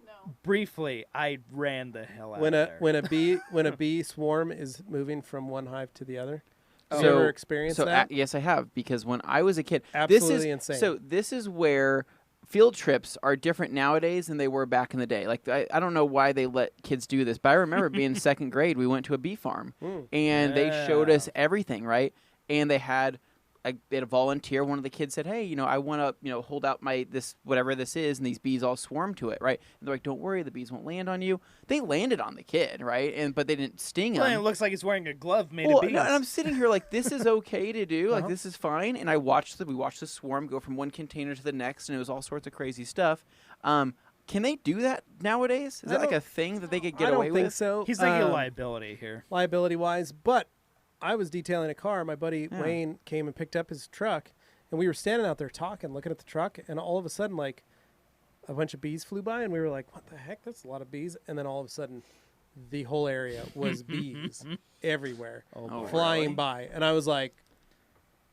No. Briefly, I ran the hell out When of a there. when a bee swarm is moving from one hive to the other? Have So- you ever experienced So that? yes, I have, because when I was a kid, Absolutely insane. So this is where field trips are different nowadays than they were back in the day. Like I don't know why they let kids do this, but I remember being in second grade, we went to a bee farm and they showed us everything, right? And they had a volunteer. One of the kids said, "Hey, I want to, hold out this whatever this is," and these bees all swarm to it, right? And they're like, "Don't worry, the bees won't land on you." They landed on the kid, right? But they didn't sting him. Well, it looks like he's wearing a glove made Well, of bees. no, and I'm sitting here like, this is okay to do. Like, Uh-huh. this is fine. And we watched the swarm go from one container to the next, and it was all sorts of crazy stuff. Can they do that nowadays? Is I that like don't- a thing that they could get I don't away think with? so. He's like a liability here. Liability-wise, but I was detailing a car. My buddy Yeah. Wayne came and picked up his truck, and we were standing out there talking, looking at the truck, and all of a sudden, like, a bunch of bees flew by, and we were like, what the heck? That's a lot of bees. And then all of a sudden, the whole area was bees everywhere, boy. flying Really? by. And I was like,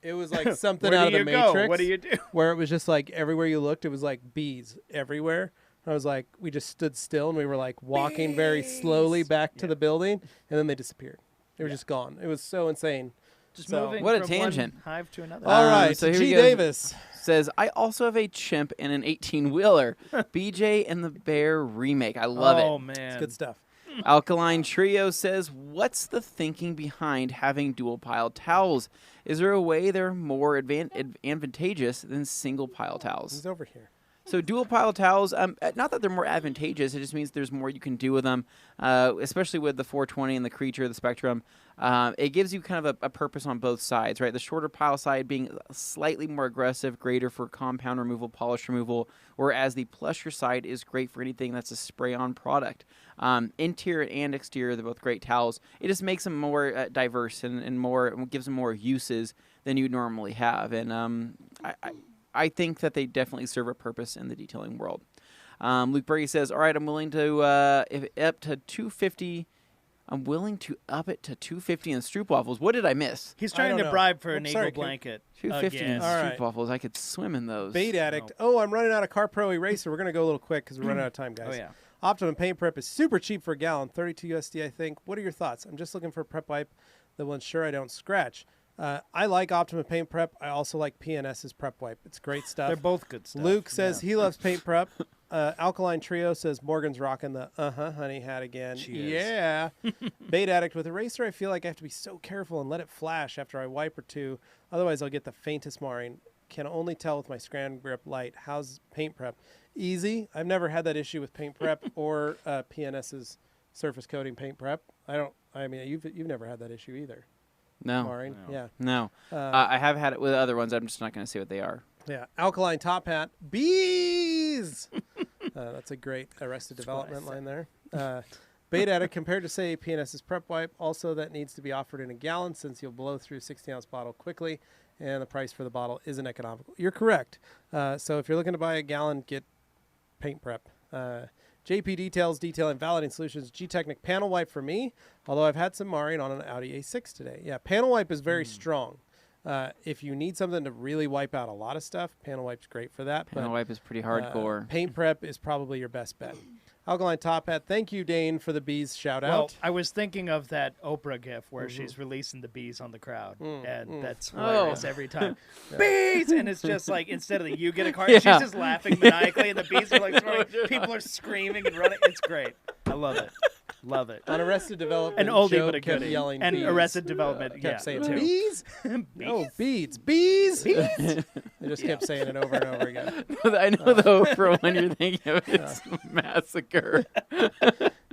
it was like something Where out do of the you go? Matrix. What do you do? Where it was just like everywhere you looked, it was like bees everywhere. I was like, we just stood still, and we were like walking very slowly back to the building, and then they disappeared. They were just gone. It was so insane. Just So- moving What a from tangent. one hive to another. All right, so here G. he goes. Davis. Says, I also have a chimp and an 18-wheeler. BJ and the Bear remake. I love Oh it. man, It's good stuff. Alkaline Trio says, what's the thinking behind having dual pile towels? Is there a way they're more advantageous than single pile towels? He's over here. So dual pile towels, not that they're more advantageous, it just means there's more you can do with them, especially with the 420 and the Creature, the Spectrum. It gives you kind of a purpose on both sides, right? The shorter pile side being slightly more aggressive, greater for compound removal, polish removal, whereas the plusher side is great for anything that's a spray-on product. Interior and exterior, they're both great towels. It just makes them more diverse and more gives them more uses than you normally have. And I think that they definitely serve a purpose in the detailing world. Luke Berge says, all right, I'm willing to up to 250. I'm willing to up it to 250 in stroop waffles. What did I miss? he's I trying don't to know. bribe for an Oops, eagle sorry, Kim. blanket. 250 in Again. All stroop right. waffles. I could swim in those. Bait Addict. Oh, I'm running out of Car Pro Eraser. We're going to go a little quick because we're running out of time, guys. Oh yeah. Optimum Paint Prep is super cheap for a gallon, 32 USD, I think. What are your thoughts? I'm just looking for a prep wipe that will ensure I don't scratch. I like Optimum Paint Prep. I also like PNS's prep wipe. It's great stuff. They're both good stuff. Luke says he loves Paint Prep. Alkaline Trio says Morgan's rocking the honey hat again. She is. Yeah. Bait Addict with Eraser, I feel like I have to be so careful and let it flash after I wipe or two. Otherwise, I'll get the faintest marring. Can only tell with my Scran Grip Light. How's Paint Prep? Easy. I've never had that issue with Paint Prep or PNS's surface coating Paint Prep. You've never had that issue either. No. Marring. No. Yeah. No. I have had it with other ones. I'm just not going to say what they are. Yeah, Alkaline Top Hat. Bees! That's a great Arrested Development line there. Bait Addict compared to, say, PNS's prep wipe. Also, that needs to be offered in a gallon since you'll blow through a 16-ounce bottle quickly, and the price for the bottle isn't economical. You're correct. So if you're looking to buy a gallon, get Paint Prep. JP Details, Detail and Validating Solutions, G-Technic Panel Wipe for me, although I've had some marring on an Audi A6 today. Yeah, Panel Wipe is very strong. If you need something to really wipe out a lot of stuff, Panel Wipe's great for that. Panel wipe is pretty hardcore. Paint Prep is probably your best bet. Alkaline Top Hat. Thank you, Dane, for the bees shout Well, out. I was thinking of that Oprah gif where she's releasing the bees on the crowd, and that's Oh. hilarious every time. Bees, and it's just like instead of the you get a card, Yeah. she's just laughing maniacally, and the bees are like throwing. People are screaming and running. It's great. I love it. Love it. On Arrested Development, An oldie Joe but a kept goodie. yelling And bees. Arrested Development, Kept yeah, saying too. bees? No, beads. Bees? They just kept saying it over and over again. I know the Oprah one you're thinking of. It's Massacre.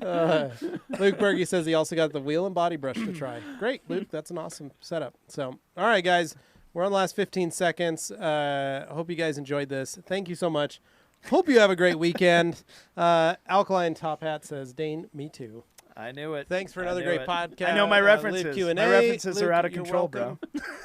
Luke Berge says he also got the wheel and body brush to try. Great, Luke. That's an awesome setup. So, all right, guys. We're on the last 15 seconds. Hope you guys enjoyed this. Thank you so much. Hope you have a great weekend. Alkaline Top Hat says, Dane, me too. I knew it. Thanks for another great podcast. I know my references. Live Q&A. My references Luke, are out of you're control, bro.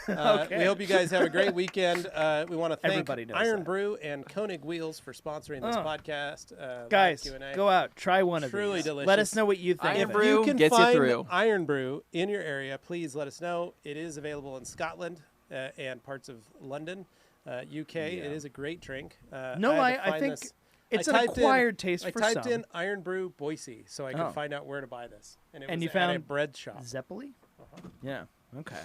welcome. Okay. We hope you guys have a great weekend. We want to thank Everybody knows Iron that. Brew and Koenig Wheels for sponsoring this podcast. Guys, Live Q&A. go out. Try one of Truly these. delicious. Let us know what you think. Iron of it. Brew If you can gets you find through. Iron Brew in your area, please let us know. It is available in Scotland and parts of London, UK. It is a great drink. No, had to I find think this. it's I an typed in- acquired taste I for typed some. in Iron Brew Boise so I could Oh. find out where to buy this. And it And was you at a found bread shop. Zeppeli? Yeah. Okay.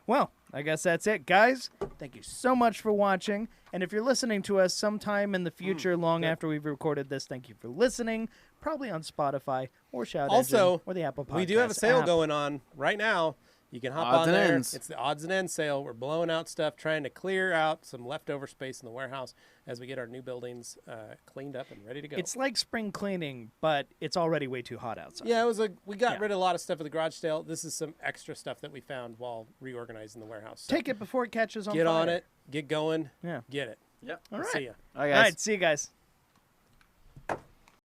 Well, I guess that's it, guys. Thank you so much for watching. And if you're listening to us sometime in the future, long after we've recorded this, thank you for listening. Probably on Spotify or Shout Also, Engine or the Apple Podcast We do have a sale app. going on right now. You can hop Odds on and there. ends. It's the odds and ends sale. We're blowing out stuff, trying to clear out some leftover space in the warehouse as we get our new buildings cleaned up and ready to go. It's like spring cleaning, but it's already way too hot outside. Yeah, we got Yeah. rid of a lot of stuff at the garage sale. This is some extra stuff that we found while reorganizing the warehouse. So Take it before it catches on get fire. on it, get going, Yeah. get it. Yep. All right. See ya. All right, All guys. right. See you guys.